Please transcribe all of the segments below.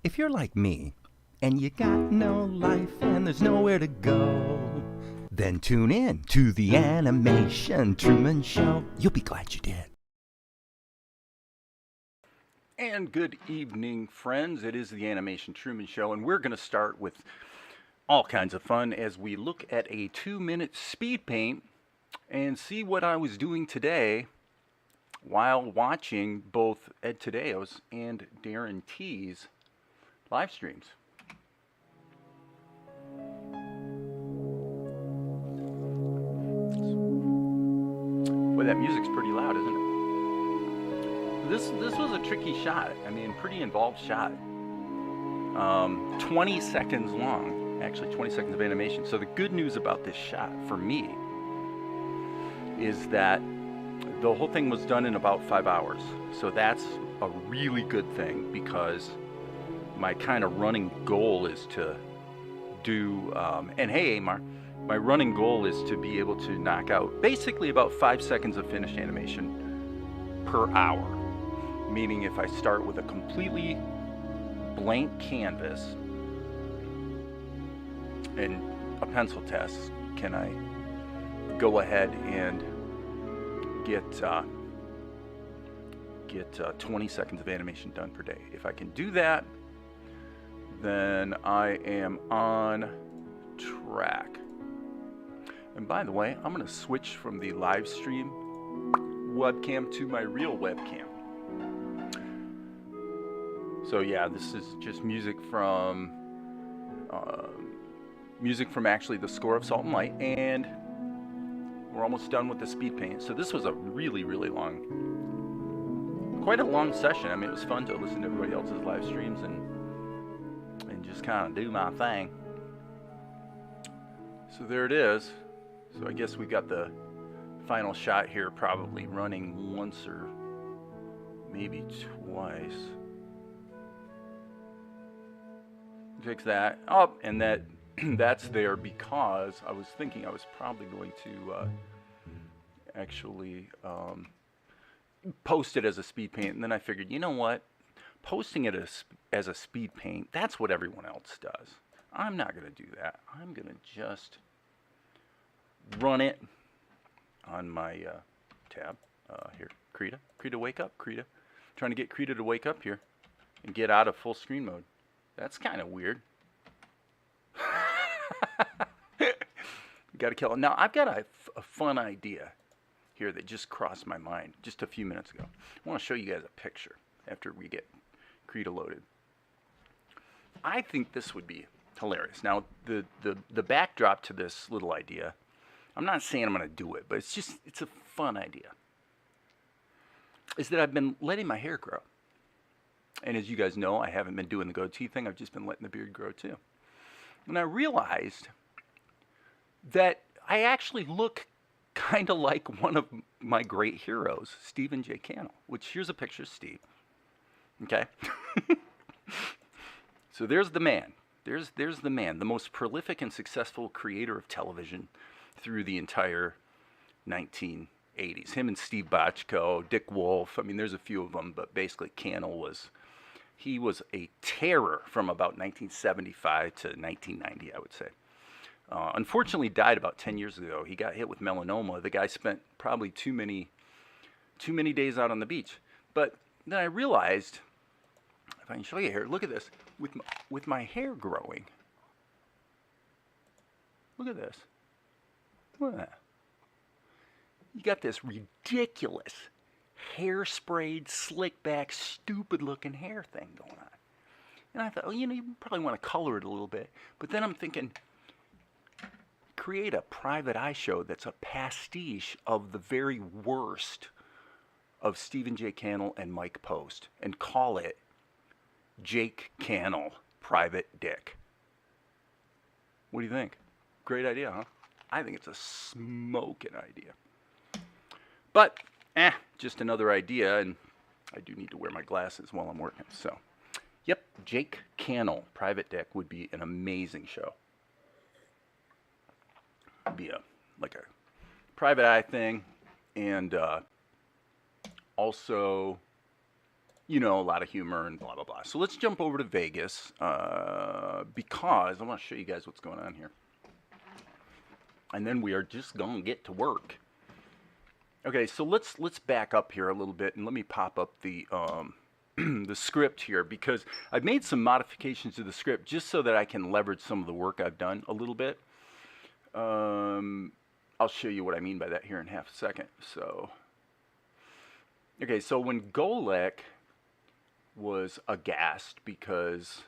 If you're like me, and you got no life and there's nowhere to go, then tune in to the Animation Truman Show. You'll be glad you did. And good evening, friends. It is the Animation Truman Show, and we're going to start with all kinds of fun as we look at a 2-minute speed paint and see what I was doing today while watching both Ed Tadeo's and Darren T's live streams. Boy, that music's pretty loud, isn't it? This was a tricky shot. I mean, pretty involved shot. 20 seconds long, actually 20 seconds of animation. So the good news about this shot for me is that the whole thing was done in about 5 hours. So that's a really good thing, because my kind of running goal is to do, and hey Amar, my running goal is to be able to knock out basically about 5 seconds of finished animation per hour. Meaning if I start with a completely blank canvas and a pencil test, can I go ahead and get 20 seconds of animation done per day? If I can do that, then I am on track. And by the way, I'm going to switch from the live stream webcam to my real webcam. So yeah, this is just music from actually the score of Salt and Light, and we're almost done with the speed paint. So this was a really, really long, quite a long session. I mean, it was fun to listen to everybody else's live streams and just kind of do my thing. So there it is. So I guess we got the final shot here, probably running once or maybe twice. Fix that up, and that's there because I was thinking I was probably going to actually post it as a speed paint, and then I figured, you know what, posting it as a speed paint, that's what everyone else does. I'm not going to do that. I'm going to just run it on my tab here. Krita, wake up. Krita, trying to get Krita to wake up here and get out of full screen mode. That's kind of weird. Got to kill it. Now, I've got a fun idea here that just crossed my mind just a few minutes ago. I want to show you guys a picture after we get Krita loaded. I think this would be hilarious. Now, the backdrop to this little idea, I'm not saying I'm going to do it, but it's a fun idea, is that I've been letting my hair grow. And as you guys know, I haven't been doing the goatee thing. I've just been letting the beard grow too. And I realized that I actually look kind of like one of my great heroes, Stephen J. Cannell, which here's a picture of Steve. Okay? So there's the man. There's the man, the most prolific and successful creator of television through the entire 1980s. Him and Steve Bochco, Dick Wolf. I mean, there's a few of them, but basically Cannell was a terror from about 1975 to 1990, I would say. Unfortunately, died about 10 years ago. He got hit with melanoma. The guy spent probably too many days out on the beach. But then I realized, if I can show you here, look at this. With my hair growing, look at this. Look at that. You got this ridiculous hairsprayed, slick back, stupid looking hair thing going on. And I thought, oh, you probably want to color it a little bit. But then I'm thinking, create a private eye show that's a pastiche of the very worst of Stephen J. Cannell and Mike Post, and call it Jake Cannell Private Dick. What do you think? Great idea, huh? I think it's a smoking idea. But, just another idea, and I do need to wear my glasses while I'm working. So, yep, Jake Cannell Private Dick would be an amazing show. It'd be like a private eye thing, and also you know, a lot of humor and blah, blah, blah. So let's jump over to Vegas because I want to show you guys what's going on here. And then we are just going to get to work. Okay, so let's back up here a little bit and let me pop up the the script here, because I've made some modifications to the script just so that I can leverage some of the work I've done a little bit. I'll show you what I mean by that here in half a second. So, okay, so when Golek was aghast because,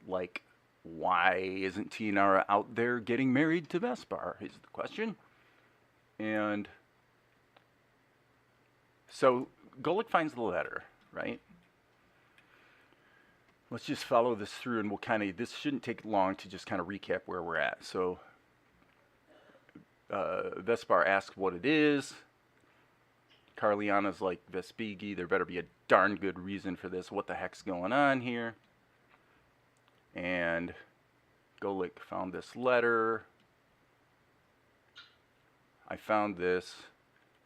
like, why isn't Tianara out there getting married to Vespar, is the question. And so Golek finds the letter, right? Let's just follow this through and we'll kind of, this shouldn't take long to just kind of recap where we're at. So Vespar asks what it is. Carliana's like, Vespigi, there better be a darn good reason for this. What the heck's going on here? And Golek found this letter. I found this.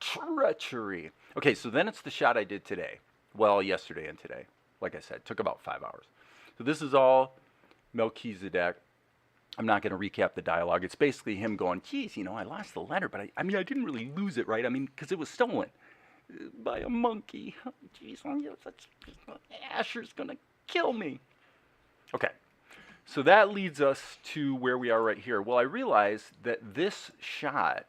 Treachery. Okay, so then it's the shot I did today. Well, yesterday and today. Like I said, took about 5 hours. So this is all Melchizedek. I'm not going to recap the dialogue. It's basically him going, geez, you know, I lost the letter, but I mean, I didn't really lose it, right? I mean, because it was stolen by a monkey. Oh, geez, Asher's going to kill me. Okay, so that leads us to where we are right here. Well, I realized that this shot,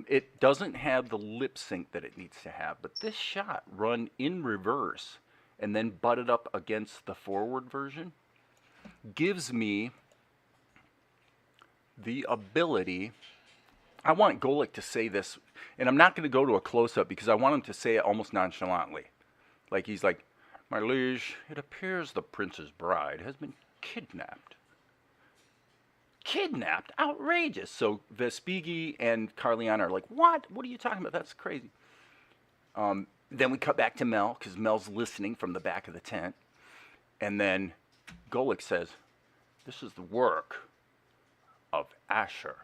it doesn't have the lip sync that it needs to have, but this shot run in reverse and then butted up against the forward version gives me the ability. I want Golek to say this, and I'm not going to go to a close-up because I want him to say it almost nonchalantly. Like he's like, my liege, it appears the prince's bride has been kidnapped. Kidnapped? Outrageous. So Vespigi and Carliana are like, what? What are you talking about? That's crazy. Then we cut back to Mel, because Mel's listening from the back of the tent. And then Golek says, this is the work of Asher.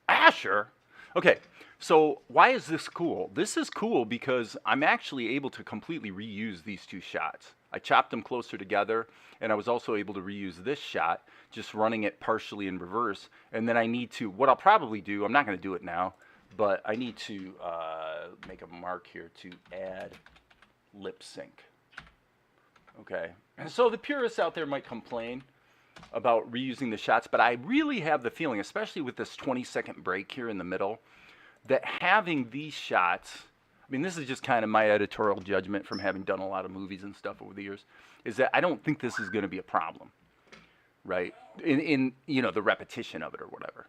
Asher? Okay, so why is this cool? This is cool because I'm actually able to completely reuse these two shots. I chopped them closer together, and I was also able to reuse this shot, just running it partially in reverse. And then I need to, what I'll probably do, I'm not going to do it now, but I need to make a mark here to add lip sync. Okay, and so the purists out there might complain about reusing the shots, but I really have the feeling, especially with this 20-second break here in the middle, that having these shots, I mean, this is just kind of my editorial judgment from having done a lot of movies and stuff over the years, is that I don't think this is going to be a problem, right? In you know, the repetition of it or whatever.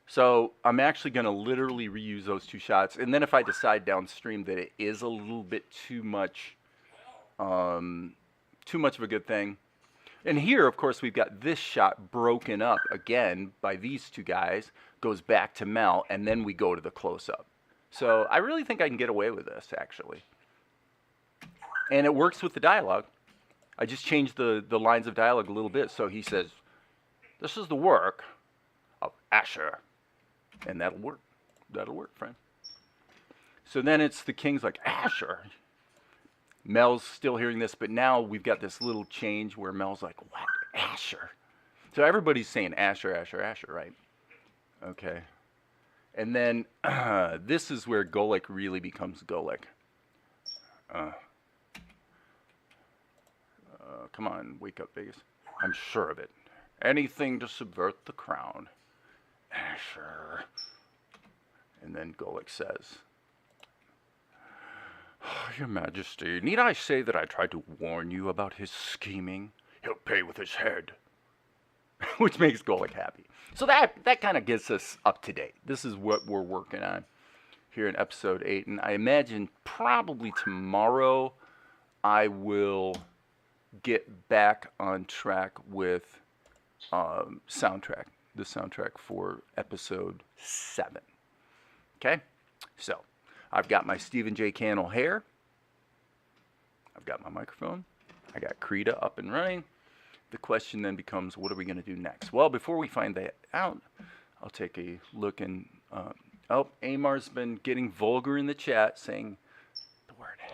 So I'm actually going to literally reuse those two shots, and then if I decide downstream that it is a little bit too much of a good thing. And here, of course, we've got this shot broken up again by these two guys, goes back to Mel, and then we go to the close-up. So I really think I can get away with this, actually. And it works with the dialogue. I just changed the lines of dialogue a little bit. So he says, this is the work of Asher. And that'll work. That'll work, friend. So then it's the king's like, Asher? Mel's still hearing this, but now we've got this little change where Mel's like, what? Asher? So everybody's saying Asher, Asher, Asher, right? Okay. And then this is where Golek really becomes Golek. Come on, wake up, Vegas. I'm sure of it. Anything to subvert the crown. Asher. And then Golek says, Your Majesty, need I say that I tried to warn you about his scheming? He'll pay with his head. Which makes Golek happy. So that kind of gets us up to date. This is what we're working on here in episode 8. And I imagine probably tomorrow I will get back on track with the soundtrack for episode 7. Okay? So, I've got my Stephen J. Cannell hair. I've got my microphone. I got Krita up and running. The question then becomes, what are we going to do next? Well, before we find that out, I'll take a look and... Amar's been getting vulgar in the chat, saying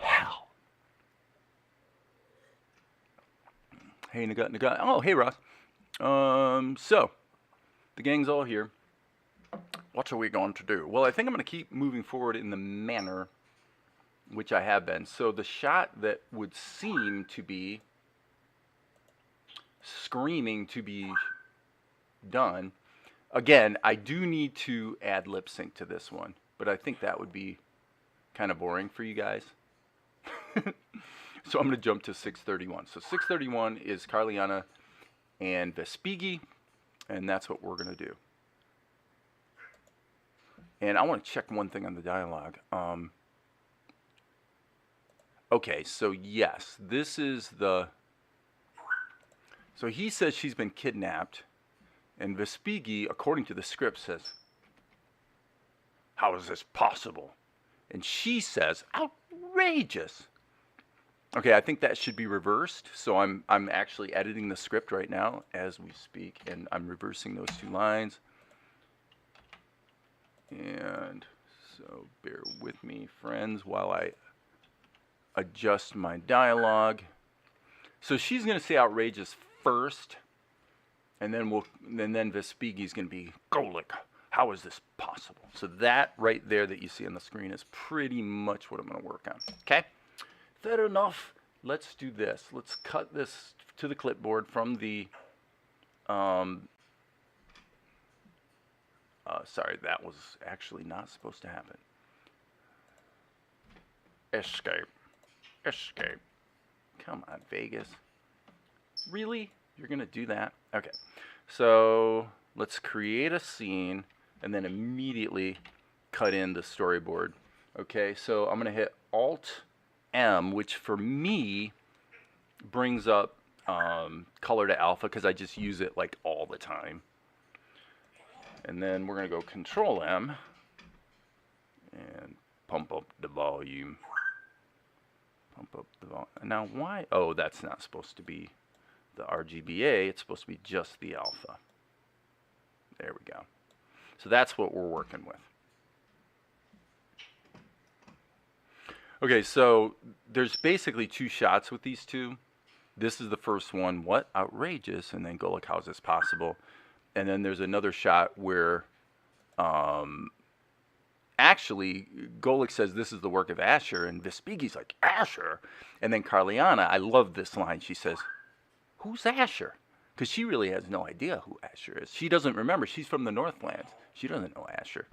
hell? Hey, Nagut. Oh, hey, Ross. So, the gang's all here. What are we going to do? Well, I think I'm going to keep moving forward in the manner which I have been. So the shot that would seem to be screaming to be done. Again, I do need to add lip sync to this one, but I think that would be kind of boring for you guys. So I'm going to jump to 631. So 631 is Carliana and Vespigi, and that's what we're going to do. And I want to check one thing on the dialogue. Okay, so yes, this is the... So he says she's been kidnapped, and Vespigi, according to the script, says, "How is this possible?" And she says, "Outrageous." Okay, I think that should be reversed. So I'm actually editing the script right now as we speak, and I'm reversing those two lines. And so bear with me, friends, while I adjust my dialogue. So she's going to say outrageous first, and then Vespigi's going to be, "Golik, how is this possible?" So that right there that you see on the screen is pretty much what I'm going to work on. Okay? Fair enough. Let's do this. Let's cut this to the clipboard from the sorry, that was actually not supposed to happen. Escape. Escape. Come on, Vegas. Really? You're going to do that? Okay. So let's create a scene and then immediately cut in the storyboard. Okay, so I'm going to hit Alt-M, which for me brings up color to alpha because I just use it like all the time. And then we're going to go Control-M and pump up the volume. Pump up the volume. Now why? Oh, that's not supposed to be the RGBA. It's supposed to be just the alpha. There we go. So that's what we're working with. Okay, so there's basically two shots with these two. This is the first one. What? Outrageous. And then Golik, how is this possible? And then there's another shot where actually Golik says this is the work of Asher, and Vespigi's like, "Asher?" And then Carliana, I love this line. She says, "Who's Asher?" Because she really has no idea who Asher is. She doesn't remember. She's from the Northlands. She doesn't know Asher.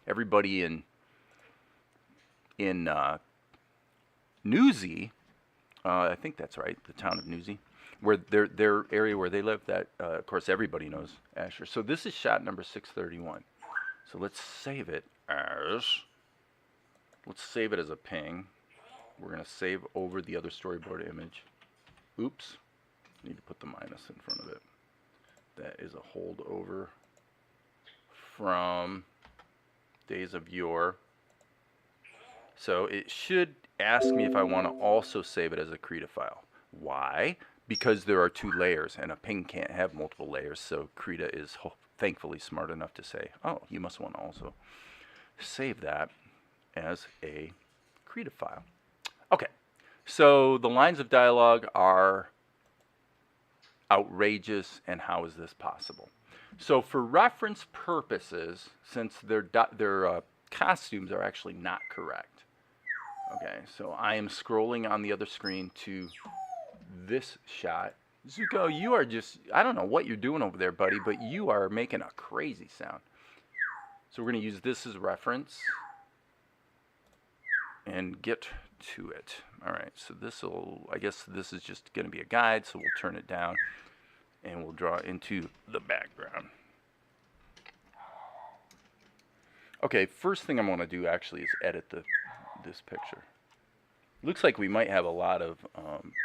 Everybody in Newsy, I think that's right, the town of Newsy, where their area where they live, that of course everybody knows Asher. So this is shot number 631. So let's save it as, let's save it as a ping. We're going to save over the other storyboard image. Oops, need to put the minus in front of it. That is a holdover from Days of Yore. So it should ask me if I want to also save it as a Krita file. Why? Because there are two layers, and a ping can't have multiple layers, so Krita is thankfully smart enough to say, "Oh, you must want to also save that as a Krita file." Okay, so the lines of dialogue are outrageous, and how is this possible? So for reference purposes, since their costumes are actually not correct, okay, so I am scrolling on the other screen to this shot. Zuko, you are just, I don't know what you're doing over there, buddy, but you are making a crazy sound. So we're going to use this as reference and get to it. All right, so this will, I guess this is just going to be a guide, so we'll turn it down and we'll draw into the background. Okay, first thing I'm going to do actually is edit this picture. Looks like we might have a lot of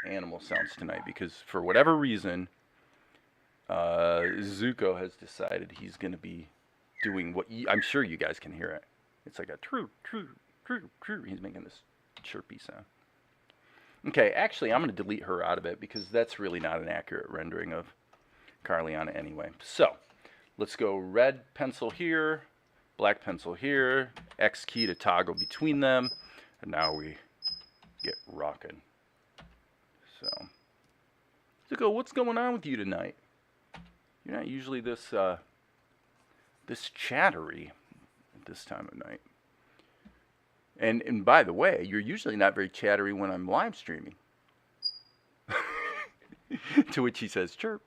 animal sounds tonight because for whatever reason, Zuko has decided he's going to be doing what I'm sure you guys can hear it. It's like a true, true, true, true. He's making this chirpy sound. Okay, actually, I'm going to delete her out of it because that's really not an accurate rendering of Carliana anyway. So, let's go red pencil here, black pencil here, X key to toggle between them, and now we get rocking. So, Zuko, what's going on with you tonight? You're not usually this this chattery at this time of night. And by the way, you're usually not very chattery when I'm live streaming. To which he says, chirp.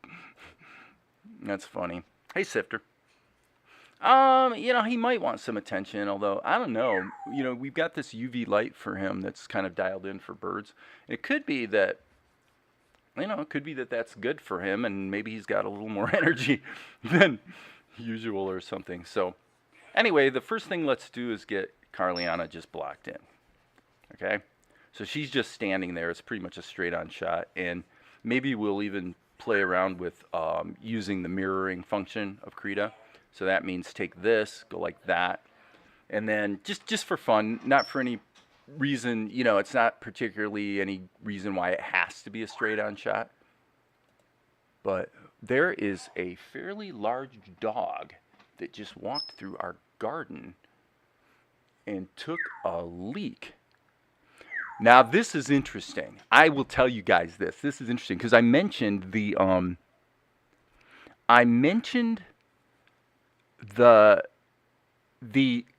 That's funny. Hey, Sifter. He might want some attention, although, I don't know. We've got this UV light for him that's kind of dialed in for birds. It could be that, that's good for him, and maybe he's got a little more energy than usual or something. So, anyway, the first thing let's do is get Carliana just blocked in. Okay? So she's just standing there. It's pretty much a straight-on shot, and maybe we'll even play around with using the mirroring function of Krita. So that means take this, go like that, and then just for fun, not for any reason, it's not particularly any reason why it has to be a straight-on shot. But there is a fairly large dog that just walked through our garden and took a leak. Now, this is interesting. I will tell you guys this. This is interesting because I mentioned the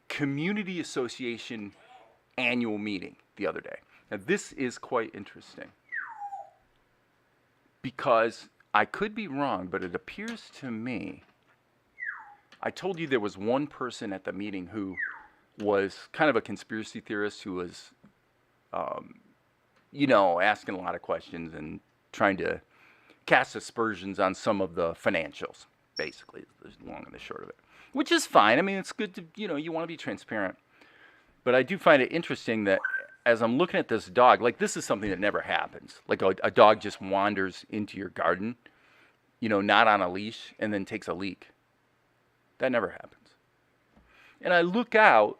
community association annual meeting the other day. Now, this is quite interesting because I could be wrong, but it appears to me, I told you there was one person at the meeting who was kind of a conspiracy theorist who was asking a lot of questions and trying to cast aspersions on some of the financials, basically, the long and the short of it. Which is fine. I mean, it's good to, you want to be transparent. But I do find it interesting that as I'm looking at this dog, like this is something that never happens. Like a dog just wanders into your garden, not on a leash, and then takes a leak. That never happens. And I look out,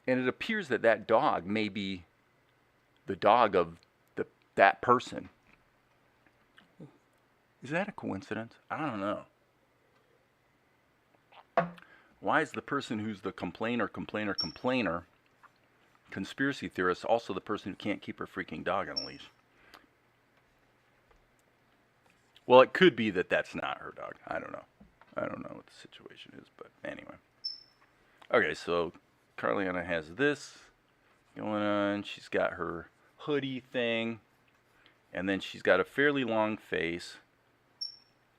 and it appears that that dog may be the dog of that person. Is that a coincidence? I don't know. Why is the person who's the complainer, conspiracy theorist, also the person who can't keep her freaking dog on a leash? Well, it could be that that's not her dog. I don't know. I don't know what the situation is, but anyway. Okay, so Carliana has this going on. She's got her hoodie thing, and then she's got a fairly long face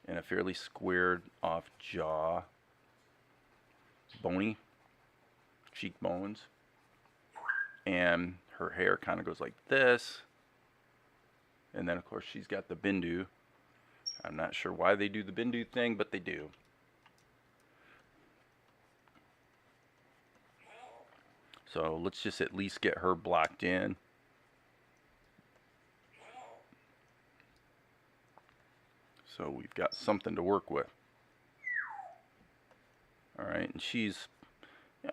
and a fairly squared off jaw. Bony cheekbones, and her hair kind of goes like this, and then of course she's got the bindu. I'm not sure why they do the bindu thing, but they do. So let's just at least get her blocked in. So we've got something to work with. All right, and she's,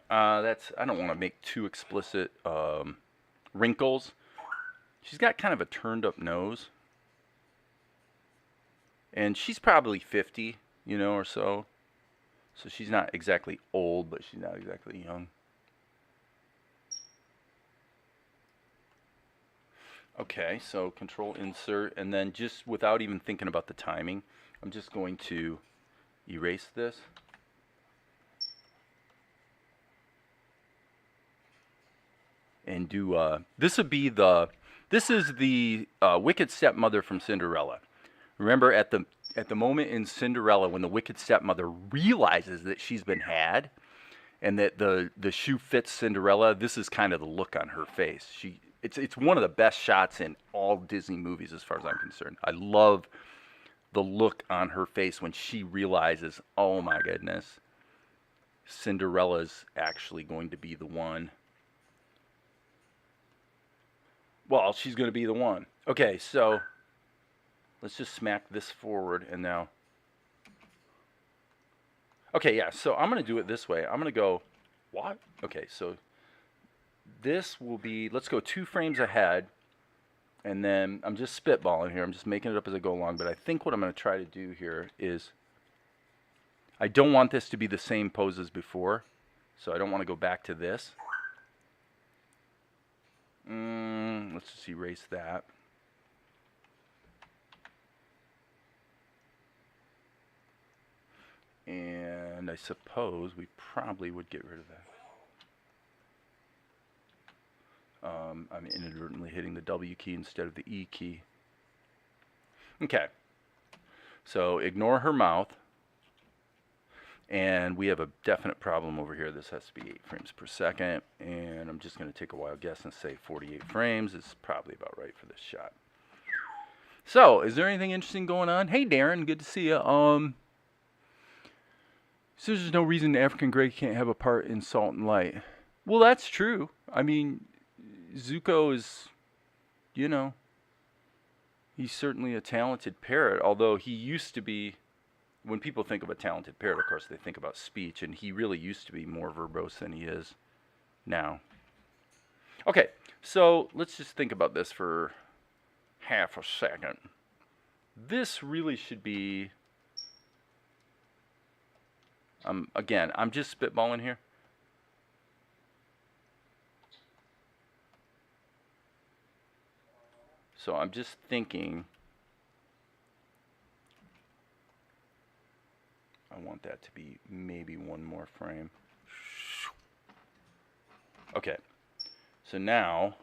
I don't want to make too explicit wrinkles. She's got kind of a turned up nose. And she's probably 50, or so. So she's not exactly old, but she's not exactly young. Okay, so control insert, and then just without even thinking about the timing, I'm just going to erase this. And do this is the wicked stepmother from Cinderella. Remember at the moment in Cinderella when the wicked stepmother realizes that she's been had and that the shoe fits Cinderella, this is kind of the look on her face. It's one of the best shots in all Disney movies as far as I'm concerned. I love the look on her face when she realizes, oh my goodness, Cinderella's actually going to be the one. Well, she's going to be the one. Okay, so let's just smack this forward and now. Okay, yeah, so I'm going to do it this way. I'm going to go, what? Okay, so this will be, let's go 2 frames ahead. And then I'm just spitballing here. I'm just making it up as I go along. But I think what I'm going to try to do here is, I don't want this to be the same pose as before. So I don't want to go back to this. Let's let's just erase that. And I suppose we probably would get rid of that. I'm inadvertently hitting the W key instead of the E key. Okay. So ignore her mouth. And we have a definite problem over here. This has to be 8 frames per second. And I'm just going to take a wild guess and say 48 frames is probably about right for this shot. So, is there anything interesting going on? Hey, Darren, good to see you. So there's no reason African Grey can't have a part in Salt and Light. Well, that's true. I mean, Zuko is, you know, he's certainly a talented parrot, although he used to be, when people think of a talented parrot, of course, they think about speech, and he really used to be more verbose than he is now. Okay, so let's just think about this for half a second. This really should be, again, I'm just spitballing here. So I'm just thinking, I want that to be maybe one more frame. Okay, so now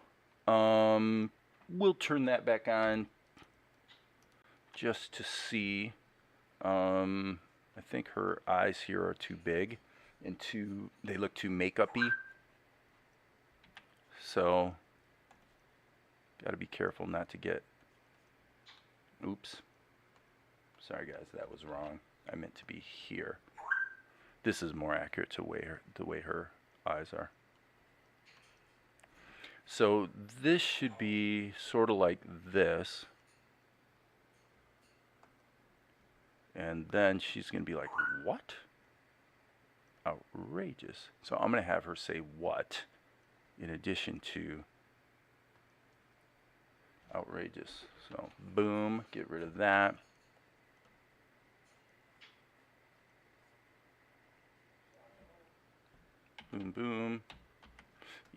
we'll turn that back on just to see. I think her eyes here are too big and they look too makeup-y. So got to be careful not to get, oops. Sorry guys, that was wrong. I meant to be here. This is more accurate to the way her eyes are. So this should be sort of like this. And then she's going to be like, what? Outrageous. So I'm going to have her say what in addition to outrageous. So boom, get rid of that. Boom, boom.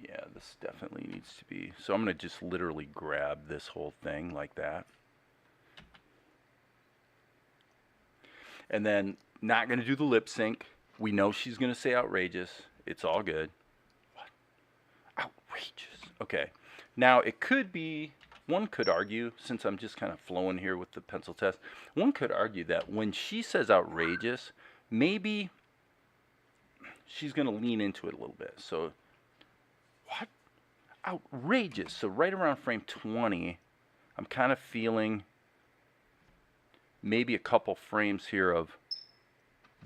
Yeah, this definitely needs to be. So I'm going to just literally grab this whole thing like that. And then not going to do the lip sync. We know she's going to say outrageous. It's all good. What? Outrageous. Okay. Now it could be, one could argue, since I'm just kind of flowing here with the pencil test, one could argue that when she says outrageous, maybe she's going to lean into it a little bit. So, what? Outrageous. So right around frame 20, I'm kind of feeling maybe a couple frames here of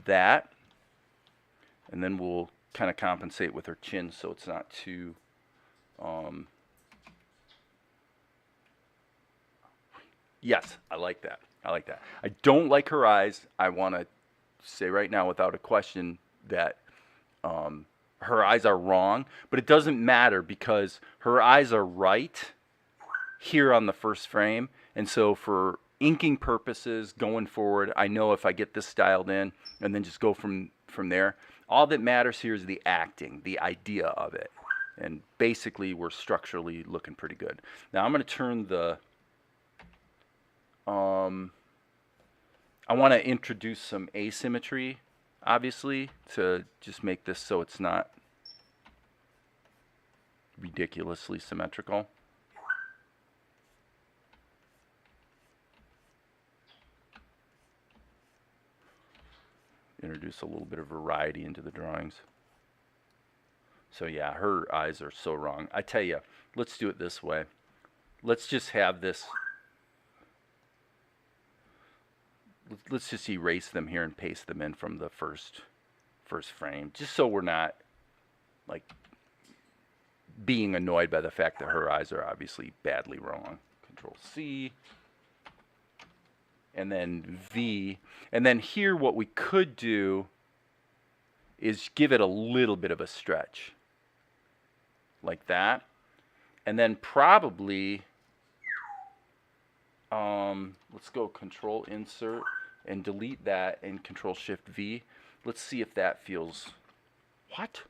that. And then we'll kind of compensate with her chin so it's not too... yes, I like that. I like that. I don't like her eyes. I want to say right now without a question that her eyes are wrong, but it doesn't matter because her eyes are right here on the first frame. And so for inking purposes going forward, I know if I get this styled in and then just go from there, all that matters here is the acting, the idea of it. And basically we're structurally looking pretty good. Now I'm going to turn the I want to introduce some asymmetry, obviously, to just make this so it's not ridiculously symmetrical. Introduce a little bit of variety into the drawings. So yeah, her eyes are so wrong. I tell you, let's do it this way. Let's just have this. Let's just erase them here and paste them in from the first frame, just so we're not like being annoyed by the fact that her eyes are obviously badly wrong. Control C. And then V. And then here what we could do is give it a little bit of a stretch. Like that. And then probably, let's go Control Insert and delete that and Control Shift V. Let's see if that feels, what?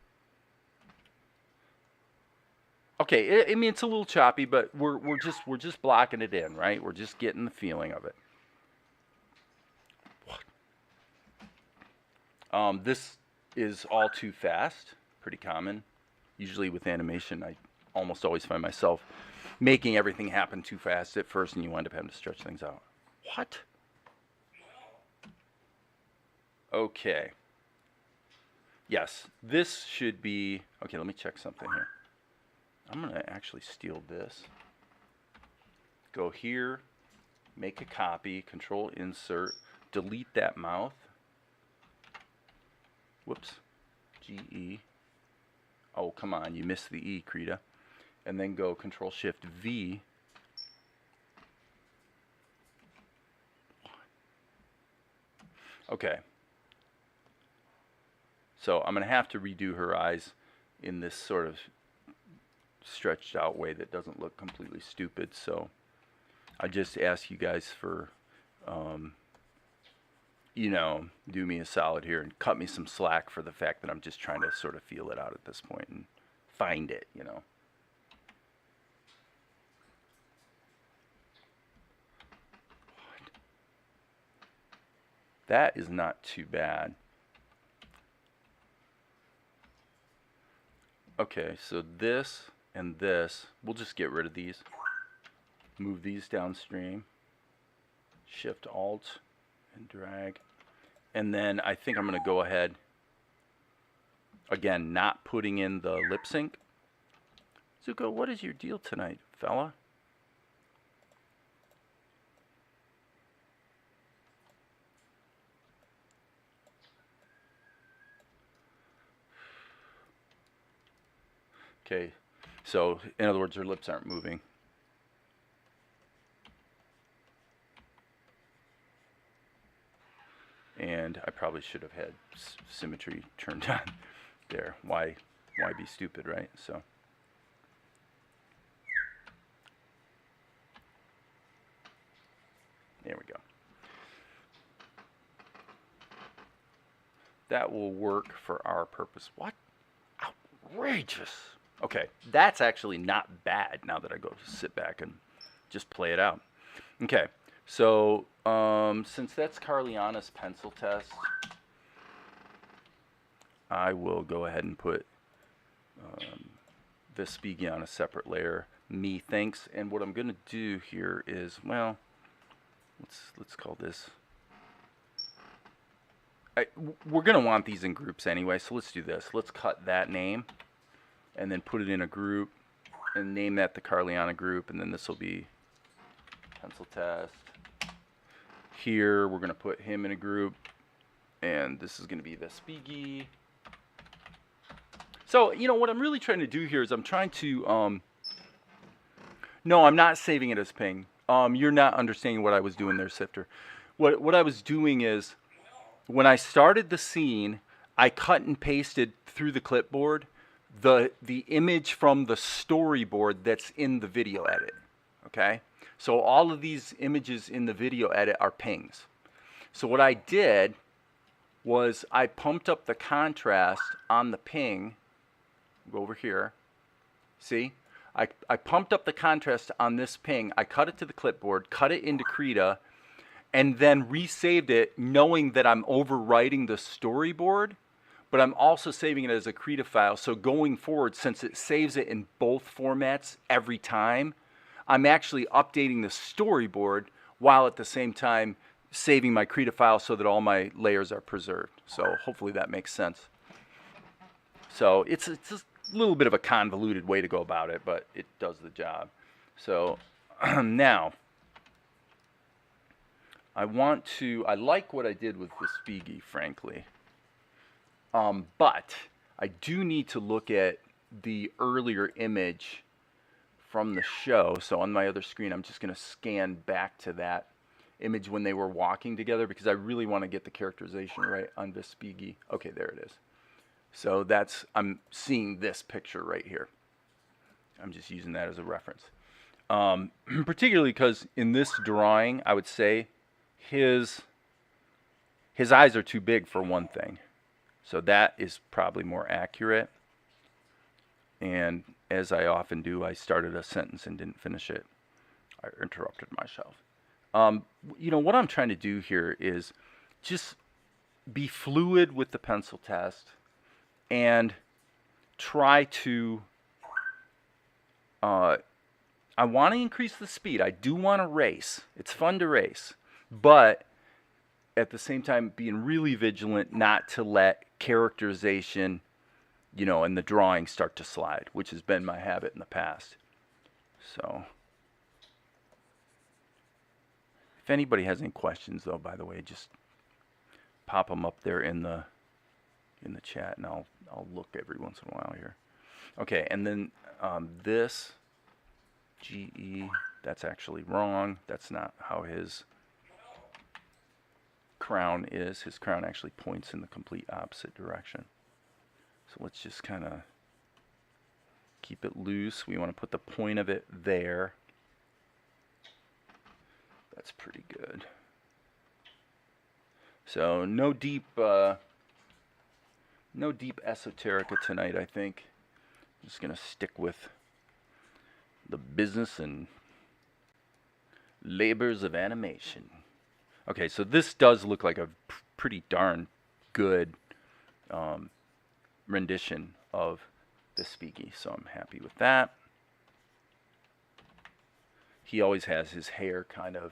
Okay, I mean it's a little choppy, but we're just blocking it in, right? We're just getting the feeling of it. This is all too fast, pretty common. Usually with animation, I almost always find myself making everything happen too fast at first, and you wind up having to stretch things out. What? Okay. Yes, this should be... Okay, let me check something here. I'm going to actually steal this. Go here, make a copy, control insert, delete that mouth. Whoops. GE. Oh, come on, you missed the E, Krita. And then go control shift V. Okay. So I'm going to have to redo her eyes in this sort of stretched out way that doesn't look completely stupid. So I just ask you guys for, you know, do me a solid here and cut me some slack for the fact that I'm just trying to sort of feel it out at this point and find it, you know. That is not too bad. Okay, so this and this, we'll just get rid of these. Move these downstream. Shift Alt and drag. And then I think I'm going to go ahead, again, not putting in the lip sync. Zuko, what is your deal tonight, fella? Okay, so in other words, her lips aren't moving. And I probably should have had symmetry turned on there. Why be stupid, right? So there we go. That will work for our purpose. What? Outrageous. Okay, that's actually not bad now that I go to sit back and just play it out. Okay, so since that's Carliana's pencil test, I will go ahead and put Vespigi on a separate layer. Methinks, and what I'm going to do here is, well, let's call this. We're going to want these in groups anyway, so let's do this. Let's cut that name and then put it in a group and name that the Carliana group, and then this will be pencil test. Here we're going to put him in a group, and this is going to be Vespigi. So, you know, what I'm really trying to do here is I'm trying to, no, I'm not saving it as ping. You're not understanding what I was doing there, Sifter. What I was doing is, when I started the scene, I cut and pasted through the clipboard the image from the storyboard that's in the video edit, okay? So all of these images in the video edit are pings. So what I did was I pumped up the contrast on the ping. Go over here. See? I pumped up the contrast on this ping. I cut it to the clipboard, cut it into Krita, and then resaved it knowing that I'm overwriting the storyboard, but I'm also saving it as a Krita file. So going forward, since it saves it in both formats every time, I'm actually updating the storyboard while at the same time saving my Krita file so that all my layers are preserved. So hopefully that makes sense. So it's just a little bit of a convoluted way to go about it, but it does the job. So now, I like what I did with Vespigi, frankly. But I do need to look at the earlier image from the show. So on my other screen, I'm just going to scan back to that image when they were walking together, because I really want to get the characterization right on Vespigi. Okay, there it is. So I'm seeing this picture right here. I'm just using that as a reference. Particularly because in this drawing, I would say his eyes are too big for one thing. So that is probably more accurate. And as I often do, I started a sentence and didn't finish it. I interrupted myself. What I'm trying to do here is just be fluid with the pencil test and try to, I want to increase the speed. I do want to race. It's fun to race. But at the same time, being really vigilant not to let characterization, and the drawing start to slide, which has been my habit in the past. So, if anybody has any questions, though, by the way, just pop them up there in the chat, and I'll look every once in a while here. Okay, and then this GE, that's actually wrong. That's not how his crown is. His crown actually points in the complete opposite direction. So let's just kind of keep it loose. We want to put the point of it there. That's pretty good. So no deep esoterica tonight, I think. I'm just gonna stick with the business and labors of animation. Okay, so this does look like a pretty darn good rendition of the Speaky, so I'm happy with that. He always has his hair kind of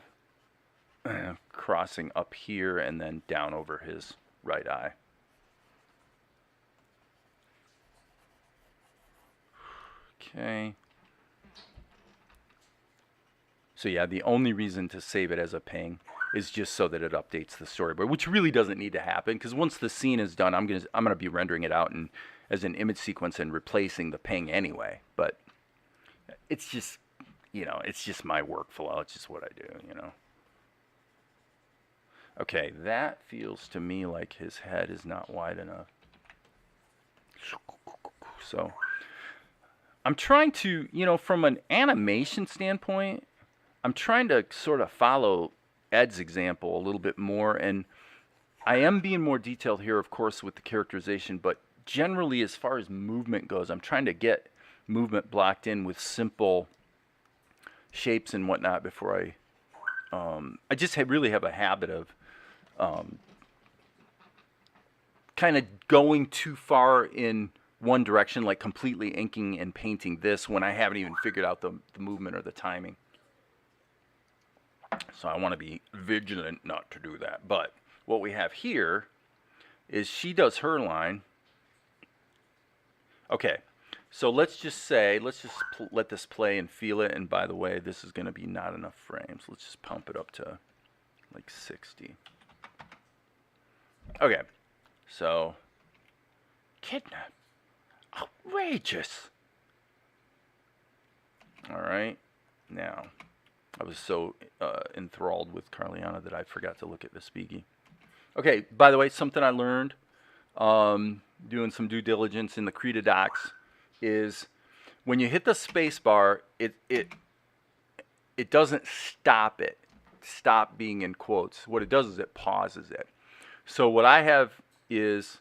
crossing up here and then down over his right eye. Okay. So yeah, the only reason to save it as a ping is just so that it updates the storyboard, which really doesn't need to happen, because once the scene is done, I'm gonna be rendering it out as an image sequence and replacing the ping anyway. But it's just, it's just my workflow. It's just what I do, Okay, that feels to me like his head is not wide enough. So I'm trying to, from an animation standpoint, I'm trying to sort of follow Ed's example a little bit more, and I am being more detailed here, of course, with the characterization, but generally, as far as movement goes, I'm trying to get movement blocked in with simple shapes and whatnot before I just really have a habit of kind of going too far in one direction, like completely inking and painting this when I haven't even figured out the movement or the timing. So I want to be vigilant not to do that. But what we have here is she does her line. Okay, so let's just let this play and feel it. And by the way, this is going to be not enough frames. Let's just pump it up to like 60. Okay, so kidnap, outrageous. All right, now I was so enthralled with Carliana that I forgot to look at Vespucci. Okay, by the way, something I learned doing some due diligence in the Krita docs is when you hit the space bar, it doesn't stop being in quotes. What it does is it pauses it. So what I have is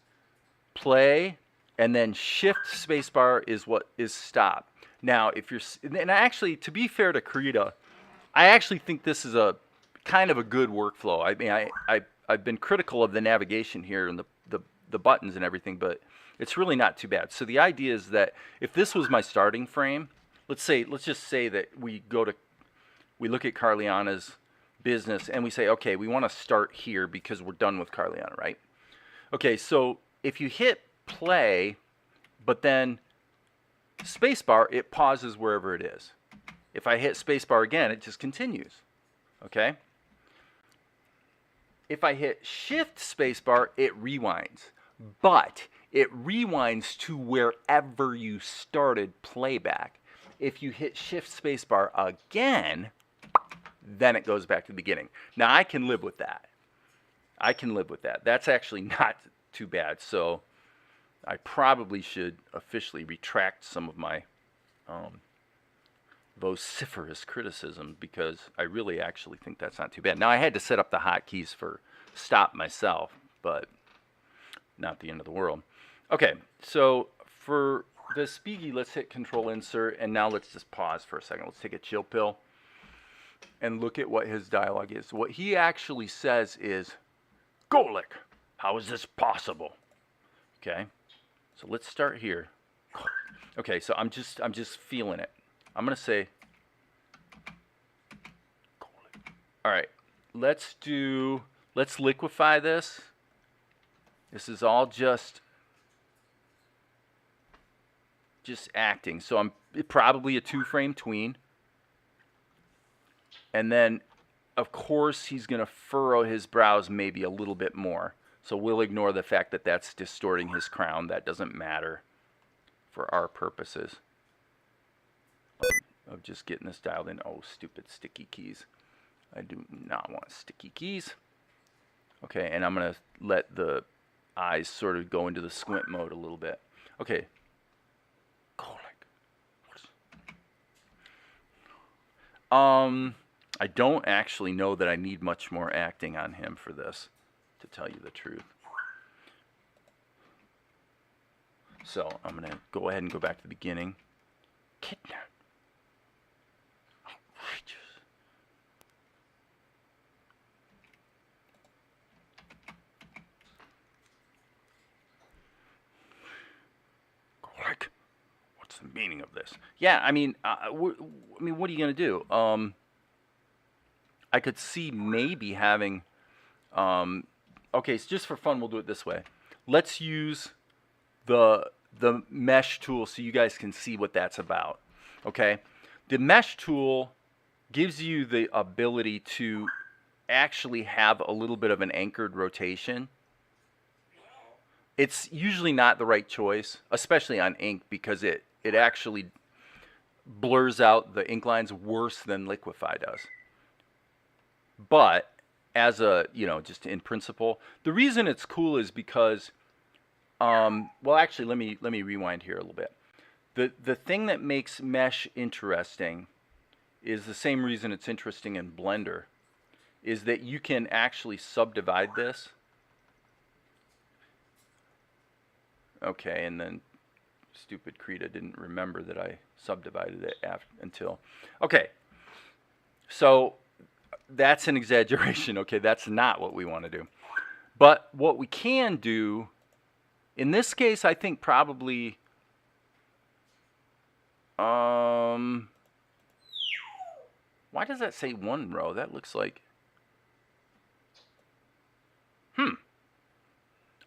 play and then shift spacebar is what is stop. Now, if you're, and actually, to be fair to Krita, I actually think this is a kind of a good workflow. I mean, I've been critical of the navigation here and the buttons and everything, but it's really not too bad. So the idea is that if this was my starting frame, let's just say that we look at Carliana's business and we say, okay, we want to start here because we're done with Carliana, right? Okay, so if you hit play, but then spacebar, it pauses wherever it is. If I hit spacebar again, it just continues, okay? If I hit shift spacebar, it rewinds, but it rewinds to wherever you started playback. If you hit shift spacebar again, then it goes back to the beginning. Now, I can live with that. That's actually not too bad. So I probably should officially retract some of my vociferous criticism, because I really actually think that's not too bad. Now, I had to set up the hotkeys for stop myself, but not the end of the world. Okay, so for the Spiegel, let's hit Control Insert, and now let's just pause for a second. Let's take a chill pill and look at what his dialogue is. What he actually says is, Golik, how is this possible? Okay, so let's start here. Okay, so I'm just feeling it. I'm gonna say, all right, let's liquefy this. This is all just acting. So I'm probably a 2-frame tween. And then, of course, he's going to furrow his brows maybe a little bit more. So we'll ignore the fact that that's distorting his crown. That doesn't matter for our purposes of just getting this dialed in. Oh, stupid sticky keys. I do not want sticky keys. Okay, and I'm going to let the eyes sort of go into the squint mode a little bit. Okay. I don't actually know that I need much more acting on him for this, to tell you the truth. So I'm going to go ahead and go back to the beginning. Kidnap. Outrageous. Like, what's the meaning of this? Yeah, I mean, what are you going to do? I could see maybe having, okay, so just for fun, we'll do it this way. Let's use the mesh tool so you guys can see what that's about, okay? The mesh tool gives you the ability to actually have a little bit of an anchored rotation. It's usually not the right choice, especially on ink, because it actually blurs out the ink lines worse than Liquify does. But as a, just in principle, the reason it's cool is because, well, actually, let me rewind here a little bit. The thing that makes mesh interesting is the same reason it's interesting in Blender, is that you can actually subdivide this. Okay, and then stupid Krita didn't remember that I subdivided it until. Okay, so that's an exaggeration. Okay, that's not what we want to do. But what we can do, in this case, I think probably, why does that say 1 row? That looks like,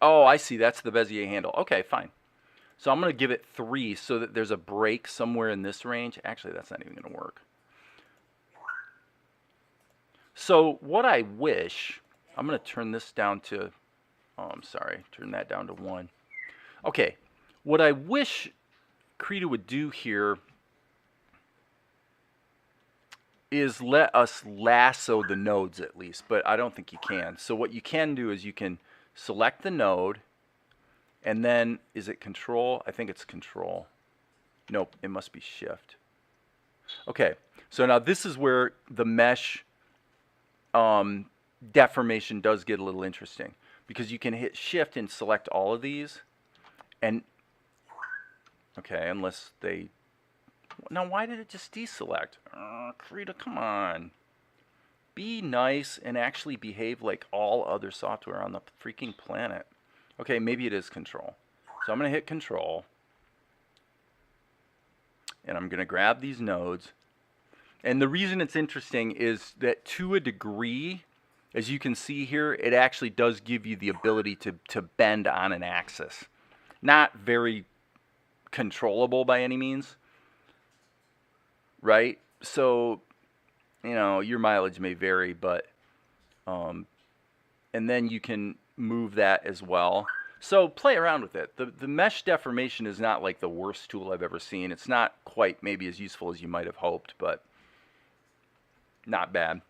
oh, I see. That's the Bezier handle. Okay, fine. So I'm going to give it 3 so that there's a break somewhere in this range. Actually, that's not even going to work. So what I wish, I'm going to turn this down to, oh, I'm sorry, turn that down to 1. Okay, what I wish Krita would do here is let us lasso the nodes at least, but I don't think you can. So what you can do is you can select the node, and then, is it Control? I think it's Control. Nope, it must be Shift. Okay, so now this is where the mesh deformation does get a little interesting, because you can hit Shift and select all of these, and, okay, unless they, now why did it just deselect? Krita, come on. Be nice and actually behave like all other software on the freaking planet. Okay, maybe it is Control. So I'm going to hit Control. And I'm going to grab these nodes. And the reason it's interesting is that to a degree, as you can see here, it actually does give you the ability to bend on an axis. Not very controllable by any means. Right? So, your mileage may vary, but, and then you can move that as well. So play around with it. The mesh deformation is not like the worst tool I've ever seen. It's not quite maybe as useful as you might have hoped, but not bad.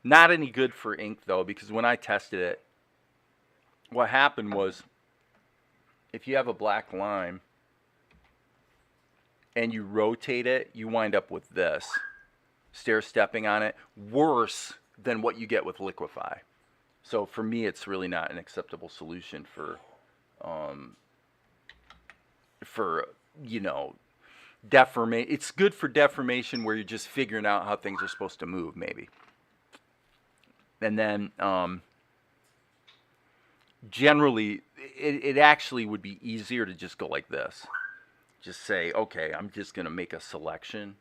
Not any good for ink though, because when I tested it, what happened was, if you have a black line and you rotate it, you wind up with this. Stair-stepping on it, worse than what you get with Liquify. So for me, it's really not an acceptable solution for you know, deformate. It's good for deformation where you're just figuring out how things are supposed to move, maybe. And then generally, it actually would be easier to just go like this. Just say, okay, I'm just going to make a selection.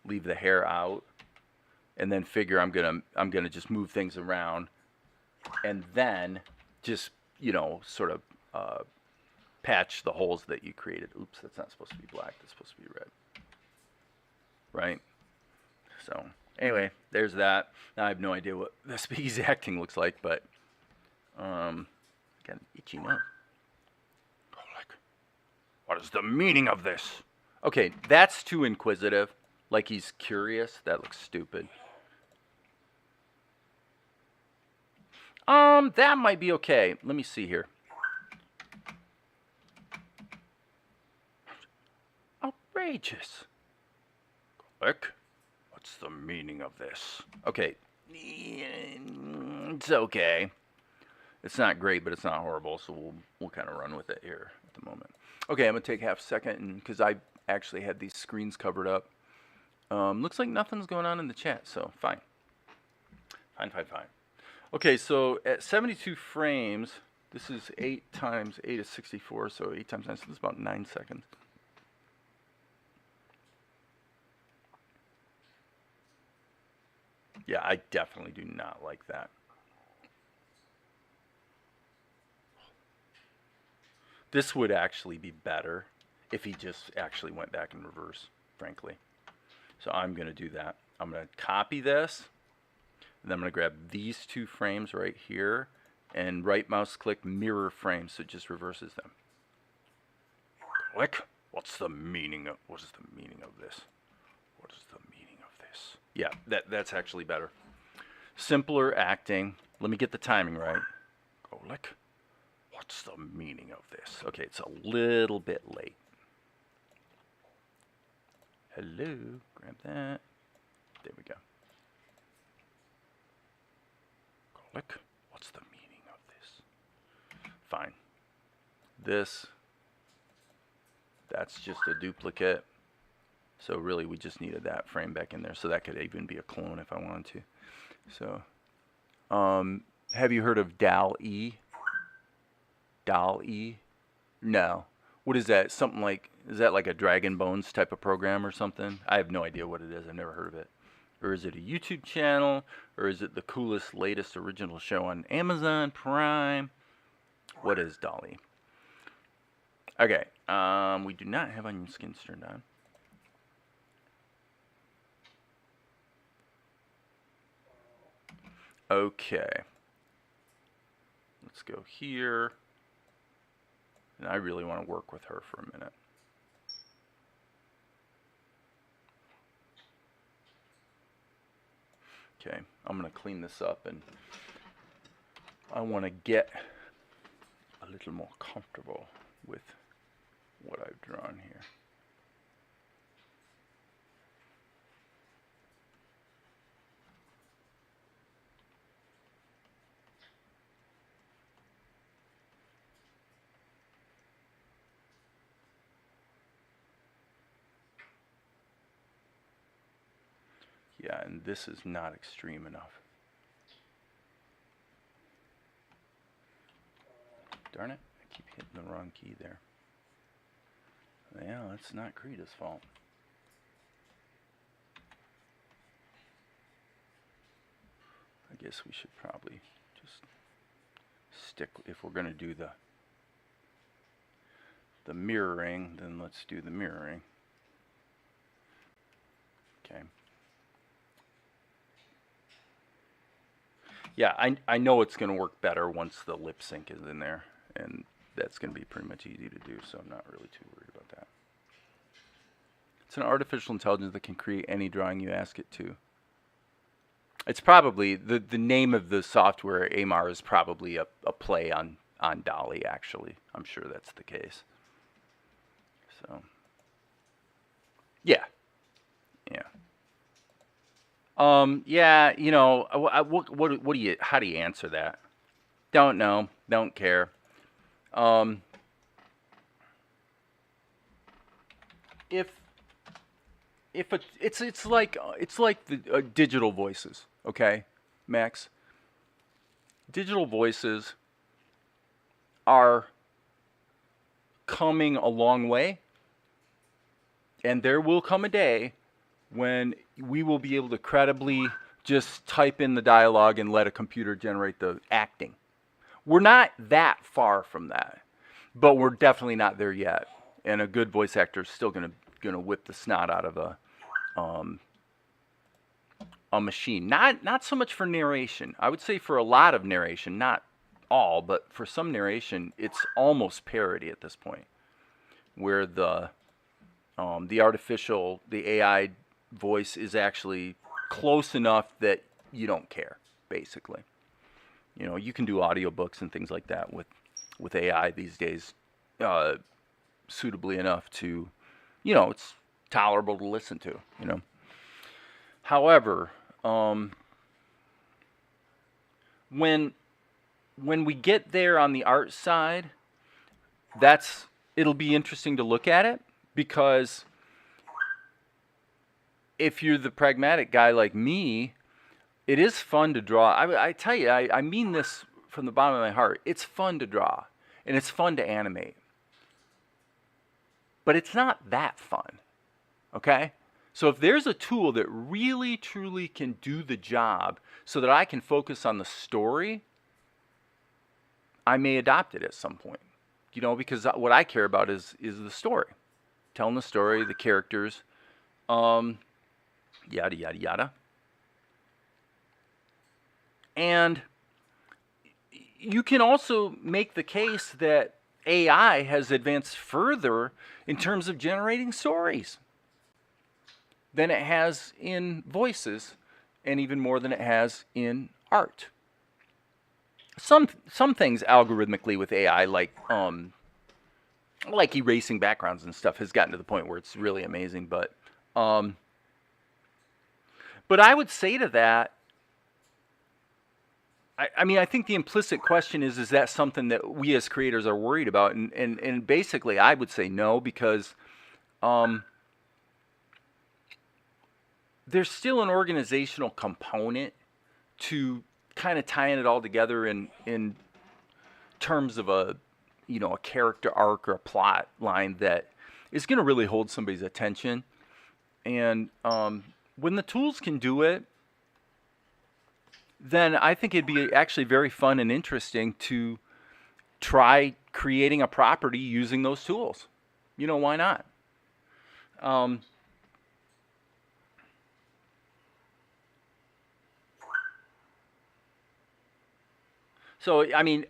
Leave the hair out. And then figure I'm gonna just move things around. And then just, you know, sort of patch the holes that you created. Oops, that's not supposed to be black. That's supposed to be red. Right? So, anyway, there's that. Now I have no idea what the speakeasy acting looks like, but got an itchy nose. What is the meaning of this? Okay, that's too inquisitive. Like he's curious. That looks stupid. That might be okay. Let me see here. Outrageous. Click. What's the meaning of this? Okay. It's okay. It's not great, but it's not horrible, so we'll kind of run with it here at the moment. Okay, I'm going to take half a second, because I actually had these screens covered up. Looks like nothing's going on in the chat, so fine. Fine. Okay, so at 72 frames, this is 8 times 8 is 64, so 8 times 9, so this is about 9 seconds. Yeah, I definitely do not like that. This would actually be better if he just actually went back in reverse, frankly. So I'm going to do that. I'm going to copy this, and then I'm going to grab these 2 frames right here, and right mouse click mirror frame, so it just reverses them. Click. What is the meaning of this? What is the meaning of this? Yeah, that's actually better. Simpler acting. Let me get the timing right. Click. What's the meaning of this? Okay, it's a little bit late. Hello, grab that. There we go. Click. What's the meaning of this? Fine. That's just a duplicate. So really we just needed that frame back in there. So that could even be a clone if I wanted to. So, have you heard of DAL-E? DAL-E? No. What is that? Something like, is that like a Dragon Bones type of program or something? I have no idea what it is. I've never heard of it. Or is it a YouTube channel? Or is it the coolest, latest original show on Amazon Prime? What is DAL-E? Okay. We do not have onion skins turned on. Okay. Let's go here. And I really want to work with her for a minute. Okay, I'm going to clean this up, and I want to get a little more comfortable with what I've drawn here. Yeah, and this is not extreme enough. Darn it, I keep hitting the wrong key there. Yeah, that's not Krita's fault. I guess we should probably just stick, if we're going to do the mirroring, then let's do the mirroring. Okay. Yeah, I know it's going to work better once the lip sync is in there, and that's going to be pretty much easy to do, so I'm not really too worried about that. It's an artificial intelligence that can create any drawing you ask it to. It's probably, the name of the software, AMAR, is probably a play on DALL-E, actually. I'm sure that's the case. So, yeah. Yeah. Yeah, you know, what do you, how do you answer that? Don't know, don't care. if it's like the digital voices, okay, Max. Digital voices are coming a long way, and there will come a day when we will be able to credibly just type in the dialogue and let a computer generate the acting. We're not that far from that, but we're definitely not there yet. And a good voice actor is still gonna whip the snot out of a machine. Not so much for narration. I would say for a lot of narration, not all, but for some narration, it's almost parody at this point, where the AI voice is actually close enough that you don't care, basically. You know, you can do audiobooks and things like that with AI these days, suitably enough to, you know, it's tolerable to listen to, you know. However, when we get there on the art side, it'll be interesting to look at it, because if you're the pragmatic guy like me, it is fun to draw. I tell you, I mean this from the bottom of my heart. It's fun to draw, and it's fun to animate. But it's not that fun, okay? So if there's a tool that really, truly can do the job so that I can focus on the story, I may adopt it at some point. You know, because what I care about is the story. Telling the story, the characters, yada, yada, yada. And you can also make the case that AI has advanced further in terms of generating stories than it has in voices, and even more than it has in art. Some things algorithmically with AI, like erasing backgrounds and stuff, has gotten to the point where it's really amazing. But I would say to that, I mean, I think the implicit question is that something that we as creators are worried about? And basically, I would say no, because there's still an organizational component to kind of tying it all together in terms of a character arc or a plot line that is going to really hold somebody's attention. And when the tools can do it, then I think it'd be actually very fun and interesting to try creating a property using those tools. You know, why not? So, I mean,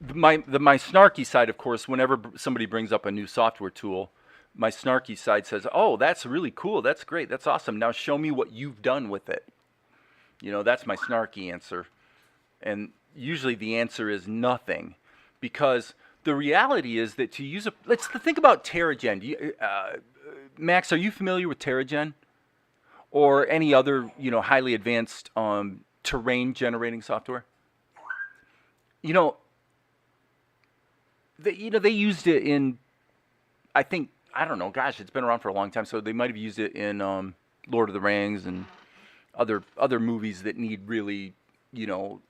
my snarky side, of course, whenever somebody brings up a new software tool, my snarky side says, oh, that's really cool. That's great. That's awesome. Now show me what you've done with it. You know, that's my snarky answer. And usually the answer is nothing, because the reality is that to use let's think about TerraGen. Max, are you familiar with TerraGen or any other, highly advanced terrain generating software? You know, they used it in, I think, I don't know, gosh, it's been around for a long time, so they might have used it in Lord of the Rings and other movies that need really,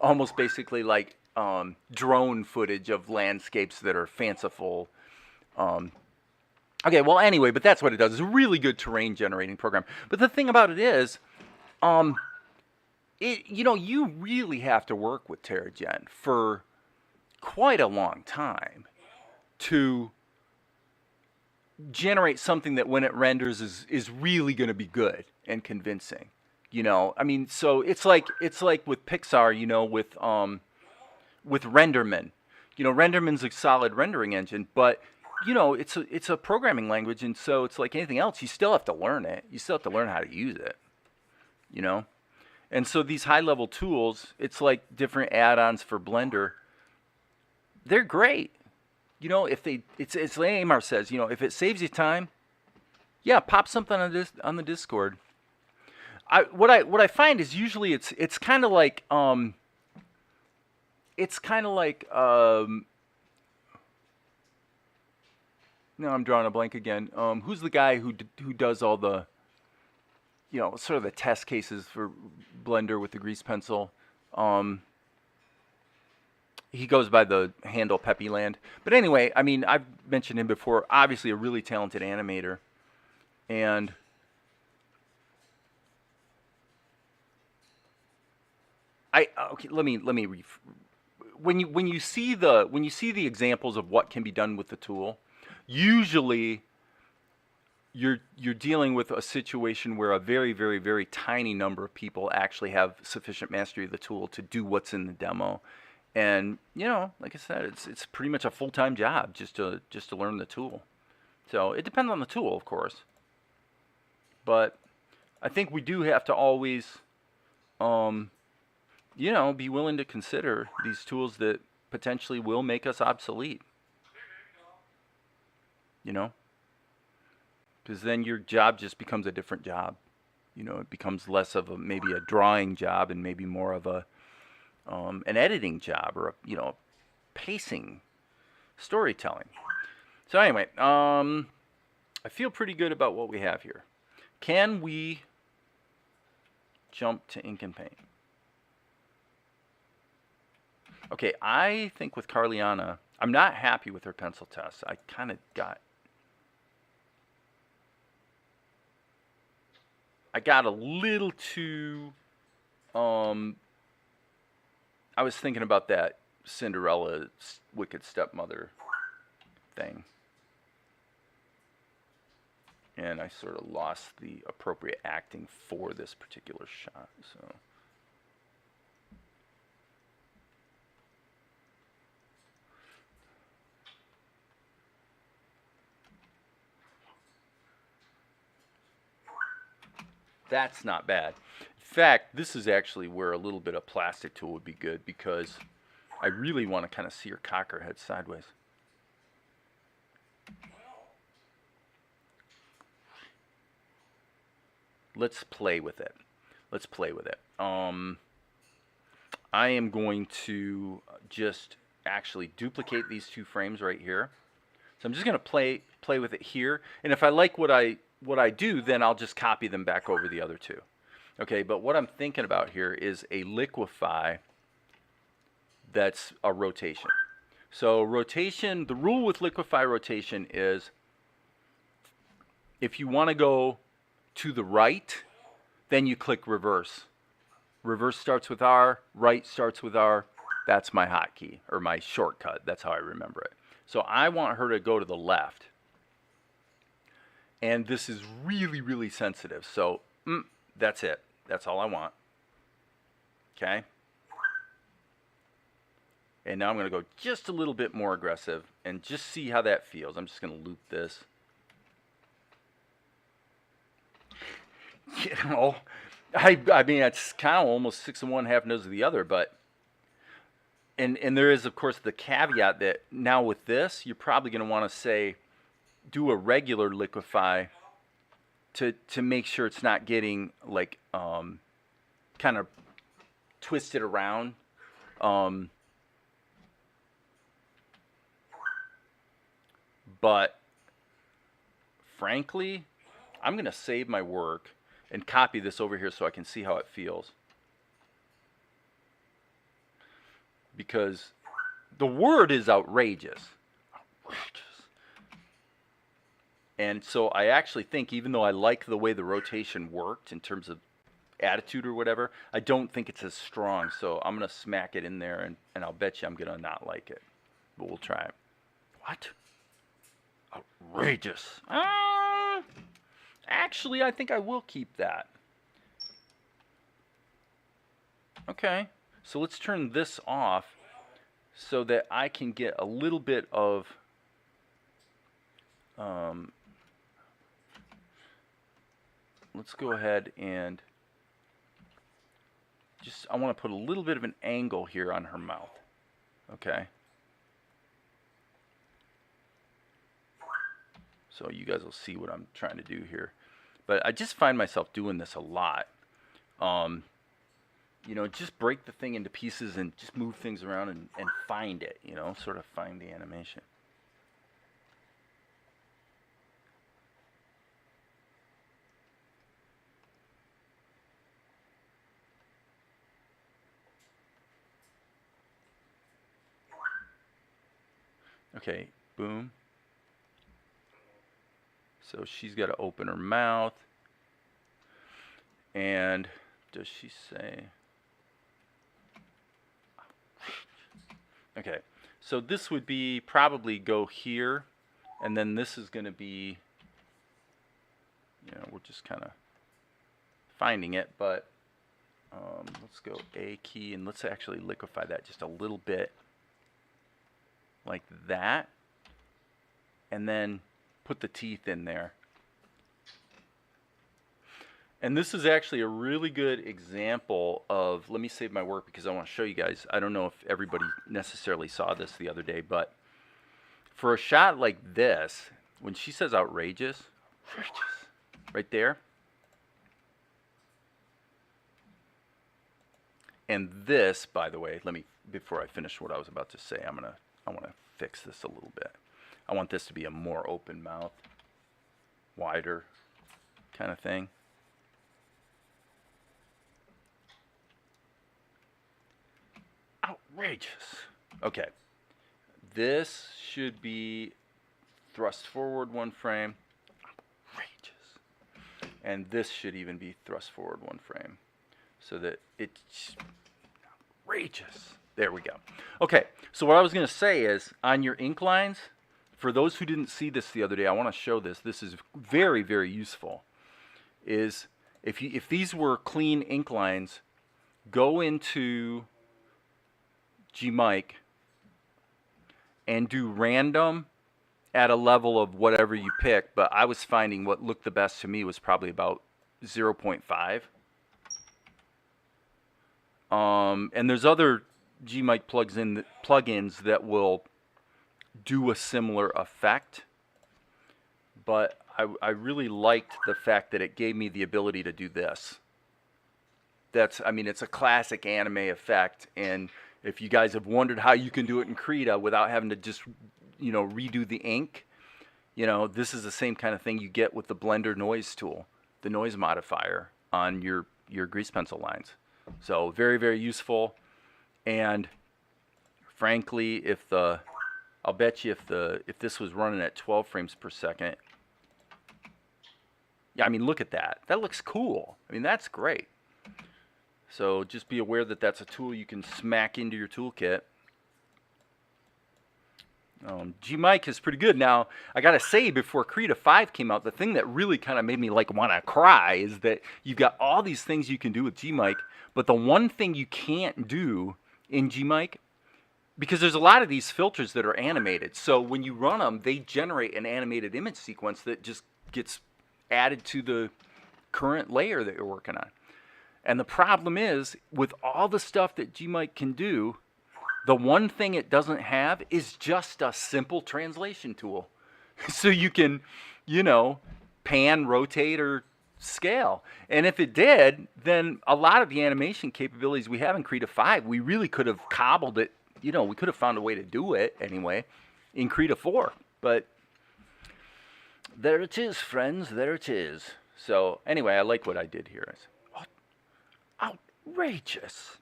almost basically like drone footage of landscapes that are fanciful. Okay, well, anyway, but that's what it does. It's a really good terrain generating program. But the thing about it is, you really have to work with TerraGen for quite a long time to generate something that when it renders is really going to be good and convincing. I mean, so it's like with Pixar, with Renderman. Renderman's a solid rendering engine, but it's a programming language, and so it's like anything else. You still have to learn it. You still have to learn how to use it. And so these high-level tools, it's like different add-ons for Blender. They're great. It's like Amar says, if it saves you time, yeah, pop something on the Discord. What I find is usually it's kind of like No, I'm drawing a blank again. Who's the guy who does all the, sort of the test cases for Blender with the grease pencil? He goes by the handle Peppy Land. But anyway, I mean, I've mentioned him before. Obviously, a really talented animator, and okay. When you see the examples of what can be done with the tool, usually you're dealing with a situation where a very, very, very tiny number of people actually have sufficient mastery of the tool to do what's in the demo. And like I said, it's pretty much a full-time job just to learn the tool. So it depends on the tool, of course. But I think we do have to always, be willing to consider these tools that potentially will make us obsolete. Because then your job just becomes a different job. It becomes less of maybe a drawing job and maybe more of an editing job or a pacing, storytelling. So anyway, I feel pretty good about what we have here. Can we jump to ink and paint? Okay, I think with Carliana, I'm not happy with her pencil test. I kind of got a little too, I was thinking about that Cinderella wicked stepmother thing. And I sort of lost the appropriate acting for this particular shot, so. That's not bad. In fact, this is actually where a little bit of plastic tool would be good because I really want to kind of see her cock her head sideways. Let's play with it. I am going to just actually duplicate these two frames right here. So I'm just going to play with it here. And if I like what I do, then I'll just copy them back over the other two. Okay, but what I'm thinking about here is a liquefy that's a rotation. So rotation, the rule with liquefy rotation is if you want to go to the right, then you click reverse. Reverse starts with R, right starts with R. That's my hotkey, or my shortcut. That's how I remember it. So I want her to go to the left. And this is really, really sensitive. So that's it. That's all I want. Okay? And now I'm going to go just a little bit more aggressive and just see how that feels. I'm just going to loop this. I mean, it's kind of almost 6 of one, half nose of the other, but and there is, of course, the caveat that now with this, you're probably going to want to say, do a regular liquefy to make sure it's not getting like kind of twisted around. But frankly, I'm going to save my work and copy this over here so I can see how it feels. Because the word is outrageous. Outrageous. And so I actually think, even though I like the way the rotation worked in terms of attitude or whatever, I don't think it's as strong. So I'm going to smack it in there, and I'll bet you I'm going to not like it. But we'll try it. What? Outrageous. Actually, I think I will keep that. Okay, so let's turn this off so that I can get a little bit of let's go ahead and just, I want to put a little bit of an angle here on her mouth. Okay. So you guys will see what I'm trying to do here. But I just find myself doing this a lot. You know, just break the thing into pieces and just move things around and find it, you know, sort of find the animation. Okay, boom. So she's got to open her mouth. And does she say... Okay, so this would be probably go here. And then this is going to be... You know, we're just kind of finding it. But let's go A key. And let's actually liquefy that just a little bit. Like that. And then put the teeth in there. And this is actually a really good example of, let me save my work because I want to show you guys. I don't know if everybody necessarily saw this the other day, but for a shot like this, when she says outrageous, right there. And this, by the way, before I finish what I was about to say, I want to fix this a little bit. I want this to be a more open mouth, wider kind of thing. Outrageous. Okay. This should be thrust forward 1 frame. Outrageous. And this should even be thrust forward 1 frame. So that it's outrageous. There we go. Okay, so what I was going to say is, on your ink lines, for those who didn't see this the other day, I want to show this. This is very, very useful. Is if these were clean ink lines, go into Gmic and do random at a level of whatever you pick. But I was finding what looked the best to me was probably about 0.5. And there's other Gmic plugins that will do a similar effect, but I really liked the fact that it gave me the ability to do this. I mean, it's a classic anime effect, and if you guys have wondered how you can do it in Krita without having to just, you know, redo the ink, you know, this is the same kind of thing you get with the Blender noise tool, the noise modifier on your grease pencil lines. So very, very useful. And frankly, I'll bet you if this was running at 12 frames per second, yeah, I mean, look at that. That looks cool. I mean, that's great. So just be aware that that's a tool you can smack into your toolkit. Gmic is pretty good. Now, I gotta say, before Krita 5 came out, the thing that really kind of made me like want to cry is that you've got all these things you can do with Gmic, but the one thing you can't do in Gmic, because there's a lot of these filters that are animated. So when you run them, they generate an animated image sequence that just gets added to the current layer that you're working on. And the problem is, with all the stuff that Gmic can do, the one thing it doesn't have is just a simple translation tool. So you can, you know, pan, rotate, or scale. And if it did, then a lot of the animation capabilities we have in Krita 5, we really could have cobbled it. You know, we could have found a way to do it anyway in Krita 4. But there it is, friends. There it is. So anyway, I like what I did here. What? Outrageous.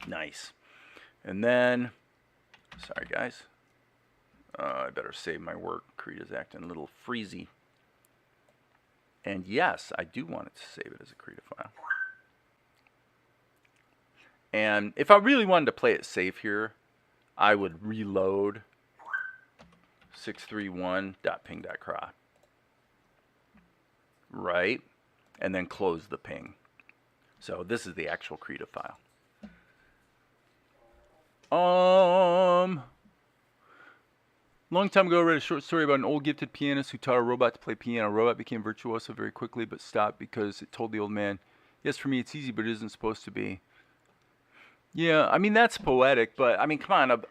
Nice. And then, sorry guys, I better save my work. Krita's acting a little freezy. And yes, I do want it to save it as a Krita file. And if I really wanted to play it safe here, I would reload 631.ping.cra. Right? And then close the ping. So this is the actual Krita file. Long time ago, I read a short story about an old gifted pianist who taught a robot to play piano. A robot became virtuoso very quickly, but stopped because it told the old man, "Yes, for me it's easy, but it isn't supposed to be." Yeah, I mean, that's poetic, but I mean, come on,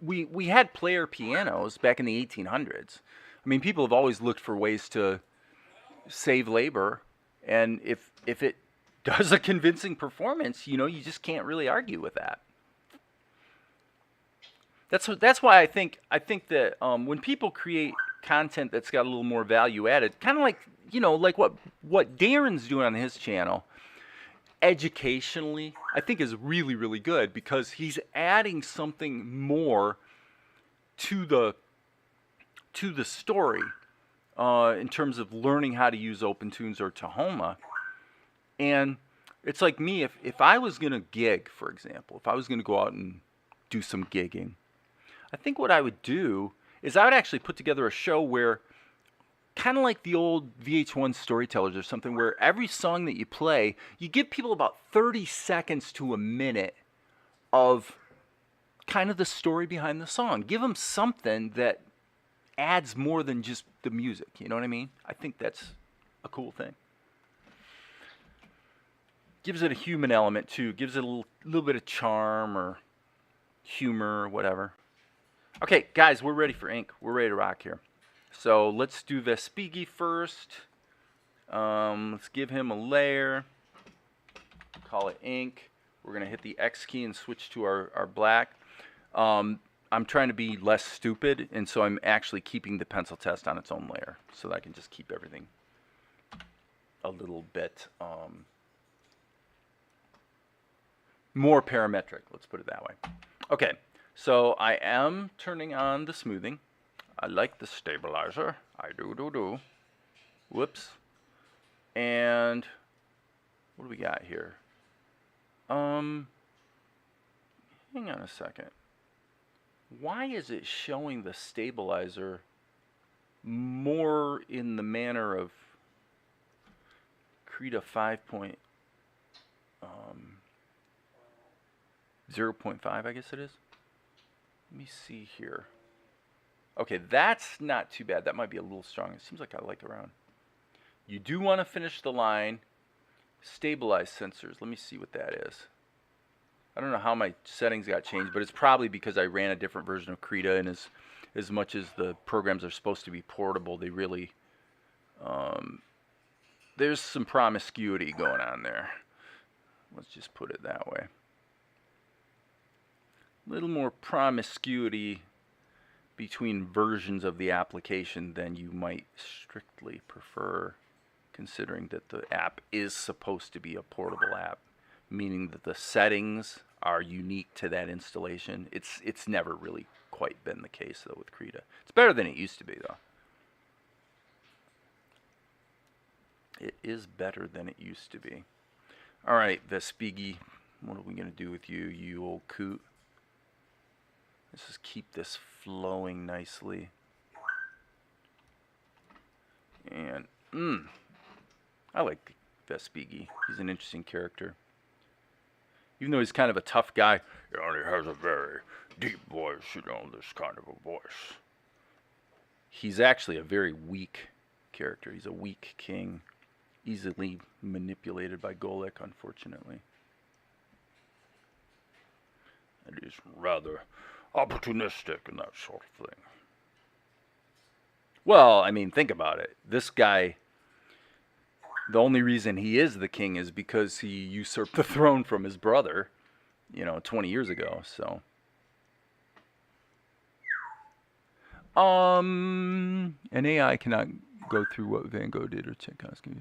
we had player pianos back in the 1800s. I mean, people have always looked for ways to save labor, and if it does a convincing performance, you know, you just can't really argue with that. That's why I think that when people create content that's got a little more value added, kind of like, you know, like what Darren's doing on his channel, educationally, I think is really, really good, because he's adding something more to the story in terms of learning how to use OpenTunes or Tahoma. And it's like me, if I was going to gig, for example, if I was going to go out and do some gigging, I think what I would do is I would actually put together a show where, kind of like the old VH1 storytellers or something, where every song that you play, you give people about 30 seconds to a minute of kind of the story behind the song. Give them something that adds more than just the music. You know what I mean? I think that's a cool thing. Gives it a human element too. Gives it a little bit of charm or humor or whatever. Okay, guys, we're ready for ink. We're ready to rock here. So let's do Vespigi first. Let's give him a layer. Call it ink. We're going to hit the X key and switch to our black. I'm trying to be less stupid, and so I'm actually keeping the pencil test on its own layer so that I can just keep everything a little bit more parametric. Let's put it that way. Okay, so I am turning on the smoothing. I like the stabilizer. I do. Whoops. And what do we got here? Hang on a second. Why is it showing the stabilizer more in the manner of Krita 0.5, I guess it is? Let me see here. Okay, that's not too bad. That might be a little strong. It seems like I like around. You do want to finish the line. Stabilize sensors. Let me see what that is. I don't know how my settings got changed, but it's probably because I ran a different version of Krita, and as much as the programs are supposed to be portable, they really there's some promiscuity going on there. Let's just put it that way. A little more promiscuity between versions of the application than you might strictly prefer, considering that the app is supposed to be a portable app, meaning that the settings are unique to that installation. It's never really quite been the case, though, with Krita. It's better than it used to be, though. It is better than it used to be. All right, Vespigi, what are we going to do with you, you old coot? Let's just keep this flowing nicely. And, I like Vespigi. He's an interesting character. Even though he's kind of a tough guy, he only has a very deep voice, this kind of a voice. He's actually a very weak character. He's a weak king, easily manipulated by Golek, unfortunately. And he's rather opportunistic and that sort of thing. Well, I mean, think about it. This guy, the only reason he is the king is because he usurped the throne from his brother, 20 years ago, so. An AI cannot go through what Van Gogh did or Tchaikovsky.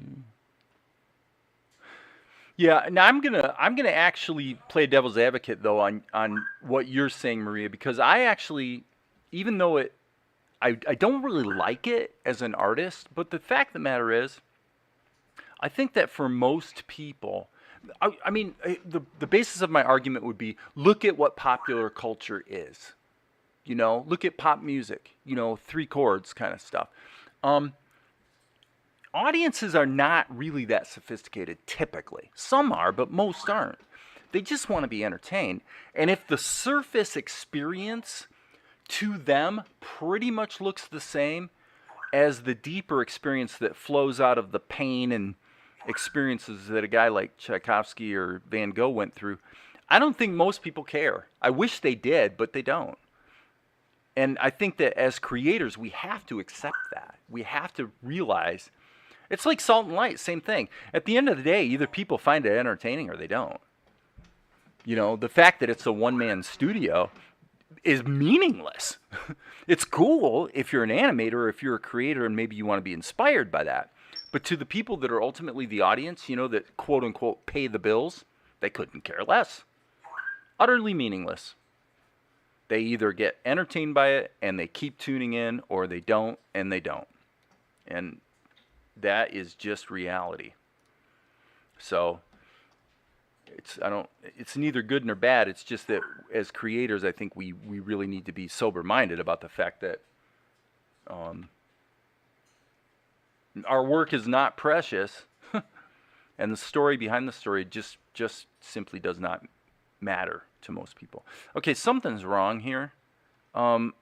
Yeah, now I'm gonna actually play devil's advocate though on what you're saying, Maria, because I actually, even though I don't really like it as an artist, but the fact of the matter is, I think that for most people, I mean, the basis of my argument would be, look at what popular culture is. Look at pop music, 3 chords kind of stuff. Audiences are not really that sophisticated typically. Some are, but most aren't. They just want to be entertained. And if the surface experience to them pretty much looks the same as the deeper experience that flows out of the pain and experiences that a guy like Tchaikovsky or Van Gogh went through, I don't think most people care. I wish they did, but they don't. And I think that as creators, we have to accept that. We have to realize it's like Salt and Light, same thing. At the end of the day, either people find it entertaining or they don't. The fact that it's a one-man studio is meaningless. It's cool if you're an animator or if you're a creator and maybe you want to be inspired by that. But to the people that are ultimately the audience, that quote-unquote pay the bills, they couldn't care less. Utterly meaningless. They either get entertained by it and they keep tuning in, or they don't and they don't. And that is just reality. So it's neither good nor bad. It's just that as creators, I think we really need to be sober-minded about the fact that our work is not precious, and the story behind the story just simply does not matter to most people. Okay, something's wrong here. I'm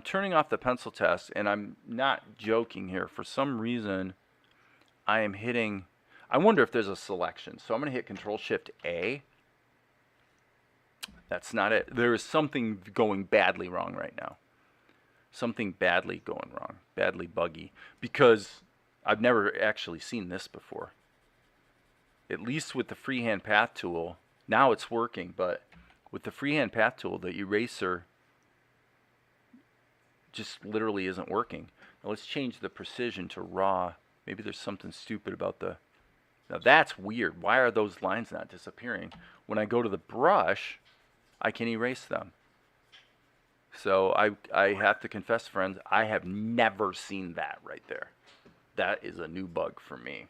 turning off the pencil test, and I'm not joking here. For some reason, I am hitting... I wonder if there's a selection. So I'm going to hit Control-Shift-A. That's not it. There is something going badly wrong right now. Something badly going wrong. Badly buggy. Because I've never actually seen this before. At least with the freehand path tool. Now it's working, but with the freehand path tool, the eraser just literally isn't working. Now let's change the precision to raw. Maybe there's something stupid about the... Now that's weird. Why are those lines not disappearing? When I go to the brush, I can erase them. So I have to confess, friends, I have never seen that right there. That is a new bug for me.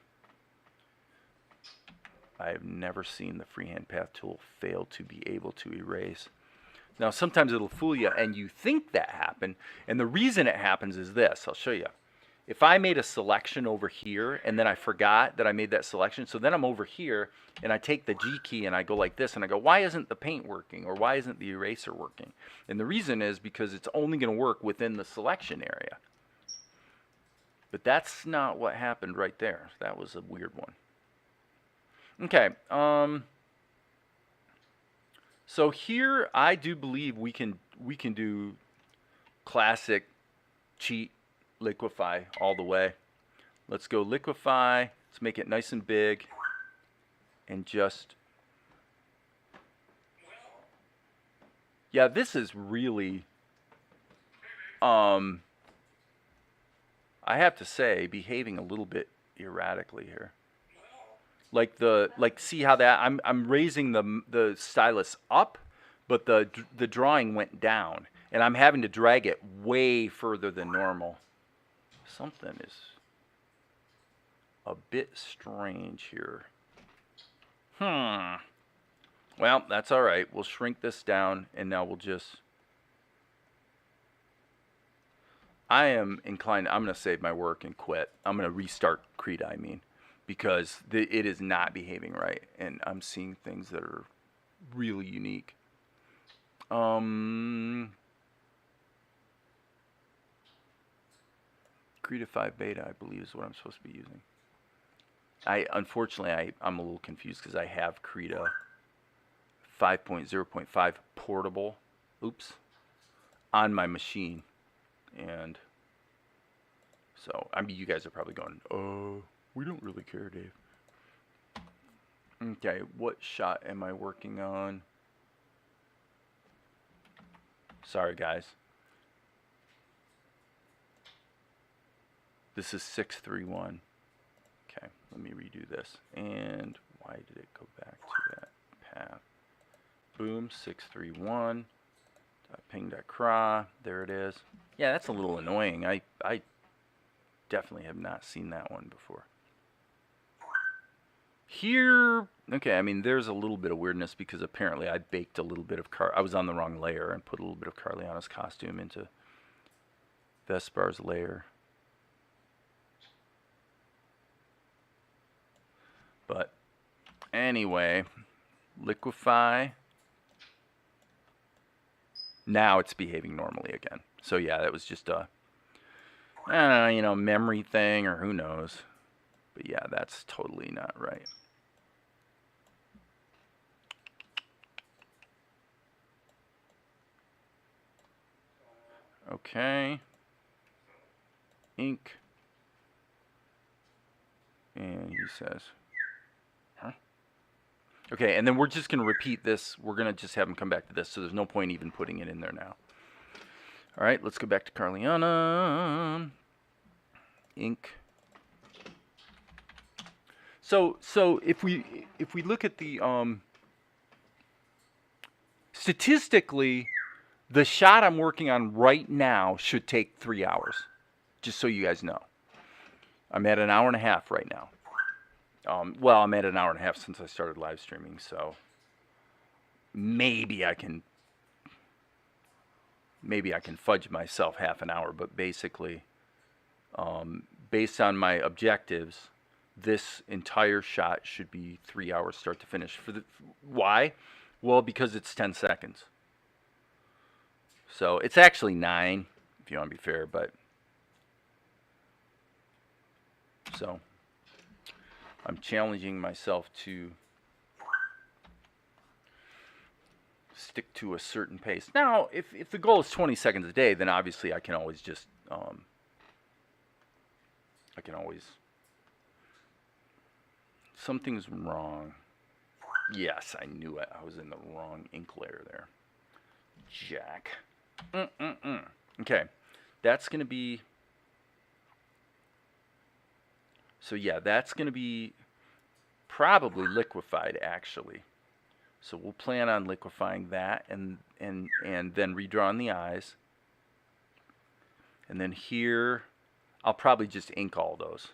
I have never seen the freehand path tool fail to be able to erase. Now sometimes it'll fool you and you think that happened, and the reason it happens is this. I'll show you. If I made a selection over here and then I forgot that I made that selection, so then I'm over here and I take the G key and I go like this and I go, why isn't the paint working, or why isn't the eraser working? And the reason is because it's only going to work within the selection area. But that's not what happened right there. That was a weird one. Okay, so here I do believe we can do classic cheat liquefy all the way. Let's go liquefy. Let's make it nice and big, and just, yeah, this is really I have to say, behaving a little bit erratically here. Like see how that I'm raising the stylus up, but the drawing went down, and I'm having to drag it way further than normal. Something is a bit strange here. Well, that's all right. We'll shrink this down, and now we'll just... I am inclined... I'm going to save my work and quit. I'm going to restart Krita, I mean, because it is not behaving right, and I'm seeing things that are really unique. Krita 5 beta, I believe, is what I'm supposed to be using. Unfortunately, I'm a little confused because I have Krita 5.0.5 portable, on my machine. And so, I mean, you guys are probably going, oh, we don't really care, Dave. Okay, what shot am I working on? Sorry, guys. This is 631. Okay, let me redo this. And why did it go back to that path? Boom, 631. Ping.cra. There it is. Yeah, that's a little annoying. I definitely have not seen that one before. Here, okay, I mean, there's a little bit of weirdness because apparently I baked a little bit of I was on the wrong layer and put a little bit of Carliana's costume into Vespar's layer. But anyway, liquefy. Now it's behaving normally again. So yeah, that was just a, memory thing, or who knows. But yeah, that's totally not right. Okay. Ink. And he says, huh? Okay, and then we're just going to repeat this. We're going to just have him come back to this, so there's no point even putting it in there now. All right, let's go back to Carliana. Ink. So if we look at the statistically, the shot I'm working on right now should take 3 hours. Just so you guys know. I'm at an hour and a half right now. Well, I'm at an hour and a half since I started live streaming, so maybe I can fudge myself half an hour, but basically, based on my objectives, this entire shot should be 3 hours start to finish. Why? Well, because it's 10 seconds. So it's actually 9, if you want to be fair, but so I'm challenging myself to stick to a certain pace. Now, if the goal is 20 seconds a day, then obviously I can always just something's wrong. Yes, I knew it. I was in the wrong ink layer there. Jack. Okay, that's gonna be. So yeah, that's going to be probably liquefied, actually. So we'll plan on liquefying that and then redrawing the eyes. And then here, I'll probably just ink all those.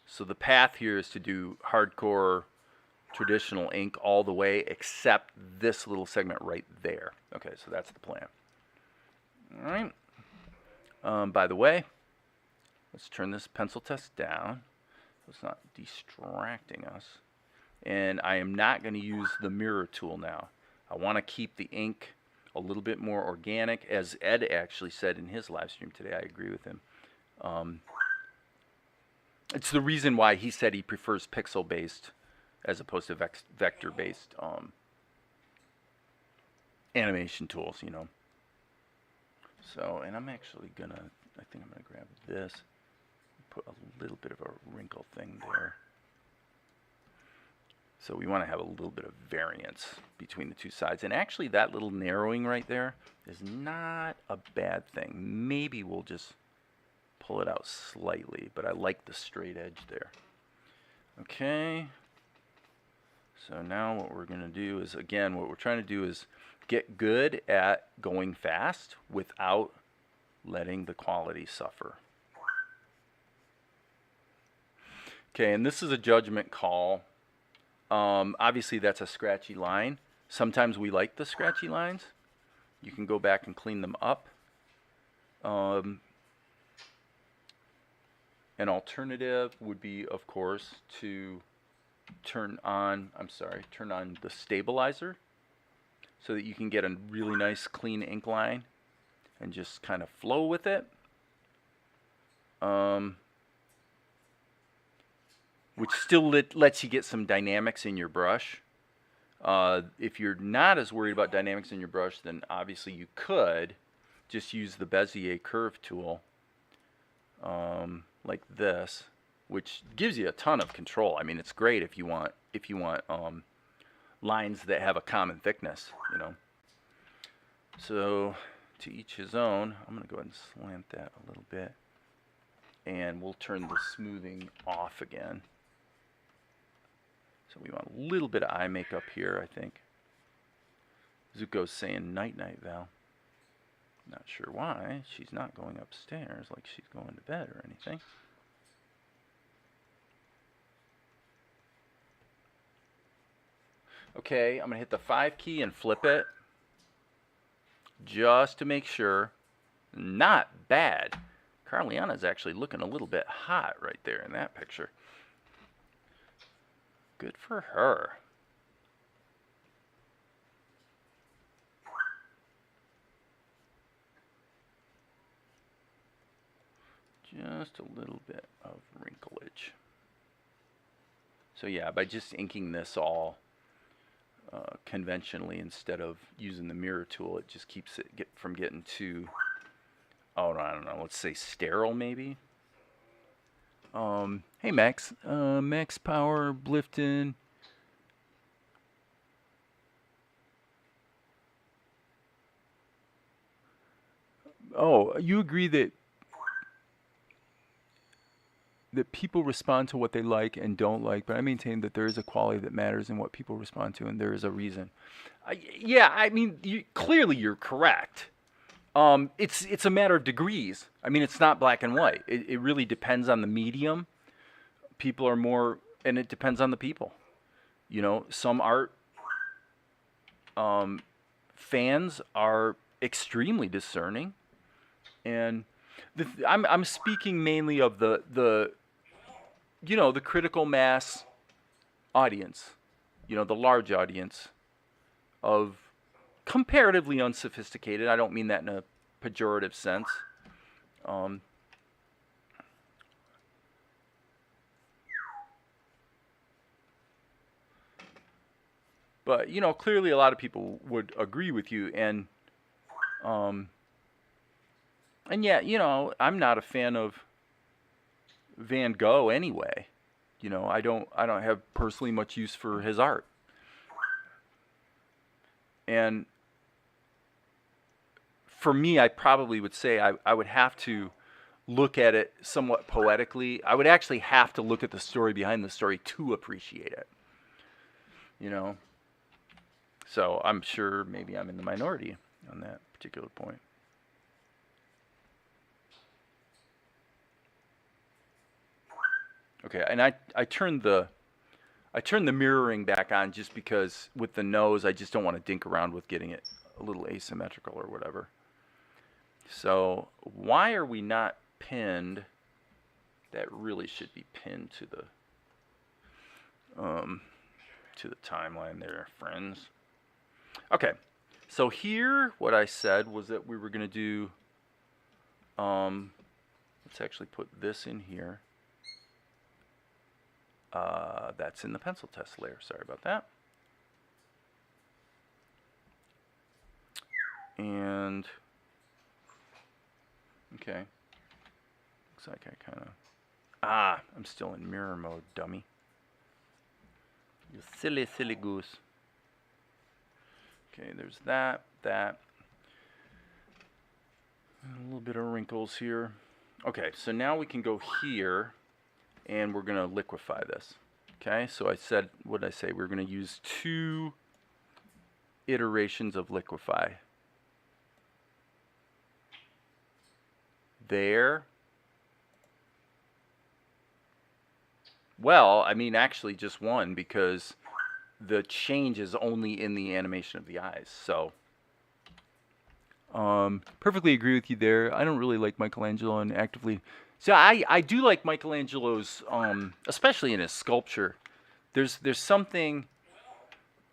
So the path here is to do hardcore traditional ink all the way except this little segment right there. Okay, so that's the plan. All right. By the way, let's turn this pencil test down so it's not distracting us. And I am not going to use the mirror tool now. I want to keep the ink a little bit more organic, as Ed actually said in his live stream today. I agree with him. It's the reason why he said he prefers pixel-based as opposed to vector-based animation tools, you know. So, and I'm actually I think I'm going to grab this. Put a little bit of a wrinkle thing there. So we want to have a little bit of variance between the two sides. And actually that little narrowing right there is not a bad thing. Maybe we'll just pull it out slightly, but I like the straight edge there. Okay. So now what we're going to do is, again, what we're trying to do is get good at going fast without letting the quality suffer. Okay, and this is a judgment call. Obviously, that's a scratchy line. Sometimes we like the scratchy lines. You can go back and clean them up. An alternative would be, of course, to turn on the stabilizer so that you can get a really nice clean ink line and just kind of flow with it. Which still lets you get some dynamics in your brush. If you're not as worried about dynamics in your brush, then obviously you could just use the Bezier curve tool like this, which gives you a ton of control. I mean, it's great if you want lines that have a common thickness, you know. So to each his own. I'm going to go ahead and slant that a little bit, and we'll turn the smoothing off again. So we want a little bit of eye makeup here, I think. Zuko's saying night-night, Val. Not sure why. She's not going upstairs like she's going to bed or anything. Okay, I'm going to hit the 5 key and flip it. Just to make sure. Not bad. Carliana's actually looking a little bit hot right there in that picture. Good for her. Just a little bit of wrinklage. So yeah, by just inking this all conventionally instead of using the mirror tool, it just keeps it from getting too, I don't know, let's say sterile maybe. Hey Max, Max Power, Blifton. Oh, you agree that that people respond to what they like and don't like, but I maintain that there is a quality that matters in what people respond to, and there is a reason. Yeah, I mean, clearly you're correct. It's a matter of degrees. I mean, it's not black and white. It really depends on the medium. People are more, and it depends on the people. You know, some art fans are extremely discerning, and I'm speaking mainly of the you know, the critical mass audience, you know, the large audience of comparatively unsophisticated. I don't mean that in a pejorative sense. But you know, clearly a lot of people would agree with you, and yeah, you know, I'm not a fan of Van Gogh anyway. You know, I don't have personally much use for his art. And for me, I probably would say I would have to look at it somewhat poetically. I would actually have to look at the story behind the story to appreciate it. You know? So I'm sure maybe I'm in the minority on that particular point. Okay, and I turned the mirroring back on just because with the nose I just don't want to dink around with getting it a little asymmetrical or whatever. So why are we not pinned? That really should be pinned to the timeline there, friends. Okay, so here what I said was that we were going to do, let's actually put this in here. That's in the pencil test layer. Sorry about that. And, okay. Looks like I kind of, I'm still in mirror mode, dummy. You silly, silly goose. Okay, there's that. And a little bit of wrinkles here. Okay, so now we can go here, and we're going to liquefy this. Okay, so I said, what did I say? We're going to use 2 iterations of liquefy. There. Well, I mean, actually just one, because the change is only in the animation of the eyes. So, perfectly agree with you there. I don't really like Michelangelo and actively... So I do like Michelangelo's, especially in his sculpture. There's something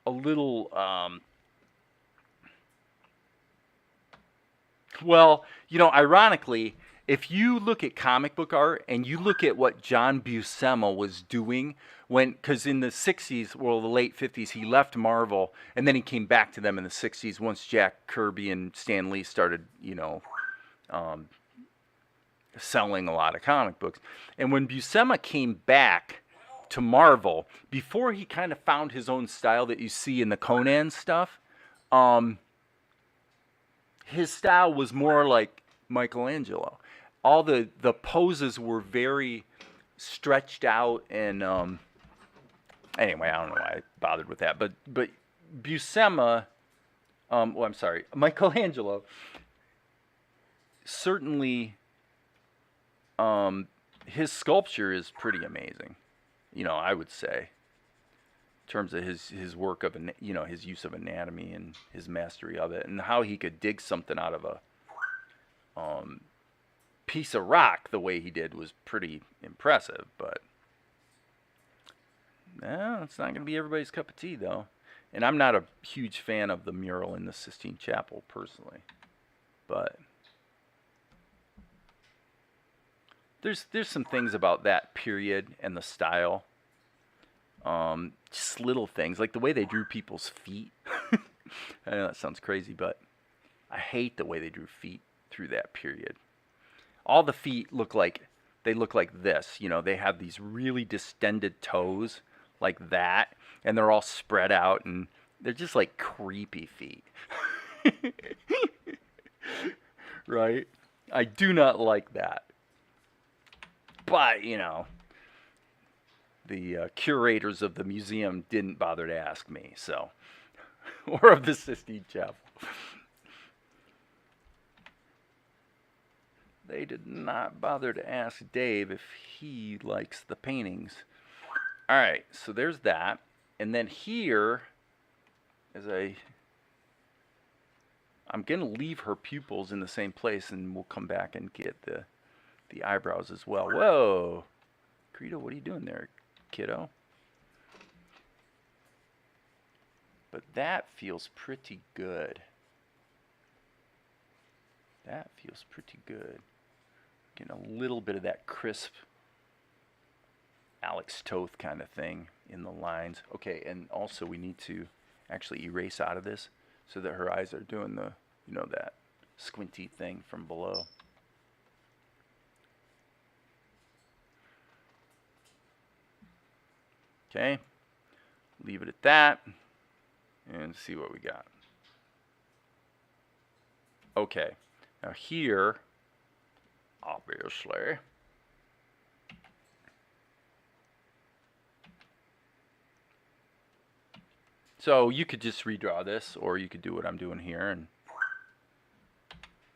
a little, well, you know, ironically, if you look at comic book art and you look at what John Buscema was doing when, because in the 60s, well, the late 50s, he left Marvel, and then he came back to them in the 60s once Jack Kirby and Stan Lee started, you know, selling a lot of comic books. And when Buscema came back to Marvel, before he kind of found his own style that you see in the Conan stuff, his style was more like Michelangelo. All the poses were very stretched out, and anyway, I don't know why I bothered with that, but Buscema, well, I'm sorry, Michelangelo certainly, his sculpture is pretty amazing, you know, I would say, in terms of his work of, you know, his use of anatomy and his mastery of it, and how he could dig something out of a piece of rock the way he did was pretty impressive. But it's not going to be everybody's cup of tea, though. And I'm not a huge fan of the mural in the Sistine Chapel, personally. But there's some things about that period and the style. Just little things, like the way they drew people's feet. I know that sounds crazy, but I hate the way they drew feet through that period. All the feet look like this. You know, they have these really distended toes like that, and they're all spread out, and they're just like creepy feet. Right? I do not like that. But, you know, the curators of the museum didn't bother to ask me, so. Or of the Sistine Chapel. They did not bother to ask Dave if he likes the paintings. Alright, so there's that. And then here, as I'm going to leave her pupils in the same place, and we'll come back and get the eyebrows as well. Whoa! Credo, what are you doing there, kiddo? But that feels pretty good. That feels pretty good. Getting a little bit of that crisp Alex Toth kind of thing in the lines. Okay, and also we need to actually erase out of this so that her eyes are doing the, you know, that squinty thing from below. Okay, leave it at that and see what we got. Okay, now here, obviously, so you could just redraw this, or you could do what I'm doing here and,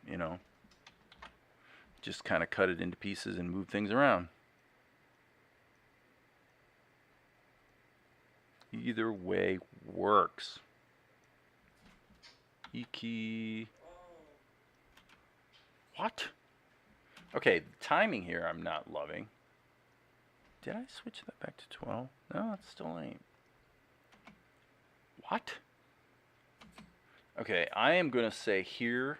you know, just kind of cut it into pieces and move things around. Either way works. Iki. What? Okay, the timing here I'm not loving. Did I switch that back to 12? No, it still ain't. What? Okay, I am going to say here.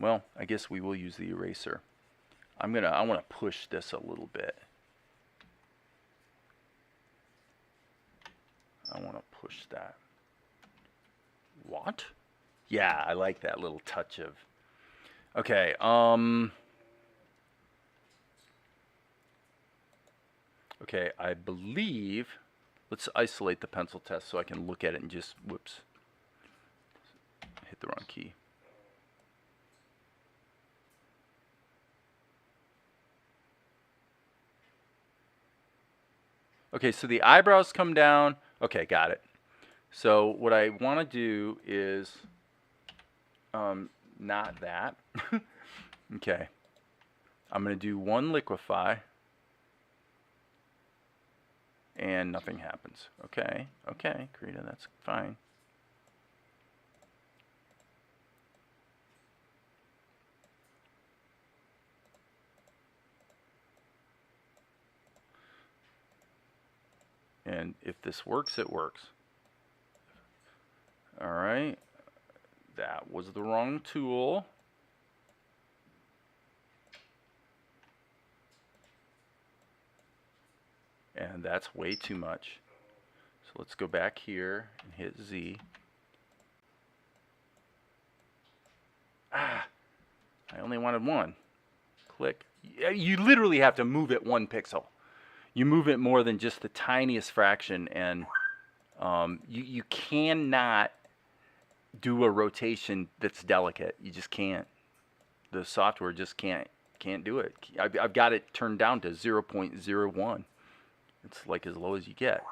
Well, I guess we will use the eraser. I want to push this a little bit. I want to push that. What? Yeah, I like that little touch of. Okay, okay, I believe, let's isolate the pencil test so I can look at it and just, whoops, hit the wrong key. Okay, so the eyebrows come down. Okay, got it. So what I want to do is, not that. Okay. I'm going to do one liquefy. And nothing happens. Okay, okay, Karita, that's fine. And if this works, it works. Alright. That was the wrong tool. And that's way too much. So let's go back here and hit Z. Ah, I only wanted one. Click. You literally have to move it 1 pixel. You move it more than just the tiniest fraction, and you cannot do a rotation that's delicate. You just can't. The software just can't do it. I've got it turned down to 0.01. It's like as low as you get.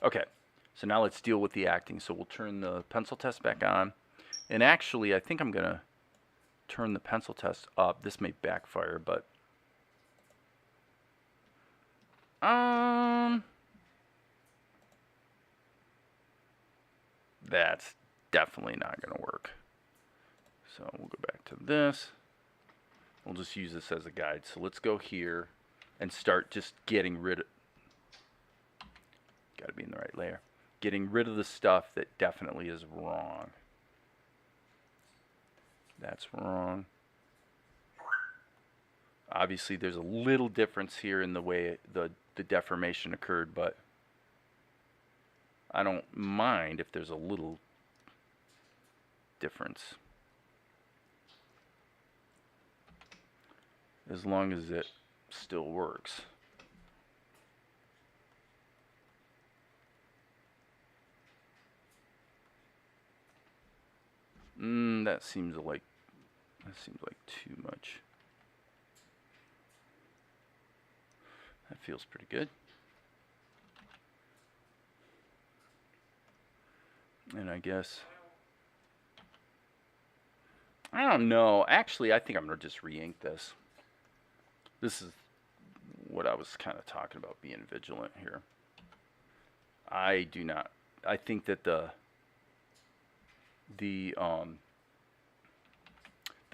Okay, so now let's deal with the acting. So we'll turn the pencil test back on. And actually, I think I'm going to turn the pencil test up. This may backfire, but that's definitely not going to work. So we'll go back to this. We'll just use this as a guide. So let's go here and start just getting rid of, got to be in the right layer, getting rid of the stuff that definitely is wrong. That's wrong. Obviously there's a little difference here in the way the deformation occurred, but I don't mind if there's a little difference, as long as it still works. That seems like too much. That feels pretty good. And I guess, I don't know. Actually, I think I'm going to just re-ink this. This is what I was kind of talking about, being vigilant here. I think that the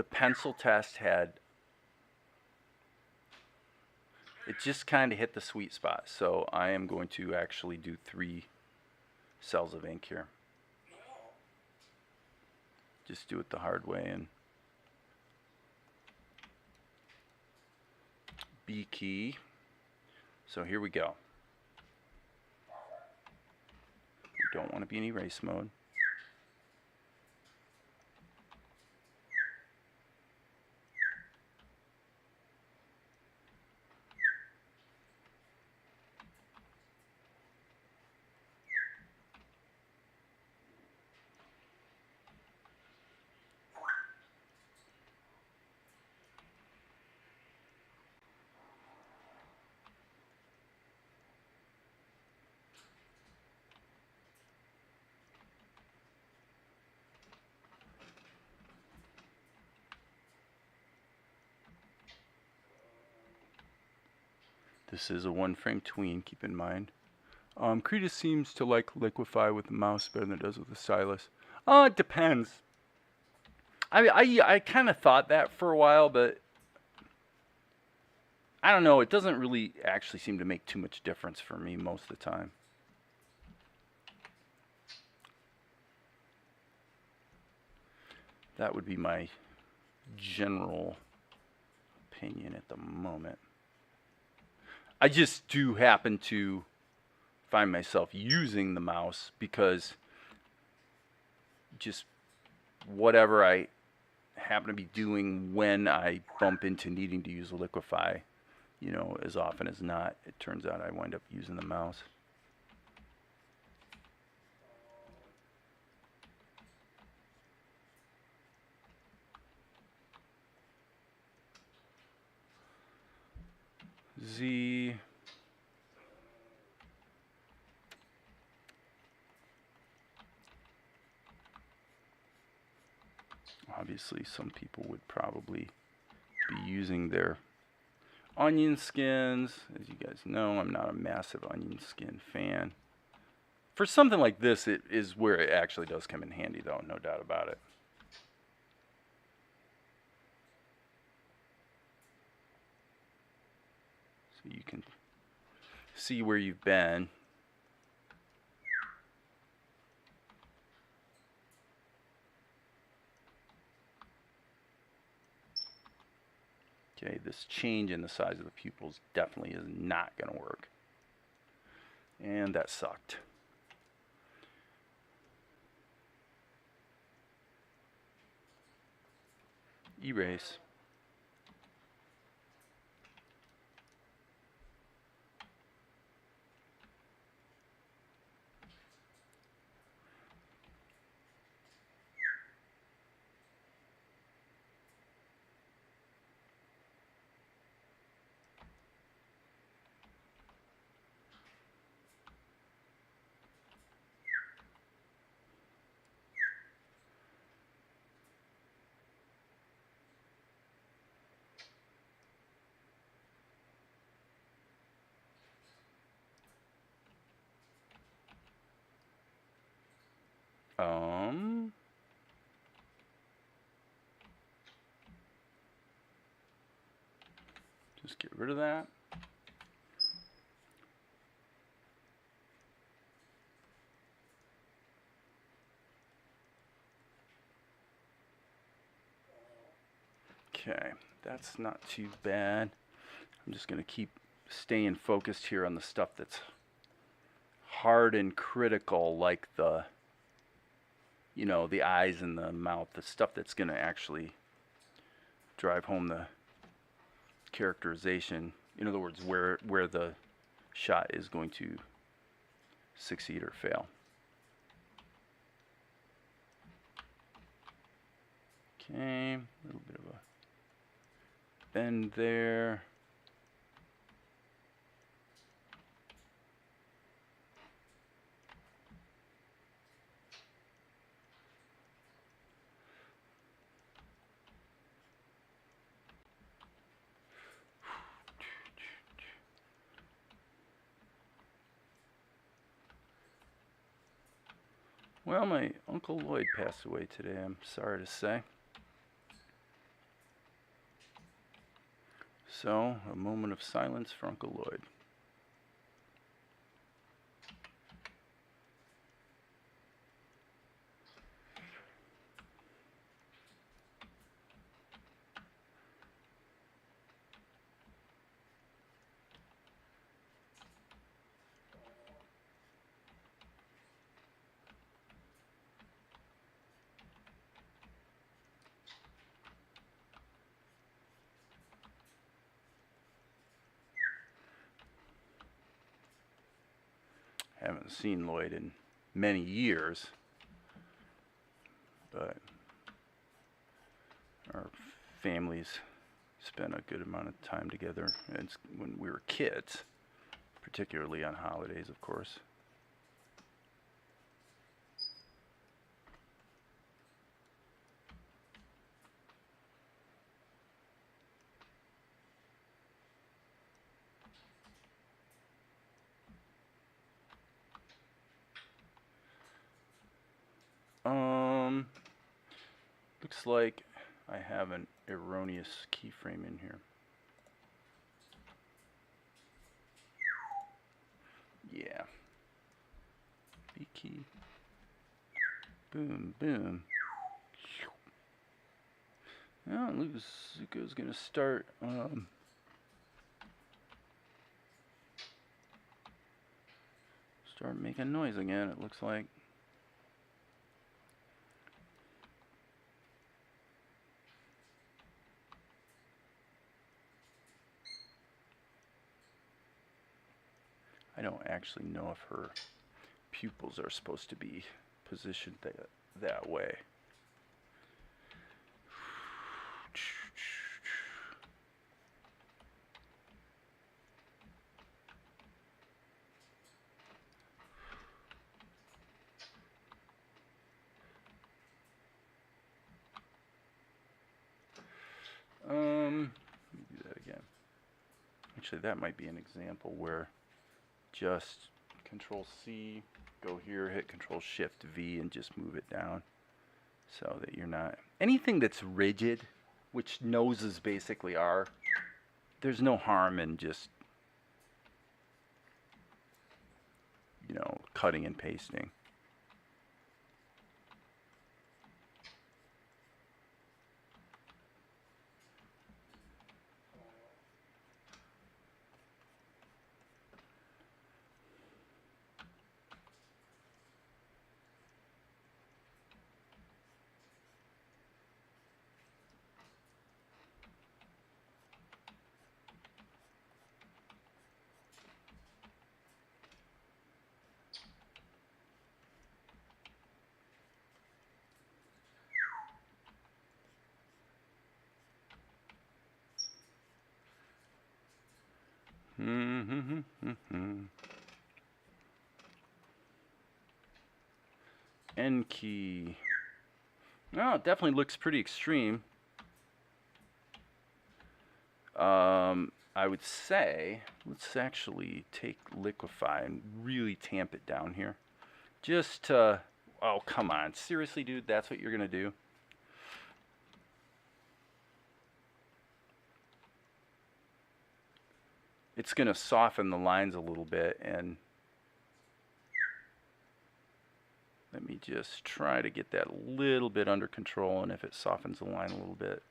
pencil test had, it just kind of hit the sweet spot. So I am going to actually do 3 cells of ink here. Just do it the hard way and B key. So here we go. We don't want to be in erase mode. This is a 1-frame tween, keep in mind. Cretus seems to like liquefy with the mouse better than it does with the stylus. It depends. I kind of thought that for a while, but I don't know. It doesn't really actually seem to make too much difference for me most of the time. That would be my general opinion at the moment. I just do happen to find myself using the mouse because just whatever I happen to be doing when I bump into needing to use a liquefy, you know, as often as not, it turns out I wind up using the mouse. Z. Obviously, some people would probably be using their onion skins. As you guys know, I'm not a massive onion skin fan. For something like this, it is where it actually does come in handy, though, no doubt about it. So you can see where you've been. Okay, this change in the size of the pupils definitely is not going to work. And that sucked. Erase. Just get rid of that. Okay, that's not too bad. I'm just going to keep staying focused here on the stuff that's hard and critical, like the, you know, the eyes and the mouth, the stuff that's going to actually drive home the characterization. In other words, where the shot is going to succeed or fail. Okay, a little bit of a bend there. Well, my Uncle Lloyd passed away today, I'm sorry to say. So, a moment of silence for Uncle Lloyd. Haven't seen Lloyd in many years, but our families spent a good amount of time together when we were kids, particularly on holidays, of course. Looks like I have an erroneous keyframe in here. Yeah. B key. Boom, boom. Well, Luka's gonna start making noise again, it looks like. I don't actually know if her pupils are supposed to be positioned that way. Let me do that again. Actually, that might be an example where just Control C, go here, hit Control Shift V, and just move it down so that you're not anything that's rigid, which noses basically are. There's no harm in just, you know, cutting and pasting. N key. Oh, it definitely looks pretty extreme. I would say, let's actually take liquefy and really tamp it down here. Just, oh, come on. Seriously, dude, that's what you're going to do? It's going to soften the lines a little bit, and let me just try to get that a little bit under control, and if it softens the line a little bit,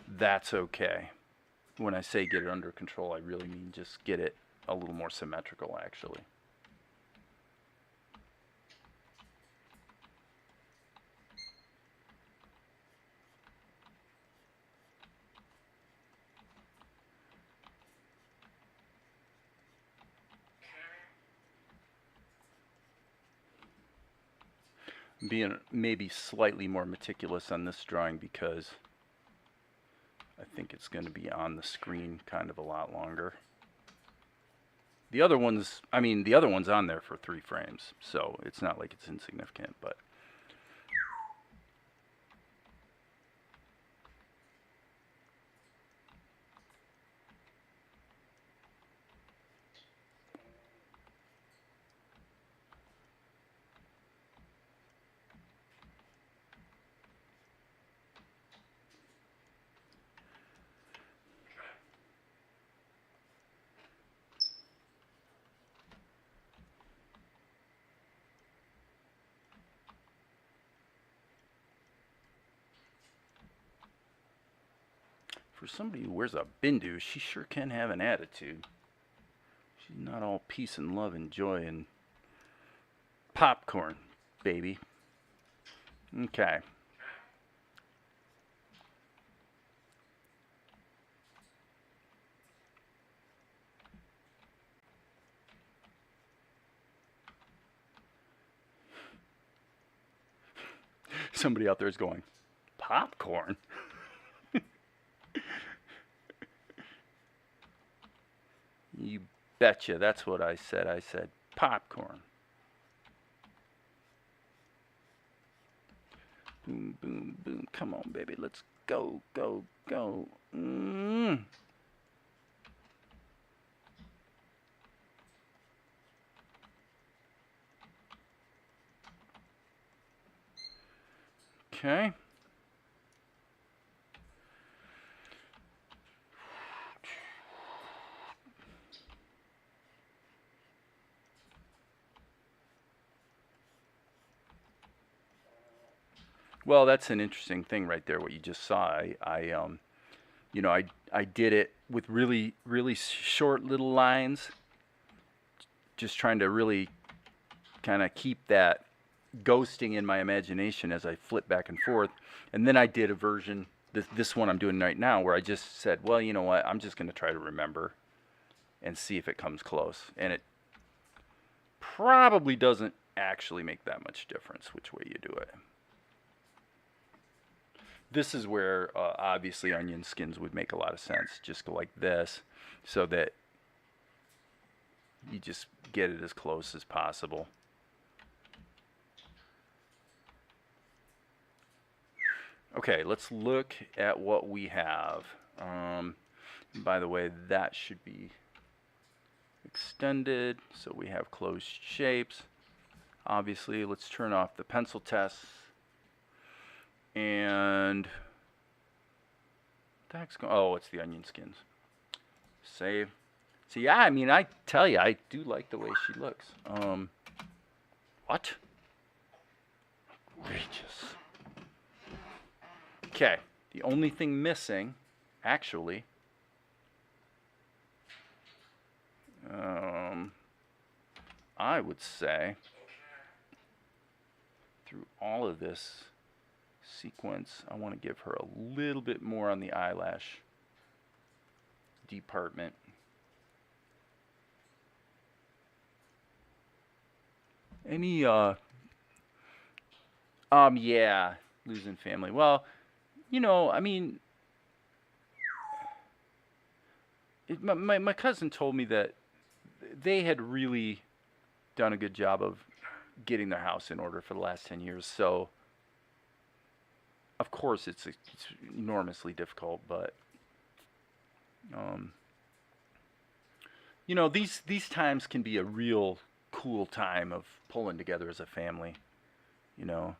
that's okay. When I say get it under control, I really mean just get it a little more symmetrical, actually. Being maybe slightly more meticulous on this drawing because I think it's going to be on the screen kind of a lot longer. The other one's, I mean, the other one's on there for 3 frames, so it's not like it's insignificant, but for somebody who wears a bindu, she sure can have an attitude. She's not all peace and love and joy and popcorn, baby. Okay. Somebody out there is going, popcorn? You betcha, that's what I said. I said popcorn. Boom, boom, boom. Come on, baby. Let's go, go, go. Okay. Well, that's an interesting thing right there, what you just saw. You know, I did it with really, really short little lines, just trying to really kind of keep that ghosting in my imagination as I flip back and forth. And then I did a version, this one I'm doing right now, where I just said, well, you know what, I'm just going to try to remember and see if it comes close. And it probably doesn't actually make that much difference which way you do it. This is where obviously onion skins would make a lot of sense. Just go like this so that you just get it as close as possible. Okay, let's look at what we have. By the way, that should be extended, so we have closed shapes. Obviously, let's turn off the pencil tests. And oh, it's the onion skins. Save. So yeah, I mean, I tell you, I do like the way she looks. What? Outrageous. Okay, the only thing missing, actually, I would say, through all of this sequence, I want to give her a little bit more on the eyelash department. Any, yeah, losing family. Well, you know, I mean, my cousin told me that they had really done a good job of getting their house in order for the last 10 years. So, of course, it's enormously difficult, but you know, these times can be a real cool time of pulling together as a family, you know,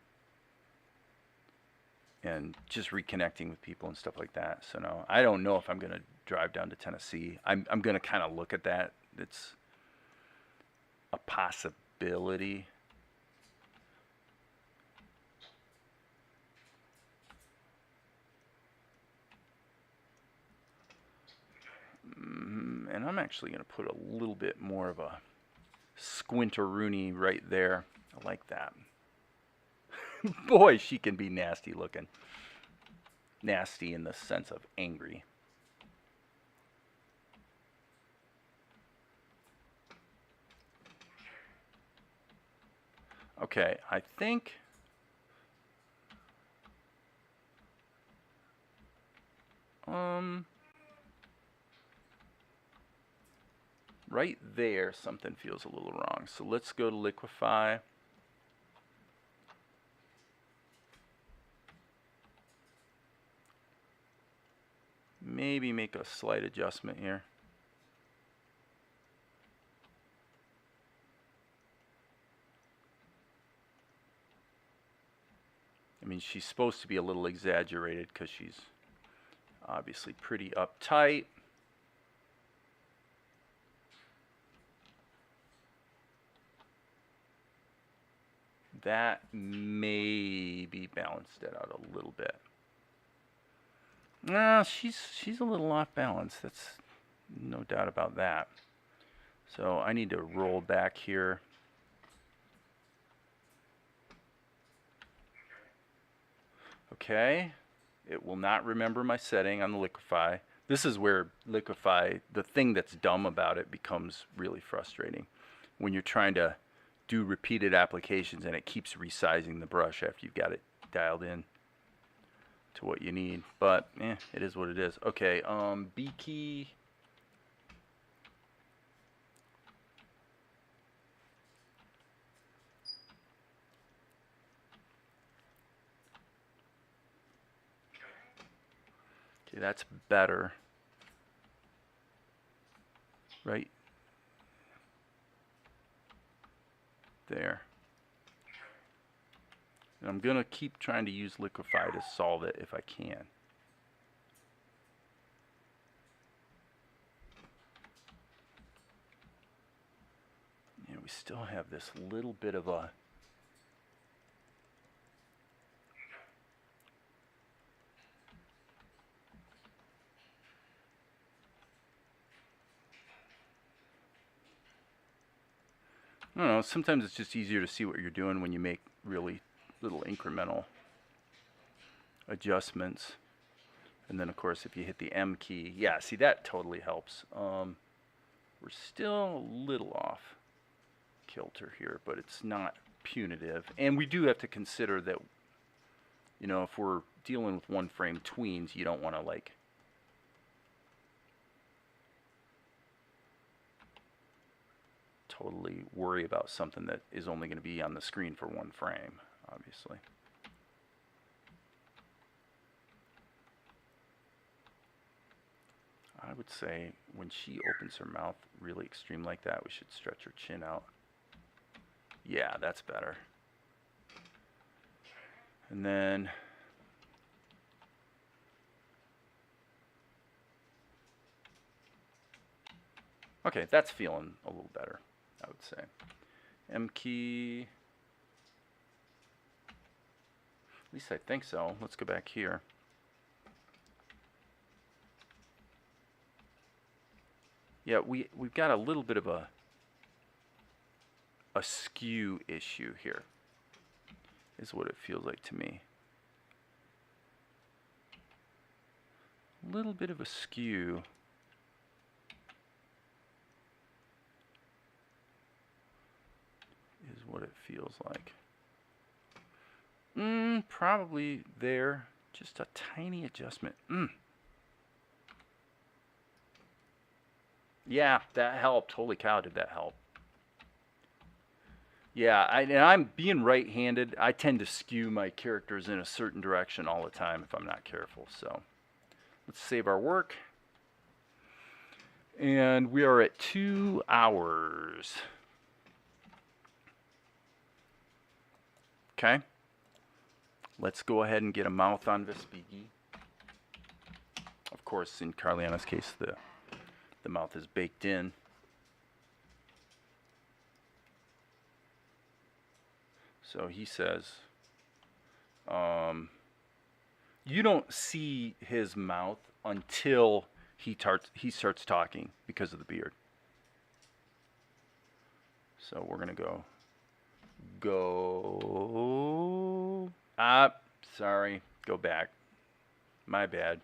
and just reconnecting with people and stuff like that. So no, I don't know if I'm gonna drive down to Tennessee. I'm gonna kind of look at that. It's a possibility. And I'm actually going to put a little bit more of a squinteroonie right there. I like that. Boy, she can be nasty looking. Nasty in the sense of angry. Okay, I think Right there, something feels a little wrong. So let's go to liquefy. Maybe make a slight adjustment here. I mean, she's supposed to be a little exaggerated because she's obviously pretty uptight. That maybe balanced it out a little bit. No, she's a little off balance. That's no doubt about that. So I need to roll back here. Okay. It will not remember my setting on the liquefy. This is where liquefy, the thing that's dumb about it, becomes really frustrating. When you're trying to do repeated applications and it keeps resizing the brush after you've got it dialed in to what you need. But it is what it is. Okay, B key. Okay, that's better. Right there. And I'm gonna keep trying to use liquefy to solve it if I can. And we still have this little bit of a I don't know, sometimes it's just easier to see what you're doing when you make really little incremental adjustments. And then of course if you hit the M key, yeah, see that totally helps. We're still a little off kilter here, but it's not punitive. And we do have to consider that, you know, if we're dealing with one frame tweens, you don't want to like totally worry about something that is only going to be on the screen for one frame, obviously. I would say when she opens her mouth really extreme like that, we should stretch her chin out. Yeah, that's better. And then okay, that's feeling a little better, I would say. M key. At least I think so. Let's go back here. Yeah, we've got a little bit of a skew issue here, is what it feels like to me. A little bit of a skew. Is what it feels like. Probably there. Just a tiny adjustment. Yeah, that helped. Holy cow, did that help. Yeah, and I'm being right-handed. I tend to skew my characters in a certain direction all the time if I'm not careful. So let's save our work. And we are at 2 hours. Okay. Let's go ahead and get a mouth on Vespigi. Of course, in Carliana's case, the mouth is baked in. So he says, you don't see his mouth until he starts talking because of the beard. So we're going to go, sorry, go back. My bad.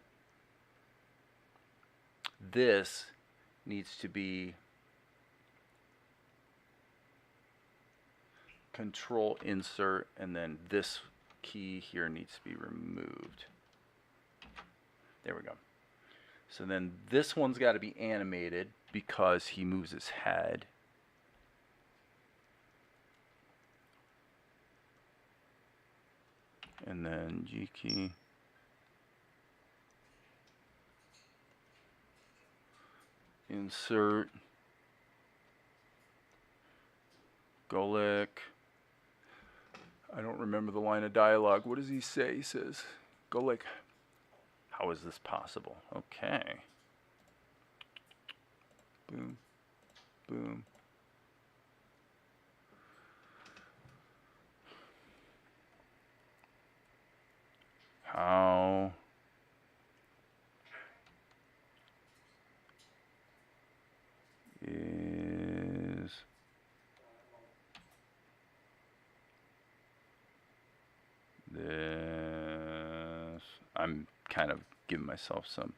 This needs to be Control insert, and then this key here needs to be removed. There we go. So then this one's got to be animated because he moves his head. And then G key. Insert. Golek. I don't remember the line of dialogue. What does he say? He says, Golek, how is this possible? Okay. Boom. Boom. How is this? I'm kind of giving myself some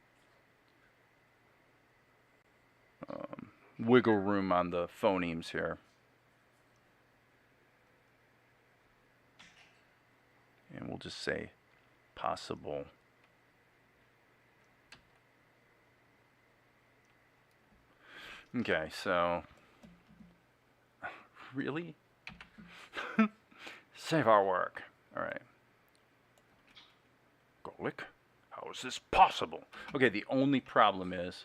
wiggle room on the phonemes here. And we'll just say possible. Okay, so really? Save our work. All right. Golek, how is this possible? Okay, the only problem is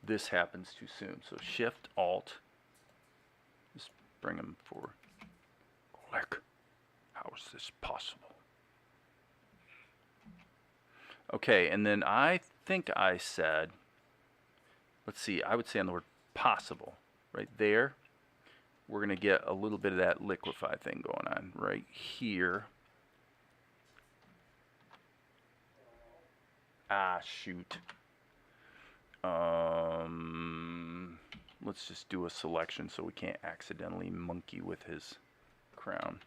this happens too soon. So Shift Alt, just bring them forward. Golek, how is this possible? Okay, and then I think I said, let's see, I would say on the word possible, right there, we're going to get a little bit of that liquefy thing going on right here. Ah, shoot. Let's just do a selection so we can't accidentally monkey with his crown.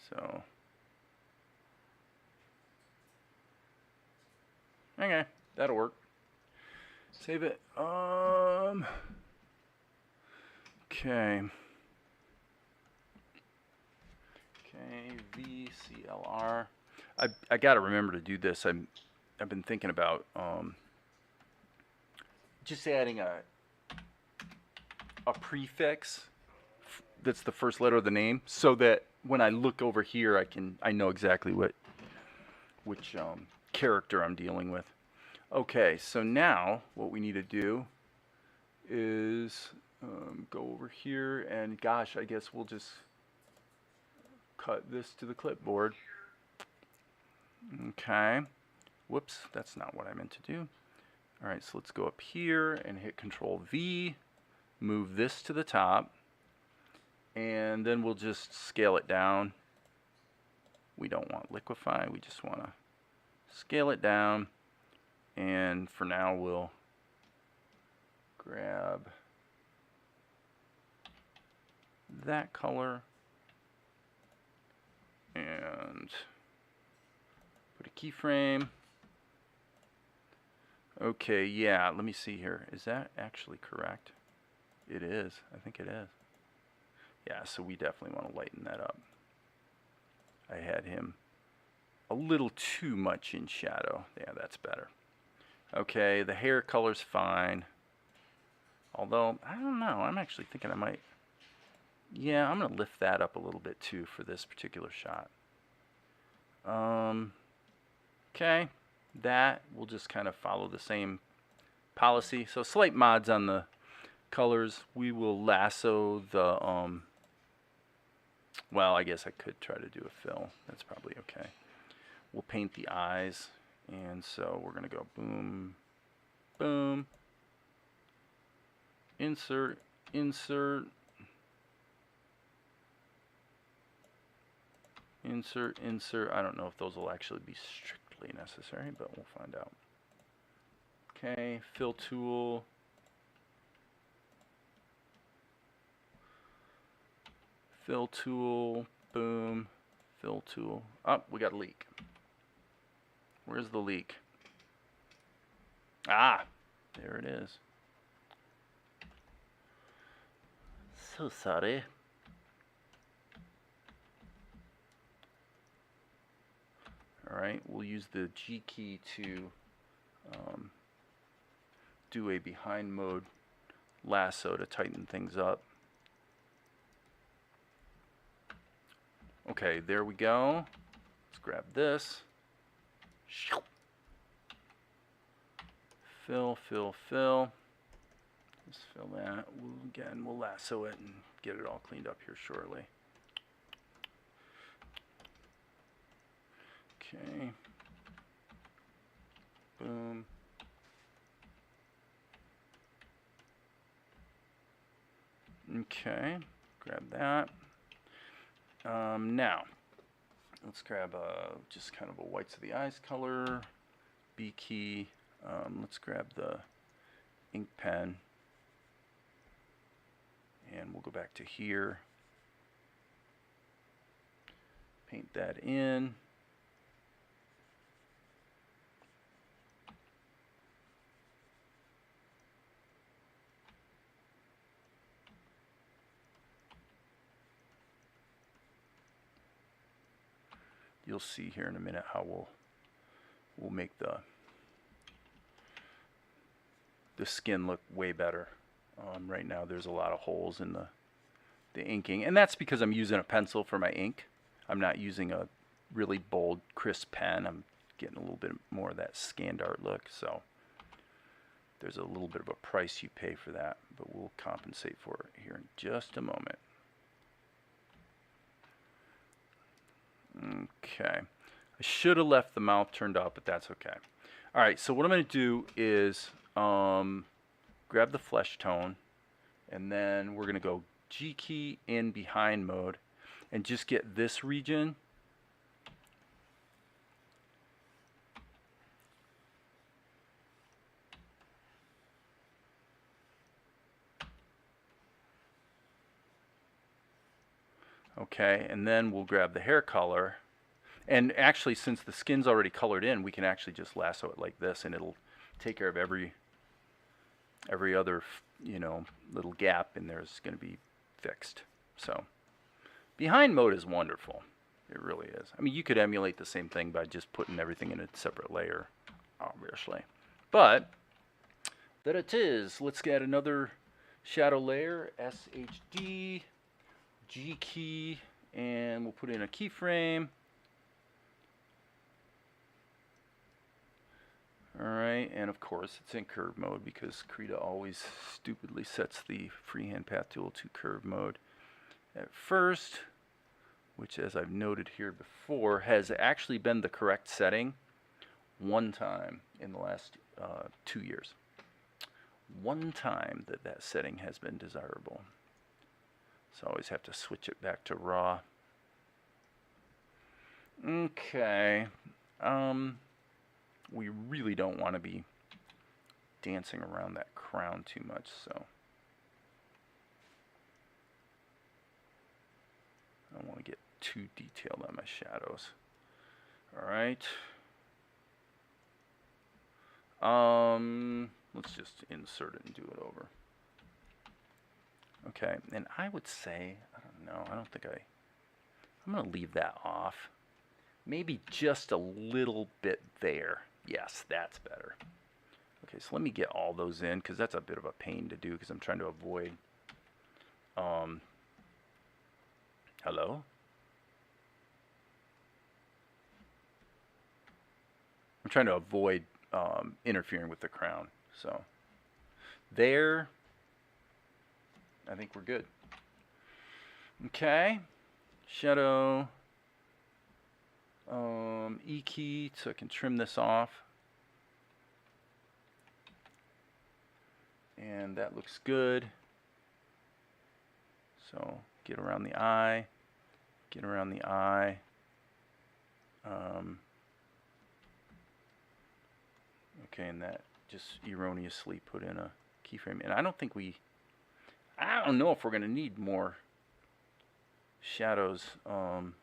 So, okay, that'll work. Save it. Okay. VCLR. I got to remember to do this. I've been thinking about just adding a prefix that's the first letter of the name, so that when I look over here, I know exactly which character I'm dealing with. Okay, so now what we need to do is go over here, and gosh, I guess we'll just cut this to the clipboard. Okay. Whoops, that's not what I meant to do. All right, so let's go up here and hit Control V, move this to the top, and then we'll just scale it down. We don't want liquefy, we just want to scale it down. And for now, we'll grab that color and put a keyframe. Okay, yeah, let me see here. Is that actually correct? It is. I think it is. Yeah, so we definitely want to lighten that up. I had him a little too much in shadow. Yeah, that's better. Okay, the hair color's fine. Although, I don't know. I'm actually thinking I might... Yeah, I'm going to lift that up a little bit too for this particular shot. Okay, that will just kind of follow the same policy. So slight mods on the colors. We will lasso the... well, I guess I could try to do a fill. That's probably okay. We'll paint the eyes. And so we're going to go boom, boom, insert, insert, insert, insert. I don't know if those will actually be strictly necessary, but we'll find out. Okay, fill tool. Fill tool, boom, fill tool. Oh, we got a leak. Where's the leak? Ah, There it is. So sorry. Alright, we'll use the G key to do a behind mode lasso to tighten things up. Okay, there we go. Let's grab this. Fill, fill, fill. Let's fill that. We'll lasso it and get it all cleaned up here shortly. Okay. Boom. Okay, grab that. Now, let's grab just kind of a whites of the eyes color, B key. Let's grab the ink pen, and we'll go back to here. Paint that in. You'll see here in a minute how we'll make the skin look way better. Right now there's a lot of holes in the inking, and that's because I'm using a pencil for my ink. I'm not using a really bold, crisp pen. I'm getting a little bit more of that scanned art look, so there's a little bit of a price you pay for that, but we'll compensate for it here in just a moment. Okay, I should have left the mouth turned up, but that's okay. All right, so what I'm going to do is grab the flesh tone, and then we're going to go G key in behind mode and just get this region. Okay, and then we'll grab the hair color, and actually since the skin's already colored in, we can actually just lasso it like this, and it'll take care of every other, you know, little gap in there is going to be fixed. So behind mode is wonderful. It really is. I mean, you could emulate the same thing by just putting everything in a separate layer, obviously, but that it is. Let's get another shadow layer, SHD, G key, and we'll put in a keyframe. Alright, and of course it's in curve mode because Krita always stupidly sets the freehand path tool to curve mode at first, which, as I've noted here before, has actually been the correct setting one time in the last 2 years. One time that setting has been desirable. So I always have to switch it back to raw. Okay. We really don't want to be dancing around that crown too much, so I don't want to get too detailed on my shadows. Alright. Let's just insert it and do it over. Okay, and I would say, I don't know, I'm going to leave that off. Maybe just a little bit there. Yes, that's better. Okay, so let me get all those in, because that's a bit of a pain to do, because I'm trying to avoid, hello? I'm trying to avoid interfering with the crown. So there, I think we're good. Okay, shadow, E key, so I can trim this off. And that looks good. So get around the eye, get around the eye. Okay, and that just erroneously put in a keyframe. And I don't know if we're going to need more shadows on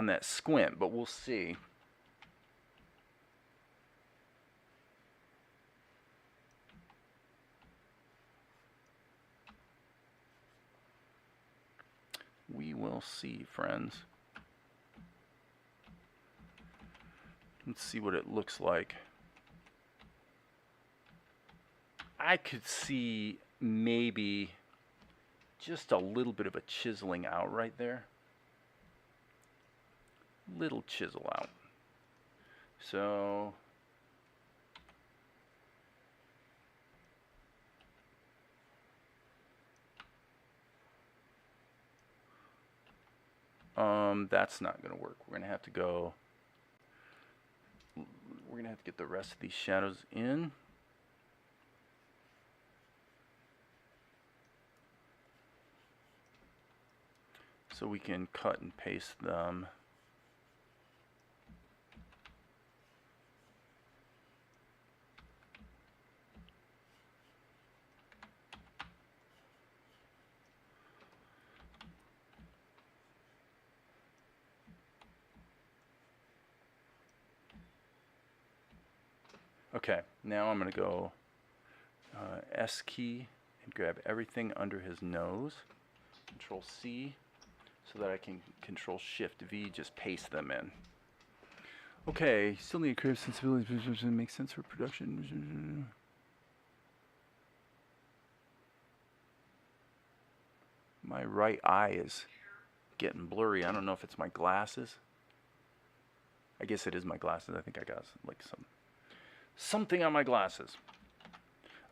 that squint, but we'll see. We will see, friends. Let's see what it looks like. I could see maybe just a little bit of a chiseling out right there. Little chisel out. So that's not going to work. We're going to have to go, we're going to have to get the rest of these shadows in. So we can cut and paste them. Okay, now I'm going to go S key and grab everything under his nose. Control C so that I can Control Shift V, just paste them in. Okay, still need creative sensibility to make sense for production. My right eye is getting blurry. I don't know if it's my glasses. I guess it is my glasses. I think I got like something on my glasses.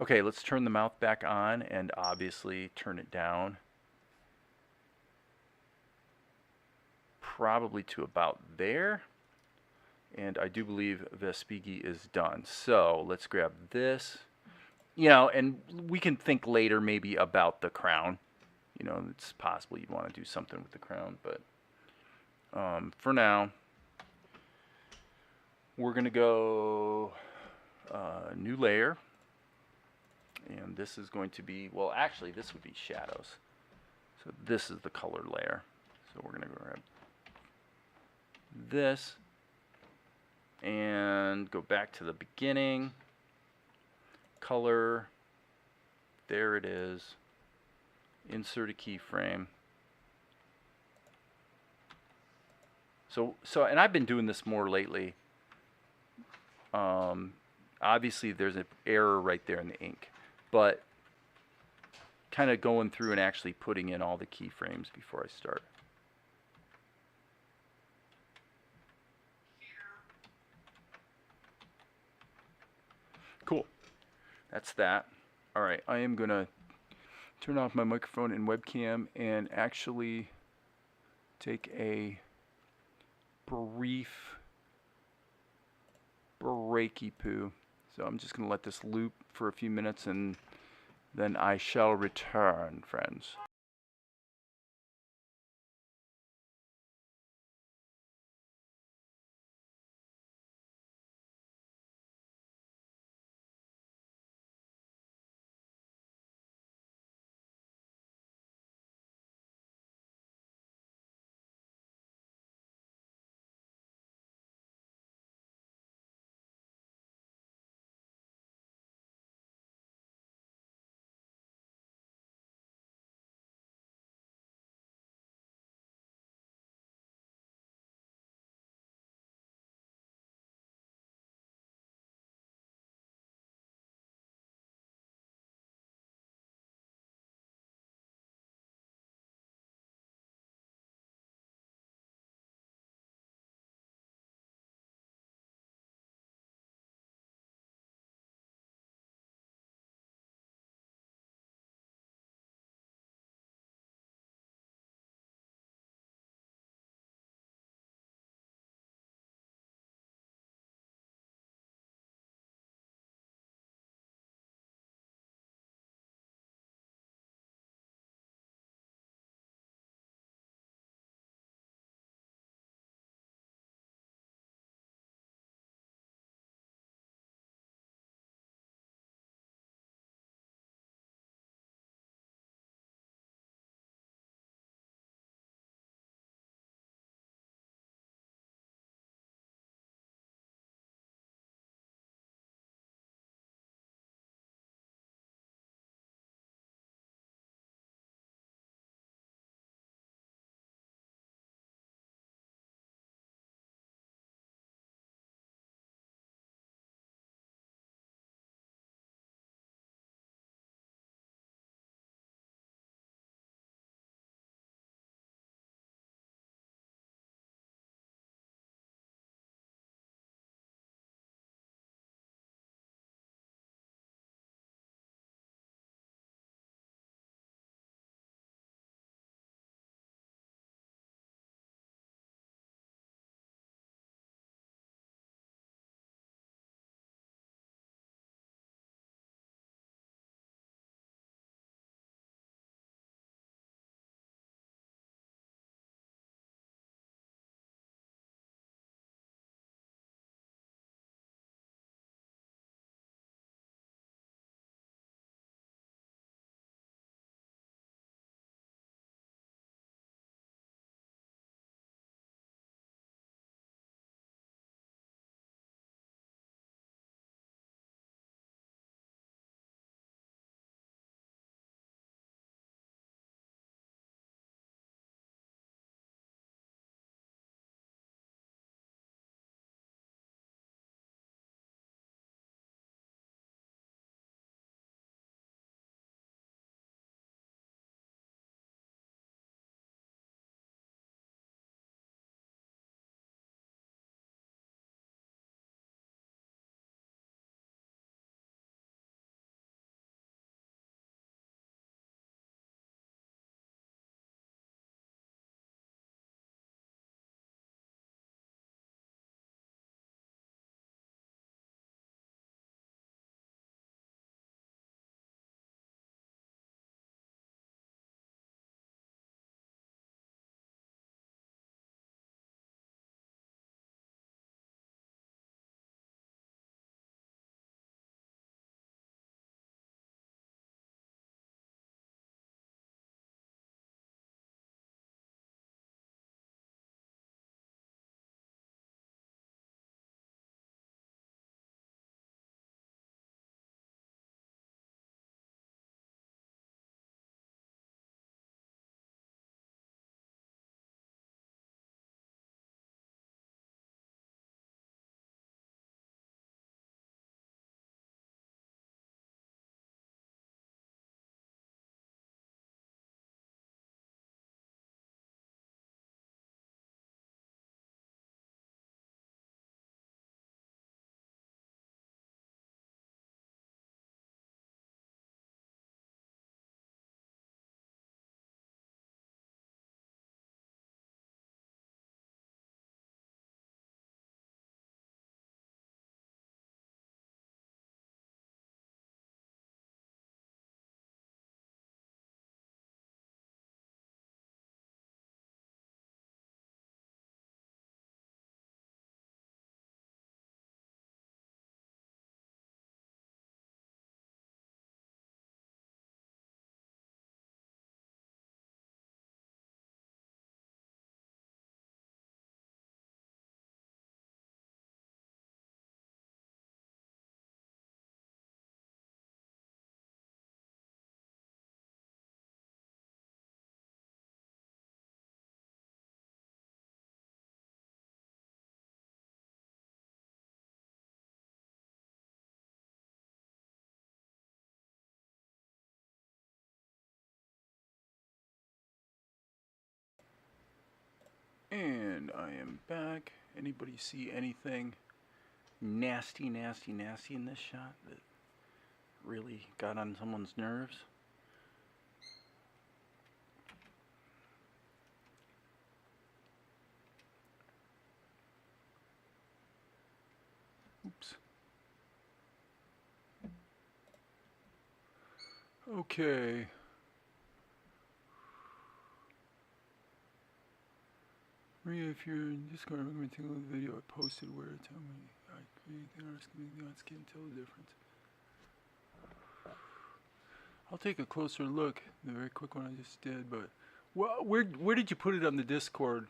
Okay, let's turn the mouth back on and obviously turn it down. Probably to about there. And I do believe Vespigi is done. So let's grab this. You know, and we can think later maybe about the crown. You know, it's possible you'd want to do something with the crown, but for now, we're going to go new layer. And this is going to be, well, actually, this would be shadows. So this is the color layer. So we're going to grab this and go back to the beginning. Color. There it is. Insert a keyframe. So, and I've been doing this more lately. Obviously, there's an error right there in the ink, but kind of going through and actually putting in all the keyframes before I start. Cool. That's that. All right, I am gonna turn off my microphone and webcam and actually take a brief breaky poo. So I'm just gonna let this loop for a few minutes and then I shall return, friends. And I am back. Anybody see anything nasty in this shot that really got on someone's nerves? Oops. Okay. Maria, if you're in Discord, I'm going to take a look at the video I posted where tell me I create the artist can make the artist can't tell the difference. I'll take a closer look. The very quick one I just did, but where did you put it on the Discord?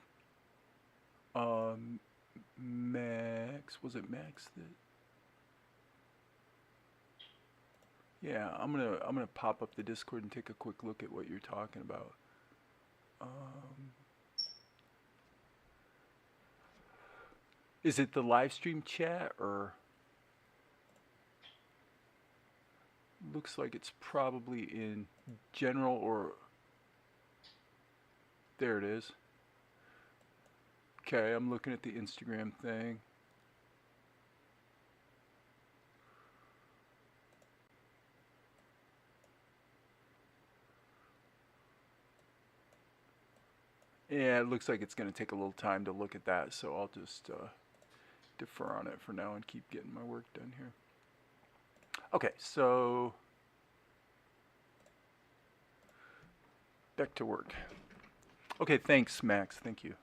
Max, was it Max that? Yeah, I'm gonna pop up the Discord and take a quick look at what you're talking about. Is it the live stream chat or? Looks like it's probably in general or. There it is. Okay, I'm looking at the Instagram thing. Yeah, it looks like it's going to take a little time to look at that, so I'll just defer on it for now and keep getting my work done here. Okay, so back to work. Okay, thanks, Max. Thank you.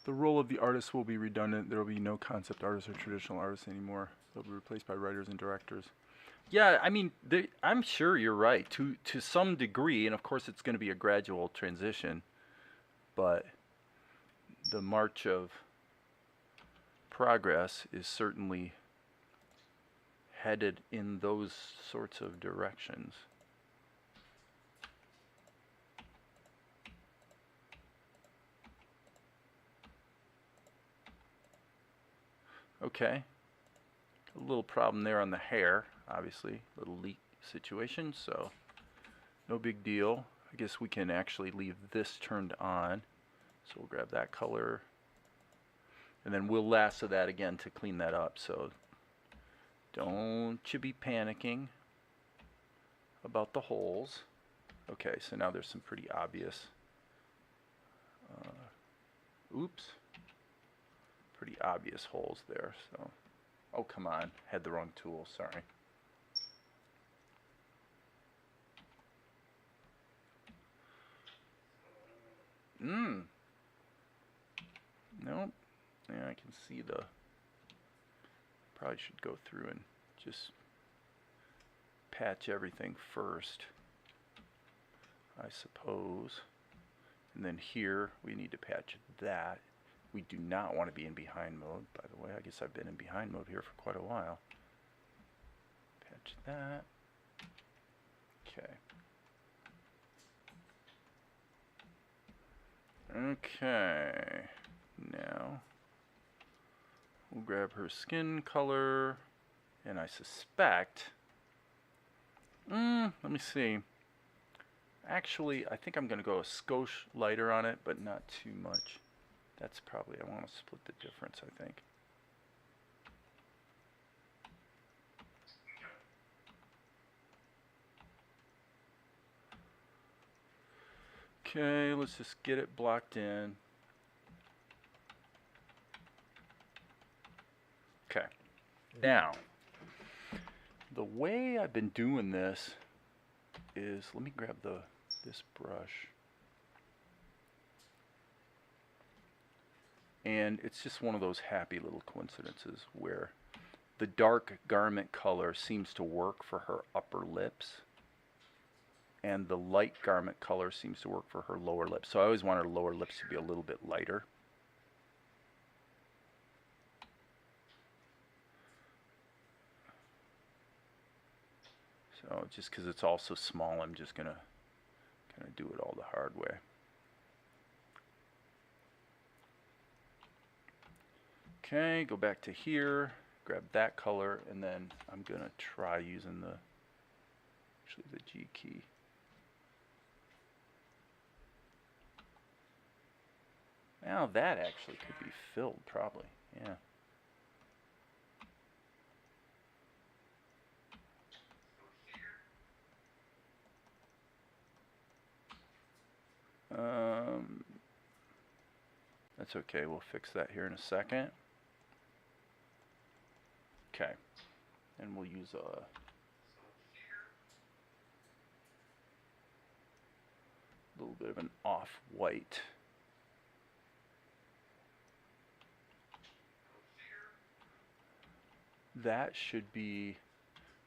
The role of the artist will be redundant. There will be no concept artists or traditional artists anymore. They'll be replaced by writers and directors. Yeah, I mean, I'm sure you're right to some degree, and of course it's going to be a gradual transition, but the march of progress is certainly headed in those sorts of directions. Okay, a little problem there on the hair, obviously, little leak situation, so no big deal. I guess we can actually leave this turned on, so we'll grab that color, and then we'll lasso that again to clean that up, so don't you be panicking about the holes. Okay, so now there's some pretty obvious, pretty obvious holes there, so, oh come on, had the wrong tool, sorry. Nope, yeah, I can see probably should go through and just patch everything first, I suppose. And then here, we need to patch that. We do not want to be in behind mode, by the way. I guess I've been in behind mode here for quite a while. Patch that. Okay. Okay. Now, we'll grab her skin color, and I suspect, let me see. Actually, I think I'm going to go a skosh lighter on it, but not too much. That's probably, I want to split the difference, I think. Okay, let's just get it blocked in. Okay, now, the way I've been doing this is, let me grab this brush. And it's just one of those happy little coincidences where the dark garment color seems to work for her upper lips, and the light garment color seems to work for her lower lips. So I always want her lower lips to be a little bit lighter. So just because it's all so small, I'm just going to kind of do it all the hard way. Okay, go back to here, grab that color, and then I'm going to try using the G key. Now that actually could be filled, probably. Yeah. That's okay. We'll fix that here in a second. Okay. And we'll use a little bit of an off-white. That should be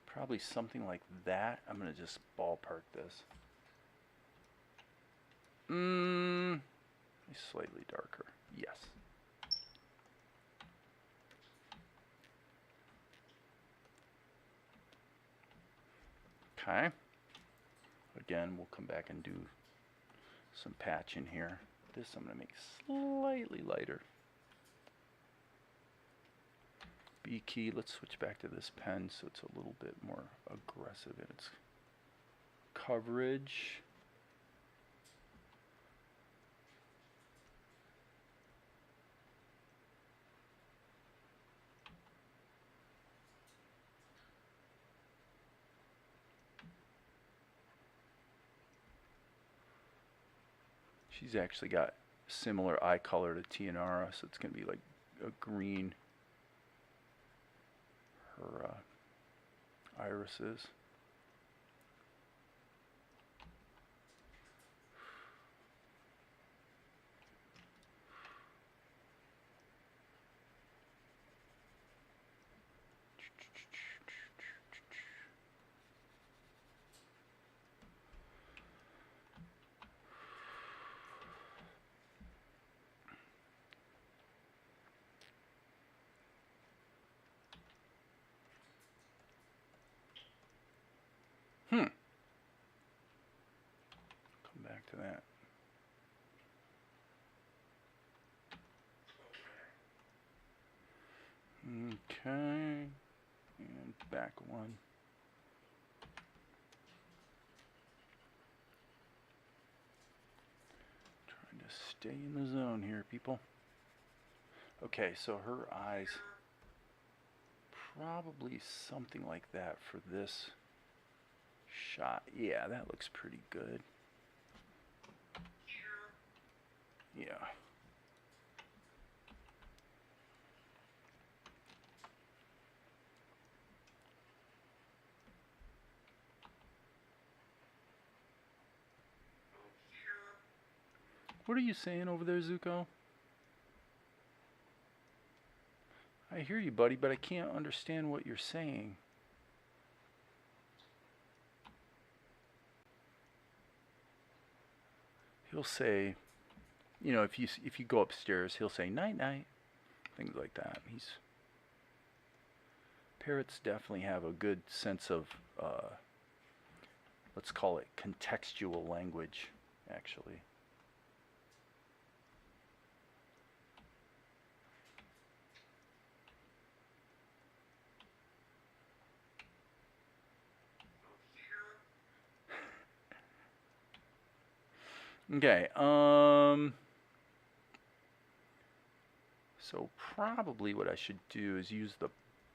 probably something like that. I'm going to just ballpark this. Slightly darker. Yes. Okay. Again, we'll come back and do some patching here. This I'm going to make slightly lighter. B key, let's switch back to this pen so it's a little bit more aggressive in its coverage. She's actually got similar eye color to Tianara, so it's going to be like a green. Her irises. Come back to that. Okay, and back one. Trying to stay in the zone here, people. Okay, so her eyes, probably something like that for this shot. Yeah, that looks pretty good. Yeah. What are you saying over there, Zuko? I hear you, buddy, but I can't understand what you're saying. He'll say, you know, if you go upstairs, he'll say night night, things like that. Parrots definitely have a good sense of let's call it contextual language, actually. Okay, so probably what I should do is use the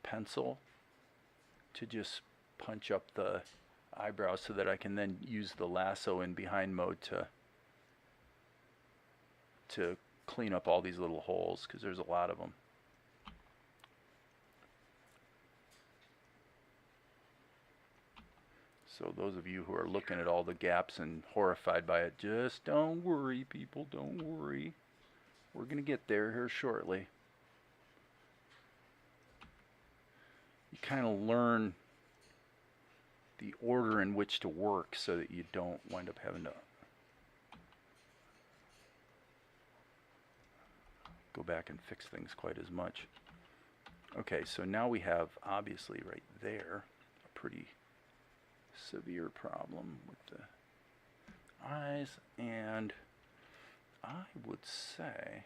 pencil to just punch up the eyebrows so that I can then use the lasso in behind mode to clean up all these little holes, because there's a lot of them. So those of you who are looking at all the gaps and horrified by it, just don't worry, people, don't worry. We're going to get there here shortly. You kind of learn the order in which to work so that you don't wind up having to go back and fix things quite as much. Okay, so now we have, obviously right there, a pretty severe problem with the eyes, and I would say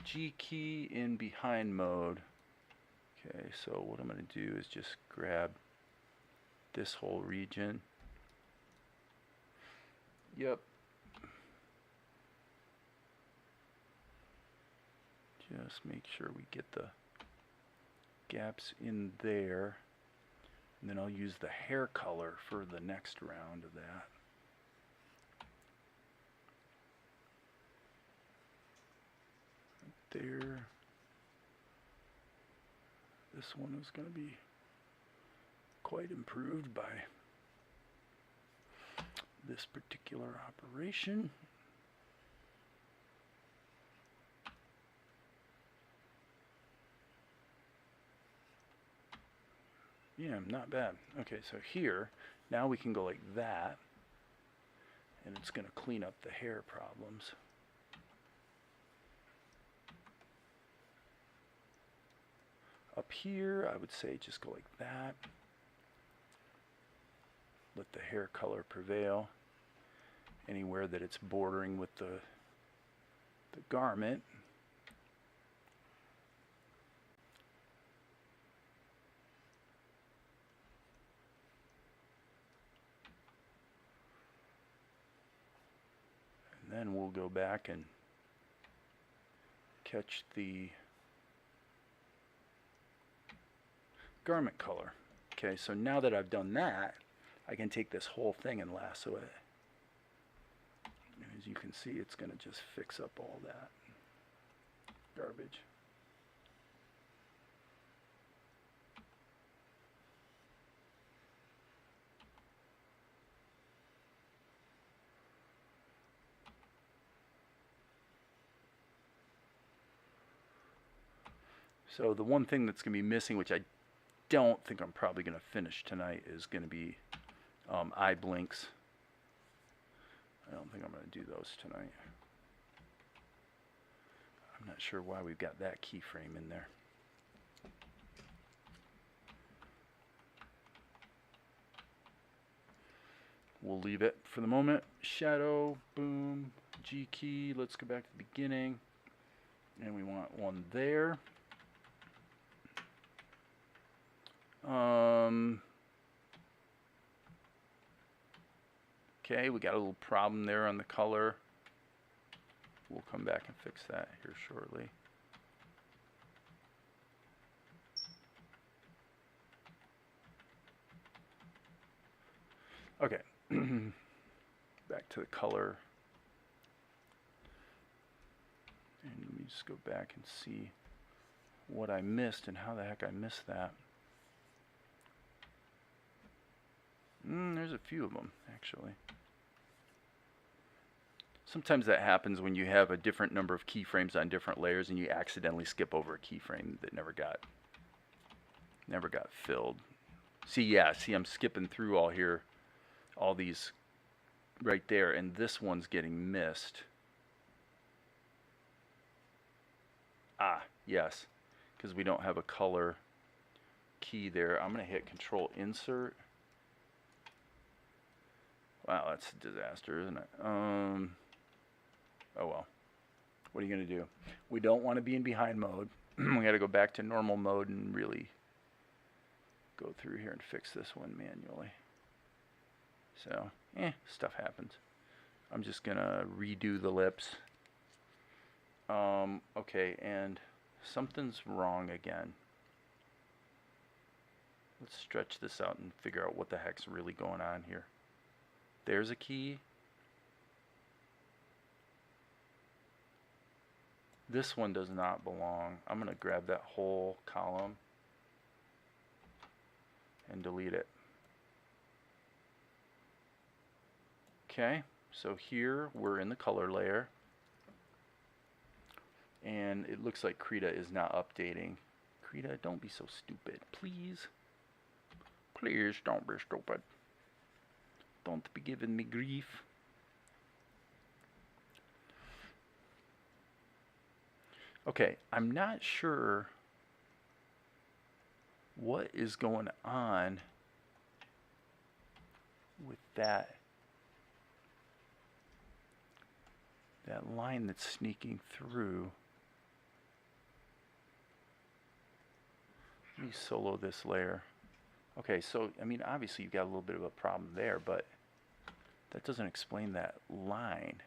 G key in behind mode. Okay, so what I'm going to do is just grab this whole region Yep. Just make sure we get the gaps in there. And then I'll use the hair color for the next round of that. Right there. This one is going to be quite improved by this particular operation. Yeah, not bad. Okay, so here, now we can go like that, and it's going to clean up the hair problems. Up here, I would say just go like that. Let the hair color prevail. Anywhere that it's bordering with the garment. And then we'll go back and catch the garment color. Okay, so now that I've done that, I can take this whole thing and lasso it. And as you can see, it's going to just fix up all that garbage. So the one thing that's going to be missing, which I don't think I'm probably going to finish tonight, is going to be eye blinks. I don't think I'm going to do those tonight. I'm not sure why we've got that keyframe in there. We'll leave it for the moment. Shadow, boom, G key. Let's go back to the beginning. And we want one there. Okay, we got a little problem there on the color. We'll come back and fix that here shortly. Okay, back to the color. And let me just go back and see what I missed and how the heck I missed that. There's a few of them, actually. Sometimes that happens when you have a different number of keyframes on different layers and you accidentally skip over a keyframe that never got filled. See, I'm skipping through all these right there, and this one's getting missed. Ah, yes, because we don't have a color key there. I'm going to hit Control Insert. Wow, that's a disaster, isn't it? Oh well. What are you going to do? We don't want to be in behind mode. We got to go back to normal mode and really go through here and fix this one manually. So, stuff happens. I'm just going to redo the lips. Okay, and something's wrong again. Let's stretch this out and figure out what the heck's really going on here. There's a key. This one does not belong. I'm going to grab that whole column and delete it. Okay, so here we're in the color layer. And it looks like Krita is not updating. Krita, don't be so stupid, please. Please don't be stupid. Don't be giving me grief. Okay, I'm not sure what is going on with that line that's sneaking through. Let me solo this layer. Okay, so I mean obviously you've got a little bit of a problem there, but that doesn't explain that line.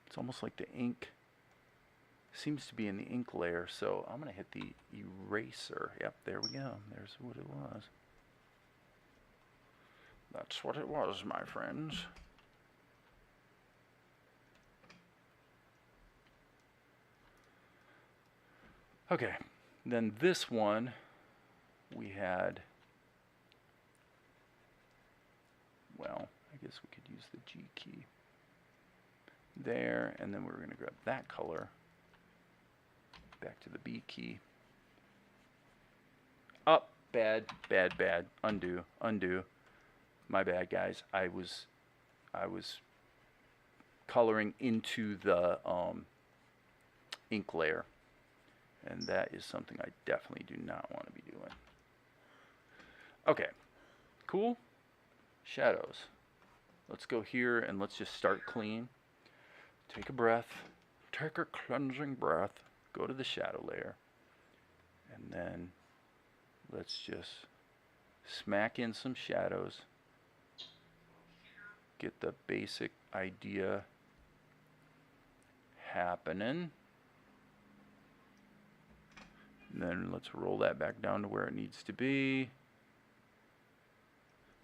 It's almost like the ink seems to be in the ink layer, so I'm going to hit the eraser. Yep, there we go. There's what it was. That's what it was, my friends. Okay, then this one we had, well, I guess we could use the G key there, and then we're going to grab that color, back to the B key. Up, bad, bad, bad, undo, undo. My bad, guys. I was coloring into the ink layer, and that is something I definitely do not want to be doing. Okay, cool. Shadows. Let's go here and let's just start clean. Take a breath. Take a cleansing breath. Go to the shadow layer. And then let's just smack in some shadows. Get the basic idea happening. And then let's roll that back down to where it needs to be.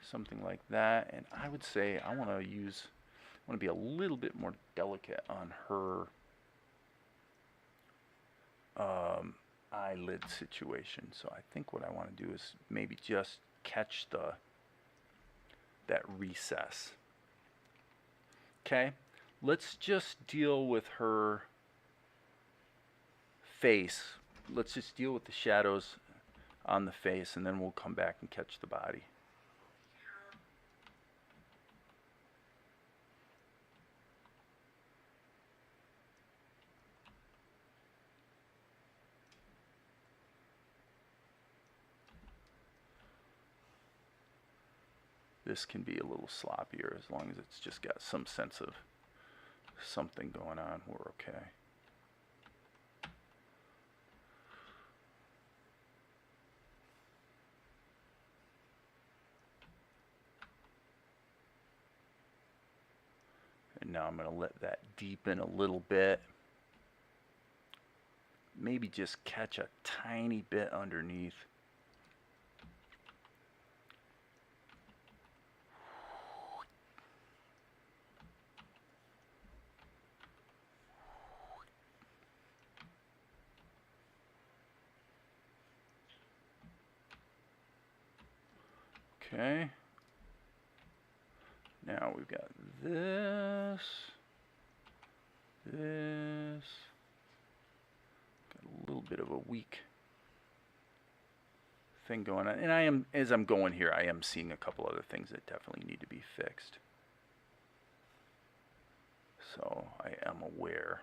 Something like that. And I would say I want to be a little bit more delicate on her eyelid situation. So I think what I want to do is maybe just catch that recess. Okay, let's just deal with her face. Let's just deal with the shadows on the face, and then we'll come back and catch the body. This can be a little sloppier as long as it's just got some sense of something going on. We're okay. And now I'm going to let that deepen a little bit. Maybe just catch a tiny bit underneath. Okay. Now we've got this. Got a little bit of a weak thing going on. And as I'm going here, I am seeing a couple other things that definitely need to be fixed. So I am aware.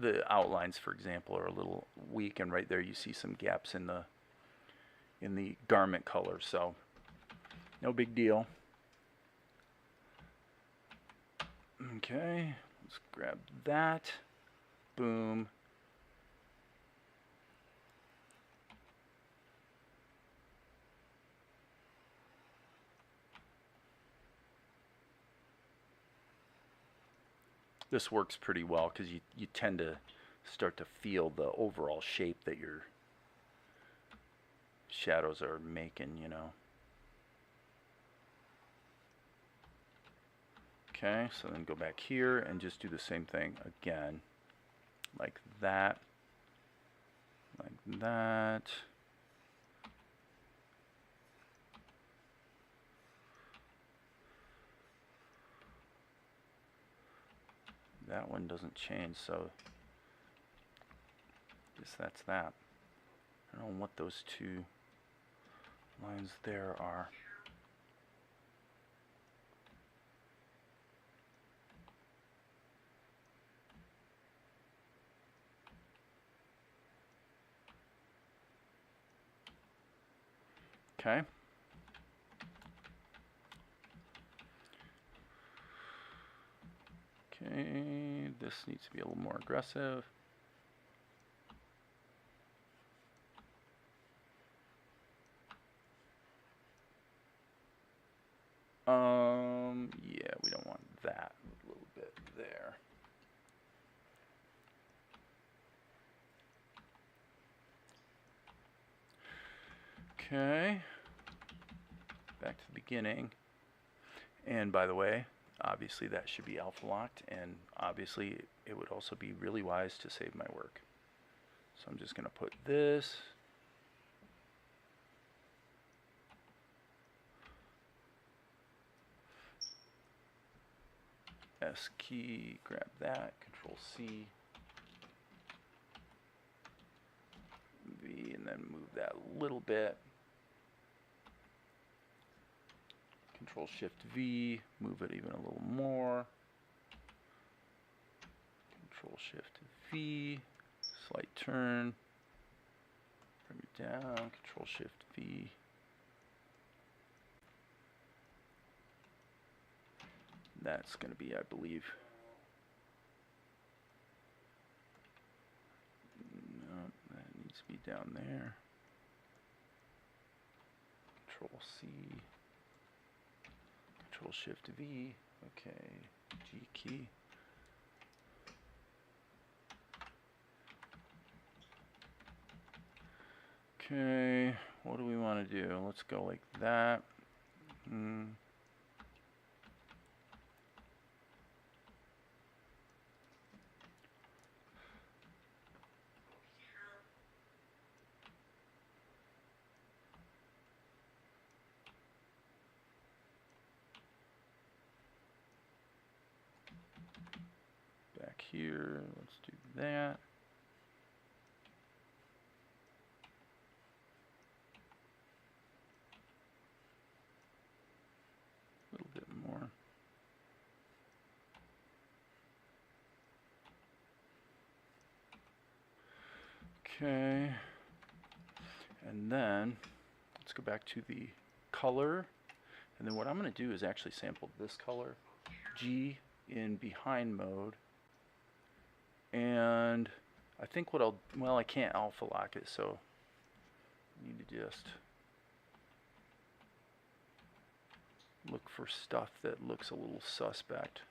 The outlines, for example, are a little weak, and right there you see some gaps in the garment color, so no big deal. Okay, let's grab that. Boom. This works pretty well because you tend to start to feel the overall shape that your shadows are making, you know. Okay, so then go back here and just do the same thing again. Like that. Like that. That one doesn't change, so I guess that's that. I don't know what those two lines there are. Okay. Okay, this needs to be a little more aggressive. Okay. Back to the beginning. And by the way, obviously that should be alpha locked, and obviously it would also be really wise to save my work. So I'm just going to put this. S key, grab that, Control C, V, and then move that a little bit. Control Shift V, move it even a little more. Control Shift V, slight turn, bring it down, Control Shift V. That's going to be, I believe, no, that needs to be down there. Control C, Control Shift V, okay, G key. Okay, what do we want to do? Let's go like that. Back here, let's do that. A little bit more. Okay. And then let's go back to the color. And then what I'm going to do is actually sample this color, G, in behind mode. And I think what well, I can't alpha lock it, so I need to just look for stuff that looks a little suspect.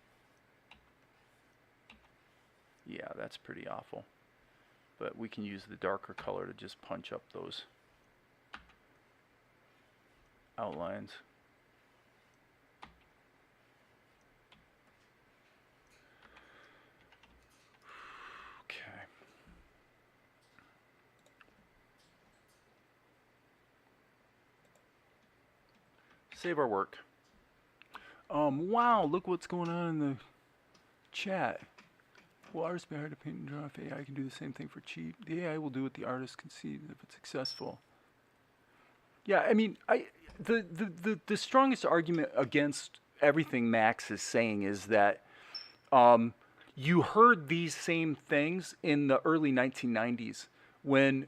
Yeah, that's pretty awful. But we can use the darker color to just punch up those outlines. Okay. Save our work. Wow, look what's going on in the chat. Will artists be hired to paint and draw if AI can do the same thing for cheap? The AI will do what the artist conceives if it's successful. Yeah, I mean, the strongest argument against everything Max is saying is that you heard these same things in the early 1990s when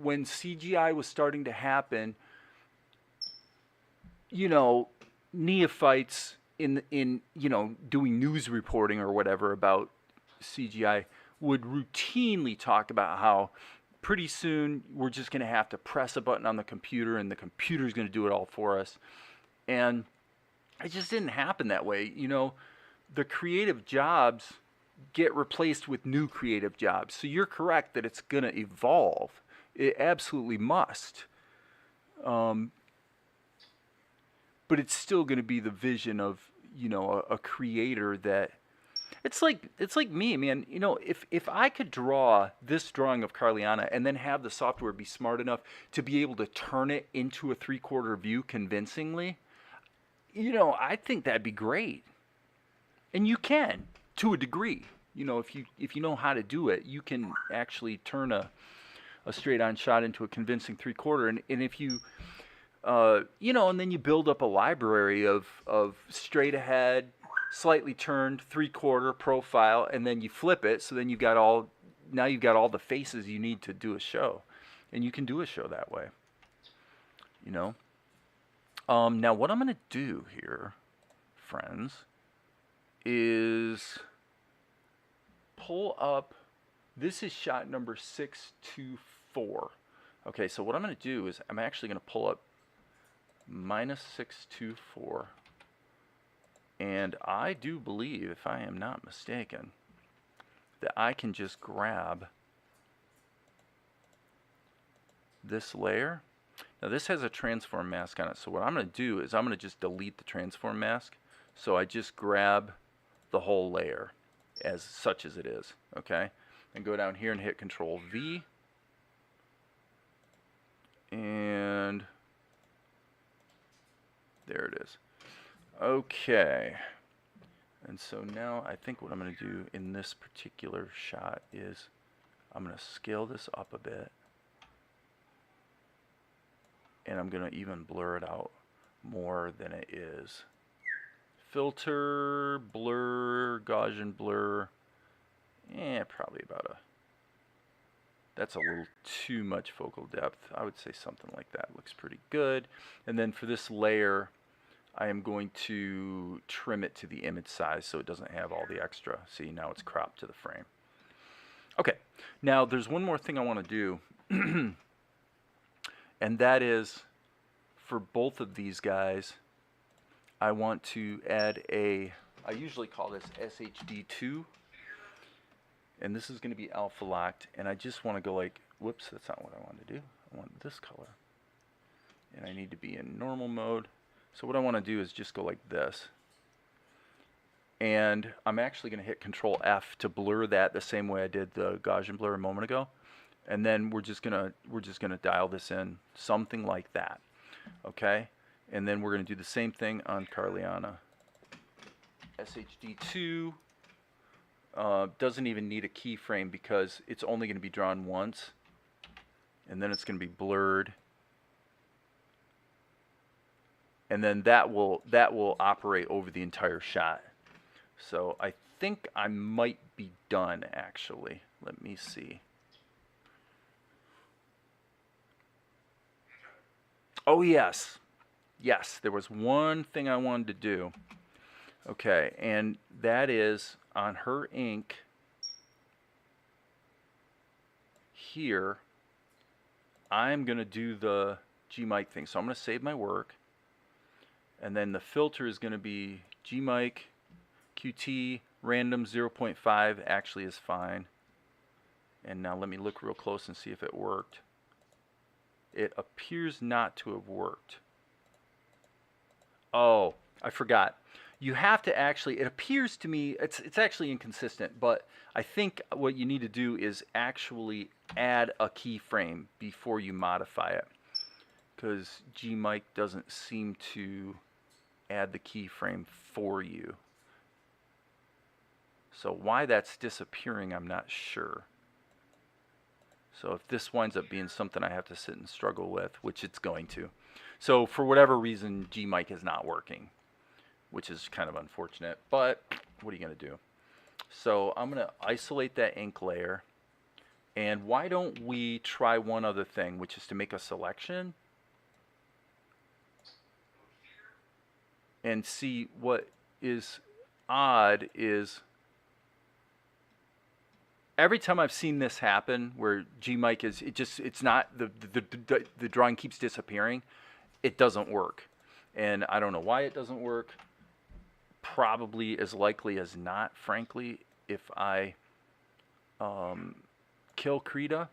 CGI was starting to happen. You know, neophytes in you know, doing news reporting or whatever about CGI would routinely talk about how pretty soon we're just going to have to press a button on the computer and the computer's going to do it all for us. And it just didn't happen that way. You know, the creative jobs get replaced with new creative jobs. So you're correct that it's going to evolve. It absolutely must. But it's still going to be the vision of, you know, a creator that it's like me, man. You know, if I could draw this drawing of Carliana and then have the software be smart enough to be able to turn it into a 3/4 view convincingly, you know, I think that'd be great. And you can, to a degree. You know, if you know how to do it, you can actually turn a straight on shot into a convincing 3/4. And if you you know, and then you build up a library of straight ahead, slightly turned 3/4 profile, and then you flip it, so then you've got all the faces you need to do a show, and you can do a show that way. You know. Now what I'm going to do here, friends, is pull up. This is shot number 624. Okay, so what I'm going to do is I'm actually going to pull up -624, and I do believe, if I am not mistaken, that I can just grab this layer. Now this has a transform mask on it, so what I'm going to do is I'm going to just delete the transform mask. So I just grab the whole layer as such as it is, okay? And go down here and hit Control V. And there it is. Okay. And so now I think what I'm going to do in this particular shot is I'm going to scale this up a bit. And I'm going to even blur it out more than it is. Filter, blur, Gaussian blur. Probably about a... That's a little too much focal depth. I would say something like that looks pretty good. And then for this layer, I am going to trim it to the image size so it doesn't have all the extra. See, now it's cropped to the frame. Okay, now there's one more thing I want to do. And that is, for both of these guys, I want to add a, I usually call this SHD2. And this is going to be alpha locked. And I just want to go like, whoops, that's not what I want to do. I want this color. And I need to be in normal mode. So what I want to do is just go like this. And I'm actually going to hit Control F to blur that the same way I did the Gaussian blur a moment ago. And then we're just gonna dial this in something like that, okay? And then we're gonna do the same thing on Carliana. SHD2 doesn't even need a keyframe because it's only gonna be drawn once, and then it's gonna be blurred, and then that will operate over the entire shot. So I think I might be done actually. Let me see. Oh yes, yes, there was one thing I wanted to do. Okay, and that is on her ink here, I'm going to do the G-Mic thing. So I'm going to save my work, and then the filter is going to be G-Mic, QT, random 0.5 actually is fine. And now let me look real close and see if it worked. It appears not to have worked. Oh, I forgot. You have to actually, it appears to me, it's actually inconsistent, but I think what you need to do is actually add a keyframe before you modify it. Because G-Mic doesn't seem to add the keyframe for you. So why that's disappearing, I'm not sure. So if this winds up being something I have to sit and struggle with, which it's going to. So for whatever reason, G-Mic is not working, which is kind of unfortunate, but what are you going to do? So I'm going to isolate that ink layer. And why don't we try one other thing, which is to make a selection and see what is odd is every time I've seen this happen where G-Mic is, it's not, the drawing keeps disappearing, it doesn't work. And I don't know why it doesn't work. Probably as likely as not, frankly, if I kill Krita.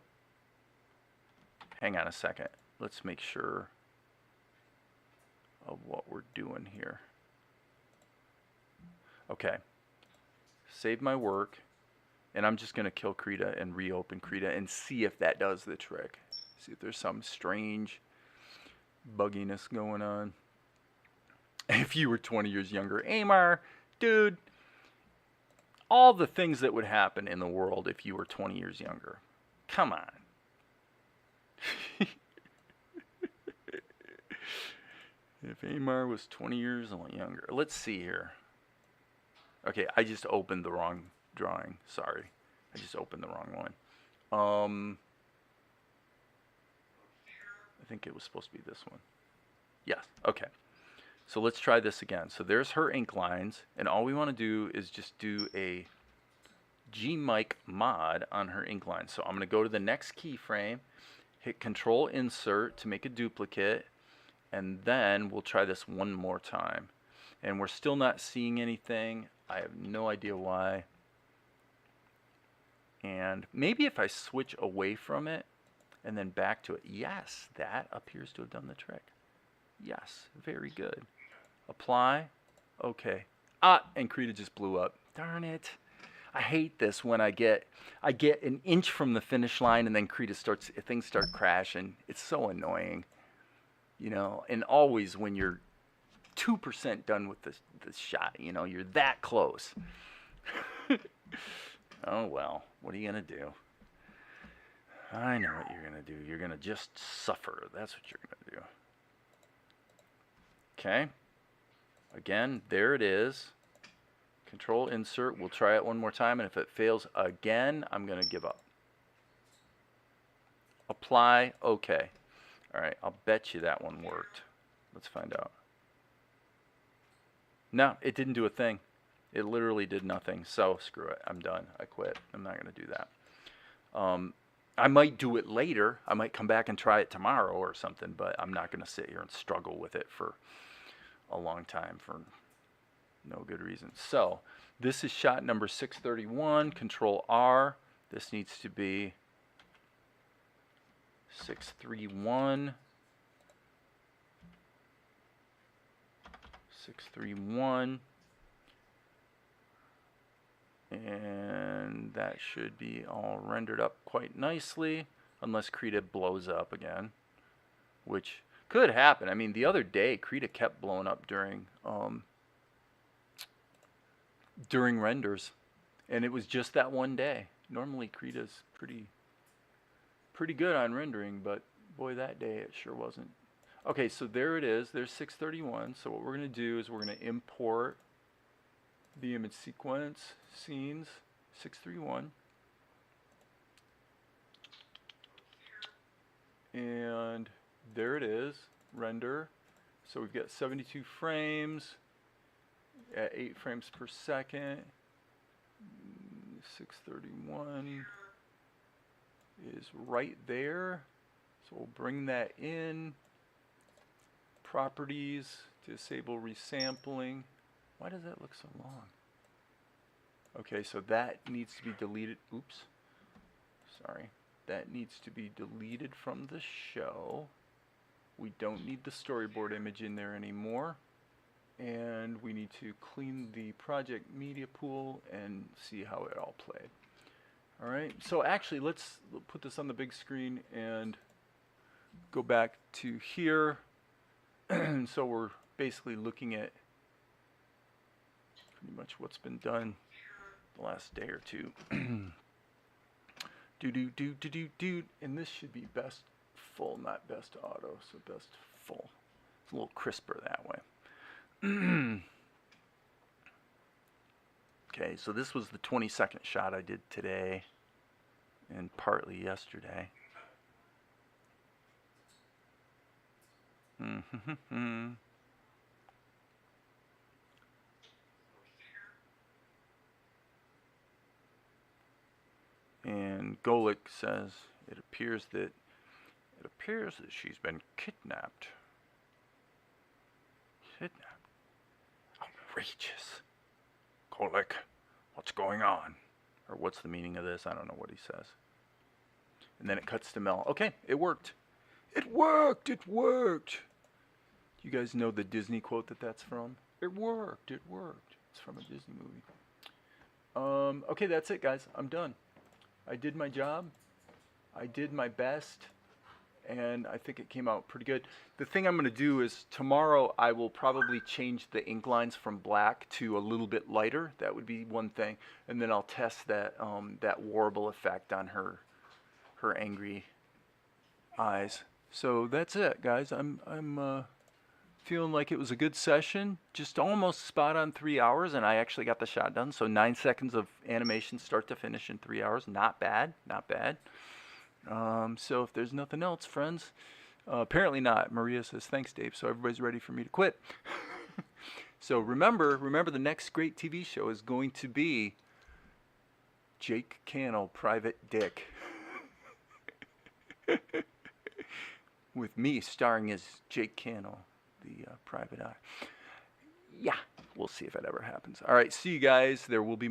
Hang on a second. Let's make sure of what we're doing here. Okay. Save my work. And I'm just going to kill Krita and reopen Krita and see if that does the trick. See if there's some strange bugginess going on. If you were 20 years younger, Amar, dude, all the things that would happen in the world if you were 20 years younger. Come on. If Amar was 20 years younger. Let's see here. Okay, I just opened the wrong drawing. Sorry. I just opened the wrong one. I think it was supposed to be this one. Yes. Okay. So let's try this again. So there's her ink lines, and all we want to do is just do a G-Mic mod on her ink lines. So I'm going to go to the next keyframe, hit Control Insert to make a duplicate, and then we'll try this one more time. And we're still not seeing anything. I have no idea why. And maybe if I switch away from it and then back to it. Yes, that appears to have done the trick. Yes, very good. Apply. Okay. And Krita just blew up. Darn it. I hate this when I get an inch from the finish line and then things start crashing. It's so annoying. You know, and always when you're 2% done with the shot, you know, you're that close. Oh well, what are you going to do? I know what you're going to do. You're going to just suffer. That's what you're going to do. Okay. Again, there it is. Control insert. We'll try it one more time, and if it fails again, I'm going to give up. Apply. Okay. All right. I'll bet you that one worked. Let's find out. No, it didn't do a thing. It literally did nothing. So screw it. I'm done. I quit. I'm not going to do that. I might do it later. I might come back and try it tomorrow or something, but I'm not going to sit here and struggle with it for a long time for no good reason. So this is shot number 631. Control R. This needs to be 631. 631. And that should be all rendered up quite nicely, unless Krita blows up again, which could happen. I mean, the other day, Krita kept blowing up during renders, and it was just that one day. Normally, Krita's pretty good on rendering, but boy, that day it sure wasn't. Okay, so there it is. There's 631. So what we're going to do is we're going to import the image sequence, scenes, 631. And there it is, render. So we've got 72 frames at 8 frames per second. 631 is right there. So we'll bring that in. Properties, disable resampling. Why does that look so long? Okay, so that needs to be deleted. Oops. Sorry. That needs to be deleted from the show. We don't need the storyboard image in there anymore. And we need to clean the project media pool and see how it all played. All right, so actually let's put this on the big screen and go back to here. So we're basically looking at pretty much what's been done the last day or two. And this should be best full, not best auto, so best full. It's a little crisper that way. Okay, so this was the 22nd shot I did today and partly yesterday. And Golik says it appears that she's been kidnapped. Kidnapped. Outrageous. Golik, what's going on? Or what's the meaning of this? I don't know what he says. And then it cuts to Mel. Okay, it worked. It worked! It worked! You guys know the Disney quote that's from? It worked! It worked! It's from a Disney movie. Okay, that's it, guys. I'm done. I did my job. I did my best. And I think it came out pretty good. The thing I'm going to do is tomorrow I will probably change the ink lines from black to a little bit lighter. That would be one thing. And then I'll test that that warble effect on her angry eyes. So that's it, guys. I'm feeling like it was a good session. Just almost spot on 3 hours, and I actually got the shot done. So 9 seconds of animation start to finish in 3 hours. Not bad. Not bad. So if there's nothing else, friends, apparently not. Maria says, thanks, Dave. So everybody's ready for me to quit. So remember the next great TV show is going to be Jake Cannell, Private Dick. With me starring as Jake Cannell, the private eye. Yeah, we'll see if that ever happens. All right, see you guys. There will be